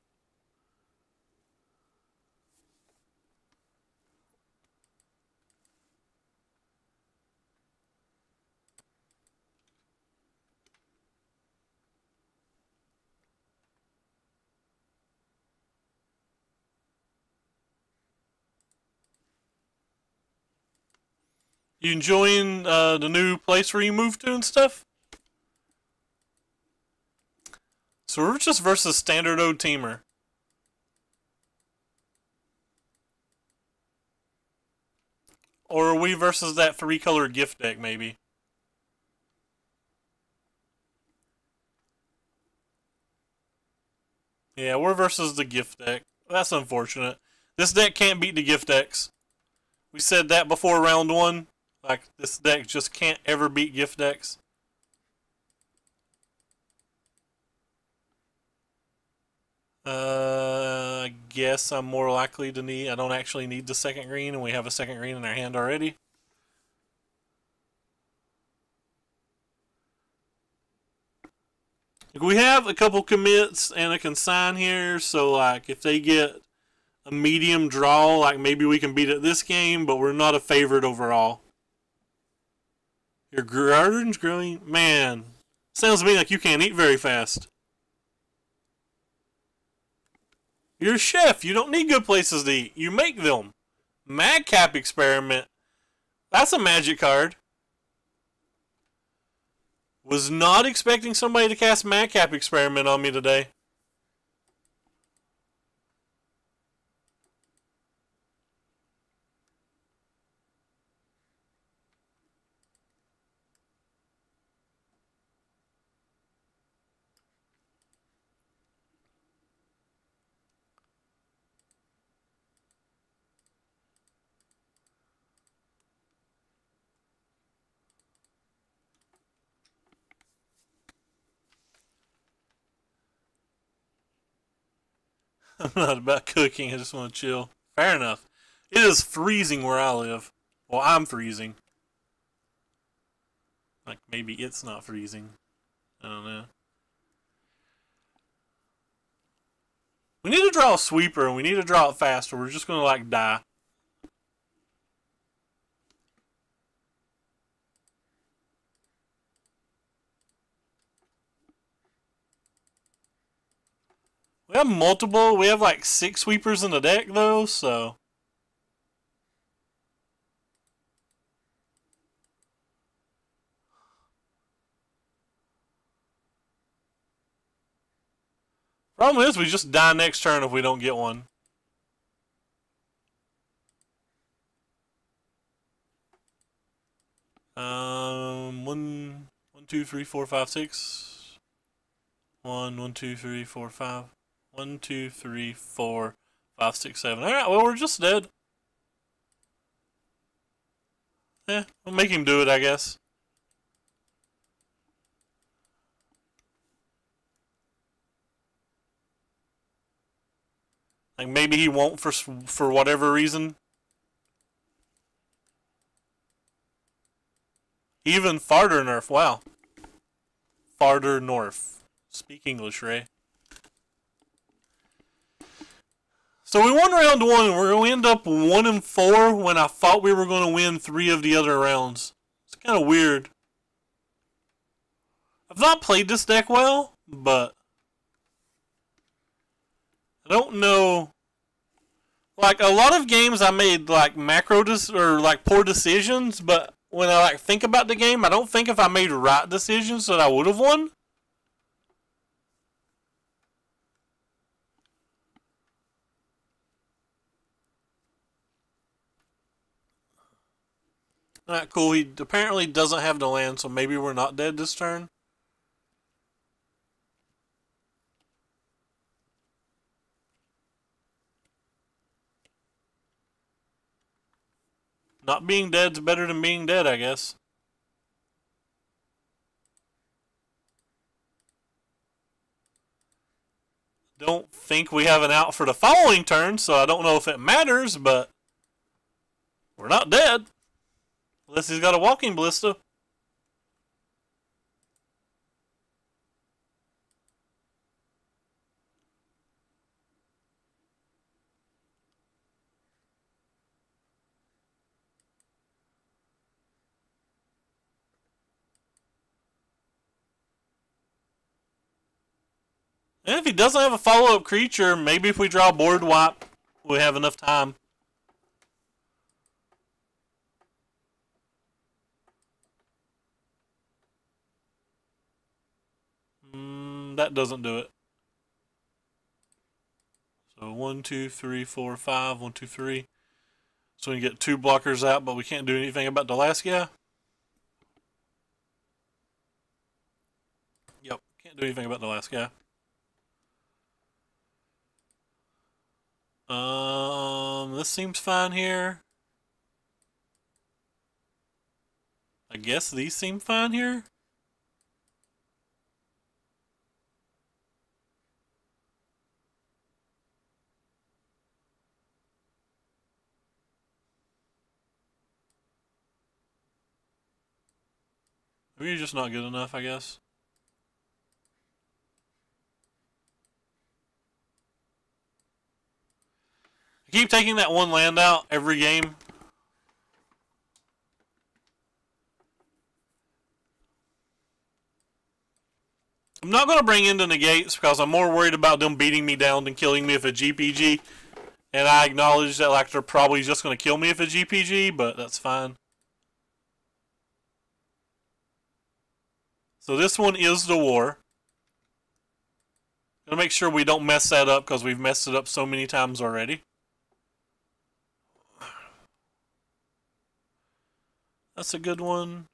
You enjoying the new place where you moved to and stuff? So we're just versus standard old teamer. Or are we versus that 3-color gift deck, maybe? Yeah, we're versus the gift deck. That's unfortunate. This deck can't beat the gift decks. We said that before round 1. Like, this deck just can't ever beat gift decks. I guess I'm more likely to need... I don't actually need the second green, and we have a second green in our hand already. We have a couple commits and a consign here, so, like, if they get a medium draw, like, maybe we can beat it this game, but we're not a favorite overall. Your garden's growing? Man, sounds to me like you can't eat very fast. You're a chef. You don't need good places to eat. You make them. Madcap Experiment. That's a magic card. Was not expecting somebody to cast Madcap Experiment on me today. I'm not about cooking, I just want to chill. Fair enough. It is freezing where I live. Well, I'm freezing. Like, maybe it's not freezing. I don't know. We need to draw a sweeper, and we need to draw it fast, or we're just going to, like, die. We have multiple. We have like 6 sweepers in the deck, though, so. Problem is, we just die next turn if we don't get one. One, 2, 3, 4, 5, 6. 1, 2, 3, 4, 5. 1, 2, 3, 4, 5, 6, 7. Alright, well, we're just dead. Yeah, we'll make him do it, I guess. Like, maybe he won't for whatever reason. Even farther nerf, wow. Farther north. Speak English, Ray. So we won round 1, and we're going to end up 1-4 when I thought we were going to win 3 of the other rounds. It's kind of weird. I've not played this deck well, but I don't know. Like, a lot of games I made, like, poor decisions, but when I, like, think about the game, I don't think if I made right decisions that I would have won. Alright, cool. He apparently doesn't have the land, so maybe we're not dead this turn. Not being dead's better than being dead, I guess. Don't think we have an out for the following turn, so I don't know if it matters, but we're not dead. Unless he's got a walking ballista. And if he doesn't have a follow-up creature, maybe if we draw board wipe, we have enough time. That doesn't do it. So 1, 2, 3, 4, 5. 1, 2, 3. So we can get 2 blockers out, but we can't do anything about the last guy. Yep, can't do anything about the last guy. This seems fine here. I guess these seem fine here. Maybe you're just not good enough, I guess. I keep taking that one land out every game. I'm not going to bring in the negates because I'm more worried about them beating me down than killing me if a GPG. And I acknowledge that like they're probably just going to kill me if a GPG, but that's fine. So this one is the war. Gonna make sure we don't mess that up because we've messed it up so many times already. That's a good one.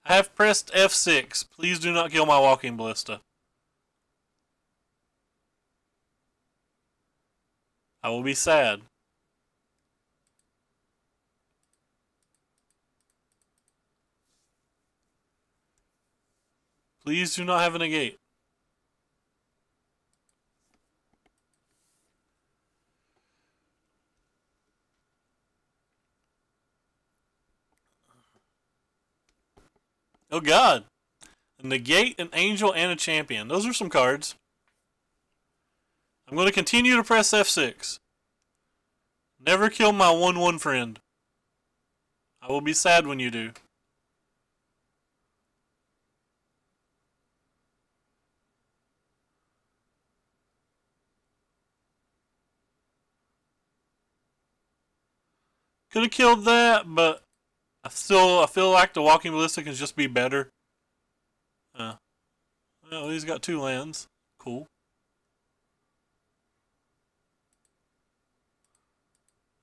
I have pressed F6. Please do not kill my walking ballista. I will be sad. Please do not have a negate. Oh god. A negate, an angel, and a champion. Those are some cards. I'm going to continue to press F6. Never kill my 1/1 friend. I will be sad when you do. Could have killed that, but I feel like the walking ballista can just be better. Well, he's got 2 lands. Cool.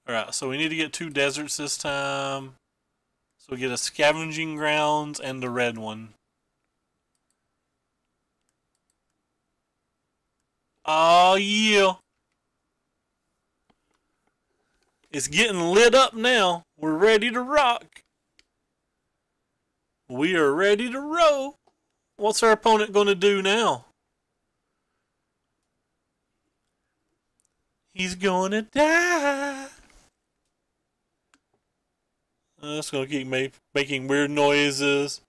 Alright, so we need to get 2 deserts this time. So we get a scavenging grounds and the red one. Oh yeah. It's getting lit up now. We're ready to rock. We are ready to roll. What's our opponent going to do now? He's going to die. That's going to keep making weird noises.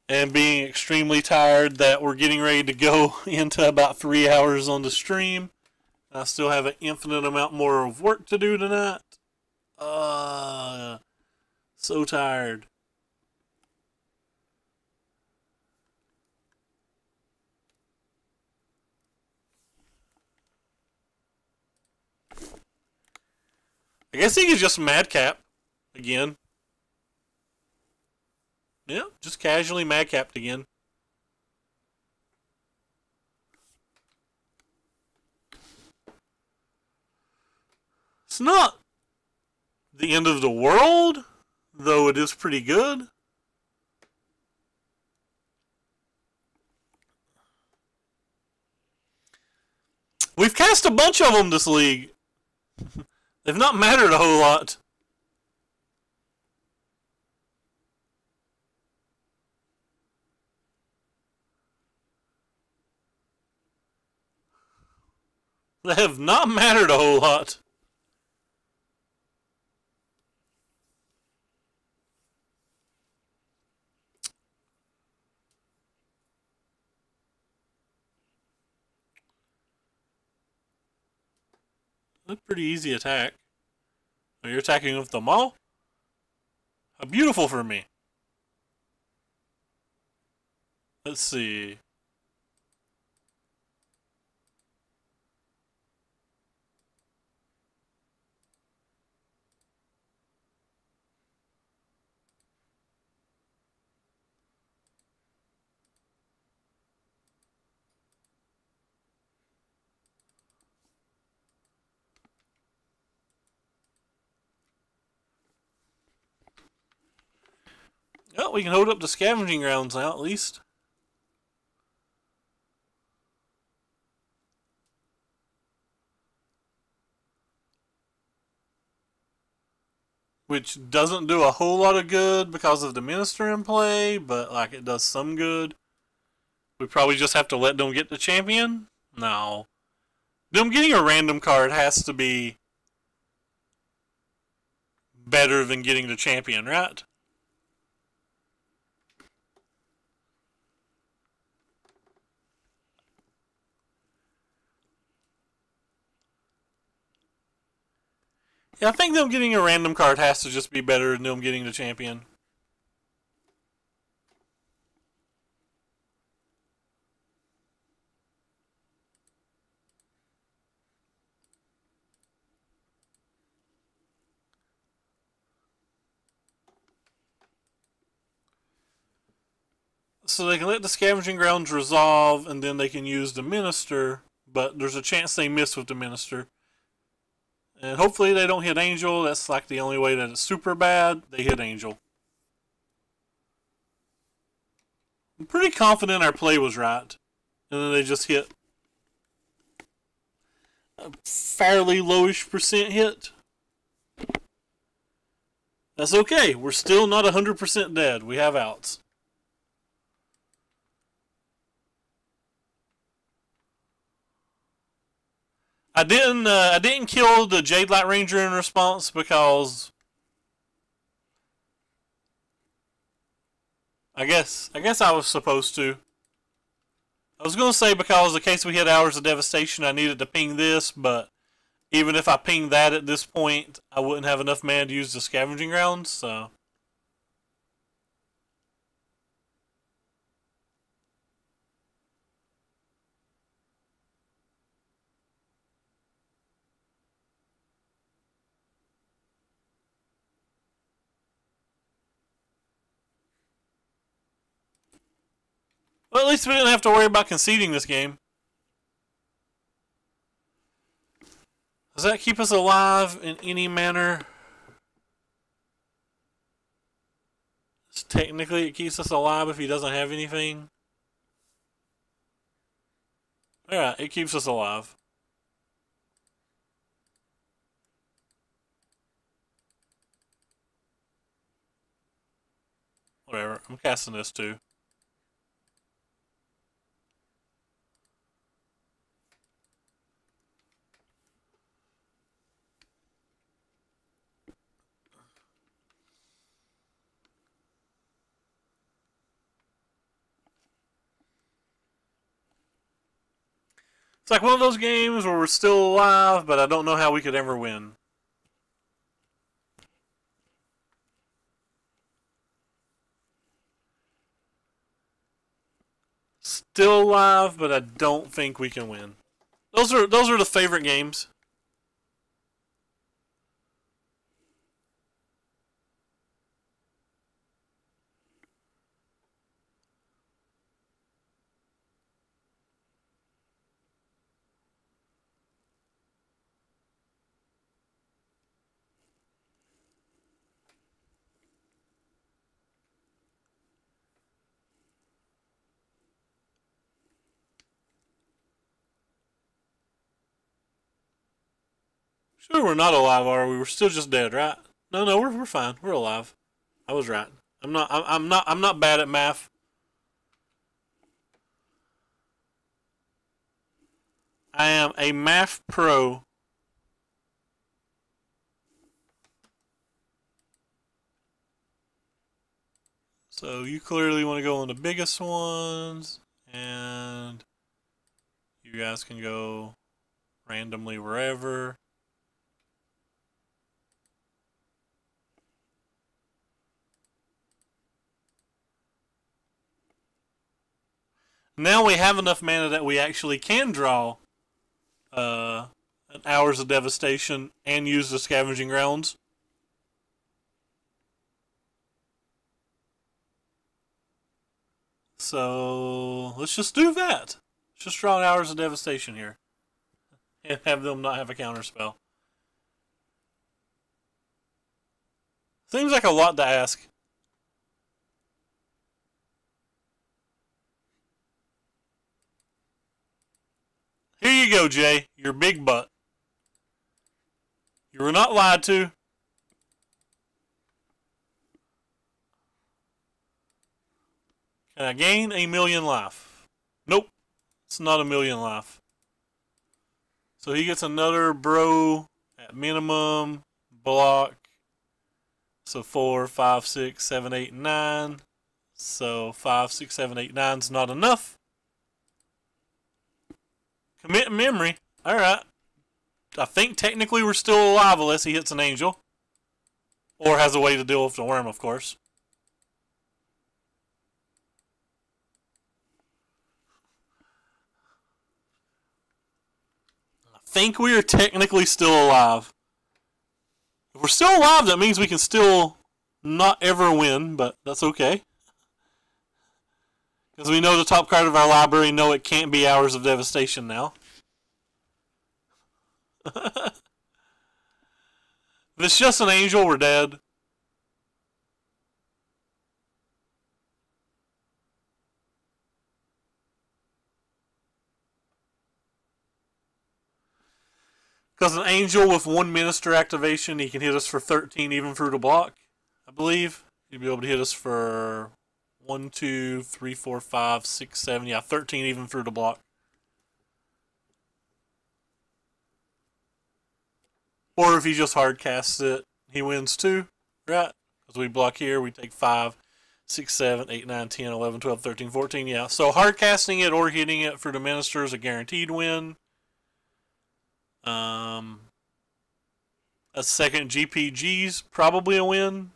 And being extremely tired that we're getting ready to go into about 3 hours on the stream. I still have an infinite amount more of work to do tonight. So tired. I guess he could just madcap again. Yeah, just casually madcapped again. It's not the end of the world, though it is pretty good. We've cast a bunch of them this league. They've not mattered a whole lot. They have not mattered a whole lot. That's a pretty easy attack. Oh, you're attacking with the maul? How beautiful for me. Let's see. Oh, we can hold up the scavenging grounds now, at least. Which doesn't do a whole lot of good because of the minister in play, but like it does some good. We probably just have to let them get the champion? No. Them getting a random card has to be better than getting the champion, right? Yeah, I think them getting a random card has to just be better than them getting the champion. So they can let the scavenging grounds resolve, and then they can use the minister, but there's a chance they miss with the minister. And hopefully they don't hit Angel. That's like the only way that it's super bad. They hit Angel. I'm pretty confident our play was right. And then they just hit a fairly lowish percent hit. That's okay. We're still not 100% dead. We have outs. I didn't kill the Jade Light Ranger in response because I guess I was supposed to. I was gonna say because in case we hit Hours of Devastation, I needed to ping this, but even if I pinged that at this point, I wouldn't have enough mana to use the scavenging grounds. So. Well, at least we didn't have to worry about conceding this game. Does that keep us alive in any manner? Technically, it keeps us alive if he doesn't have anything. Yeah, it keeps us alive. Whatever, I'm casting this too. It's like one of those games where we're still alive, but I don't know how we could ever win. Still alive, but I don't think we can win. Those are the favorite games. Sure, we're not alive, are we? We're still just dead, right? No, no, we're fine. We're alive. I was right. I'm not bad at math. I am a math pro. So you clearly want to go on the biggest ones, and you guys can go randomly wherever. Now we have enough mana that we actually can draw an Hours of Devastation and use the Scavenging Grounds. So let's just do that. Let's just draw an Hours of Devastation here. And have them not have a counter spell. Seems like a lot to ask. Here you go, Jay. Your big butt. You were not lied to. Can I gain a million life? Nope. It's not a million life. So he gets another bro at minimum block. So 4, 5, 6, 7, 8, 9. So 5, 6, 7, 8, 9 is not enough. Commit memory. Alright. I think technically we're still alive unless he hits an angel. Or has a way to deal with the worm, of course. I think we are technically still alive. If we're still alive, that means we can still not ever win, but that's okay. Because we know the top card of our library, no, it can't be Hours of Devastation now. If it's just an angel, we're dead. Because an angel with one minister activation, he can hit us for 13 even through the block, I believe. He'd be able to hit us for 1, 2, 3, 4, 5, 6, 7, yeah, 13 even through the block. Or if he just hard casts it, he wins too, right? Because we block here, we take 5, 6, 7, 8, 9, 10, 11, 12, 13, 14, yeah. So hard casting it or hitting it for the minister is a guaranteed win. A second GPG's probably a win.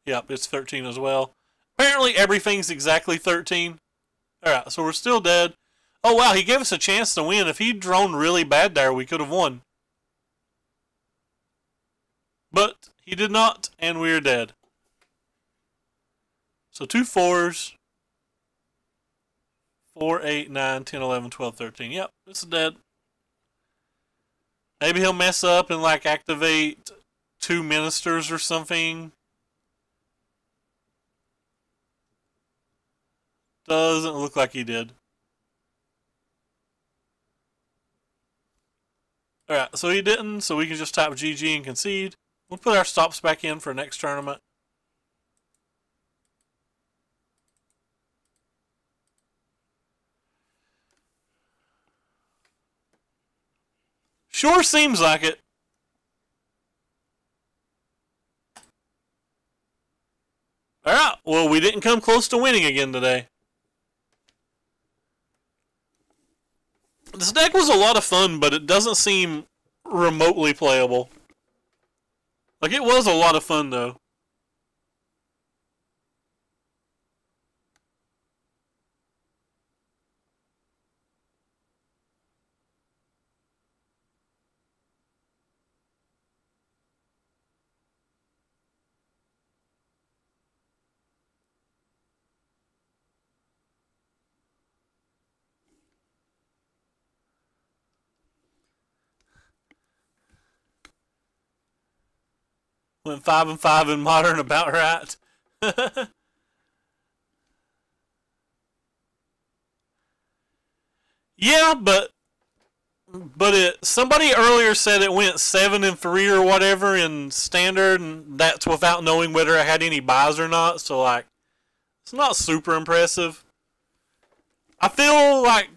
Yep, it's 13 as well. Apparently everything's exactly 13. Alright, so we're still dead. Oh wow, he gave us a chance to win. If he'd drawn really bad there, we could have won. But he did not, and we're dead. So 2 4s. 4, 8, 9, 10, 11, 12, 13. Yep, this is dead. Maybe he'll mess up and like activate 2 ministers or something. Doesn't look like he did. Alright, so he didn't, so we can just type GG and concede. We'll put our stops back in for next tournament. Sure seems like it. Alright, well, we didn't come close to winning again today. This deck was a lot of fun, but it doesn't seem remotely playable. Like, it was a lot of fun, though. Went 5 and 5 in Modern, about right. Yeah, but somebody earlier said it went 7-3 or whatever in standard, and that's without knowing whether I had any buys or not. So like, it's not super impressive. I feel like,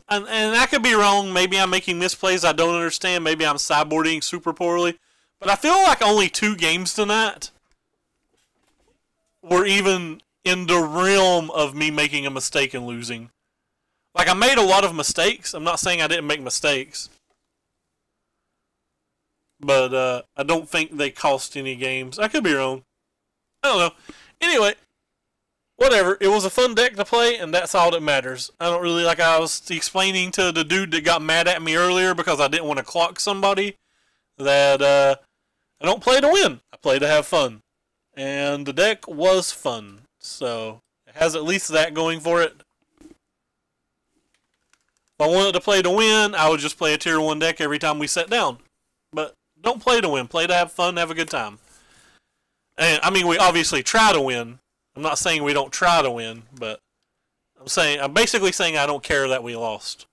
and I could be wrong. Maybe I'm making misplays I don't understand. Maybe I'm sideboarding super poorly. But I feel like only 2 games tonight were even in the realm of me making a mistake and losing. Like, I made a lot of mistakes. I'm not saying I didn't make mistakes. But I don't think they cost any games. I could be wrong. I don't know. Anyway, whatever. It was a fun deck to play, and that's all that matters. I don't really, like I was explaining to the dude that got mad at me earlier because I didn't want to clock somebody, that I don't play to win. I play to have fun. And the deck was fun. So, it has at least that going for it. If I wanted to play to win, I would just play a tier 1 deck every time we sat down. But don't play to win. Play to have fun, have a good time. And I mean, we obviously try to win. I'm not saying we don't try to win, but I'm basically saying I don't care that we lost.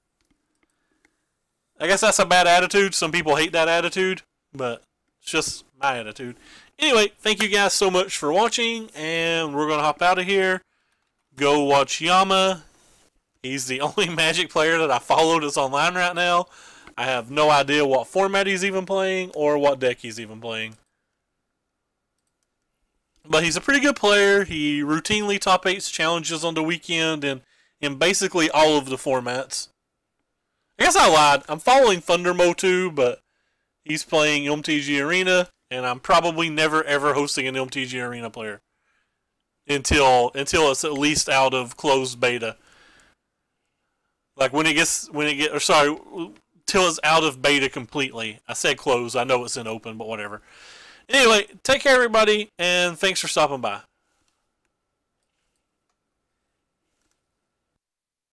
I guess that's a bad attitude. Some people hate that attitude, but it's just my attitude. Anyway, thank you guys so much for watching, and we're going to hop out of here. Go watch Yama. He's the only Magic player that I follow that's online right now. I have no idea what format he's even playing or what deck he's even playing. But he's a pretty good player. He routinely top 8s challenges on the weekend and in basically all of the formats. I guess I lied. I'm following Thundermo too, but he's playing MTG Arena, and I'm probably never ever hosting an MTG Arena player until it's at least out of closed beta. Like till it's out of beta completely. I said closed. I know it's in open, but whatever. Anyway, take care, everybody, and thanks for stopping by.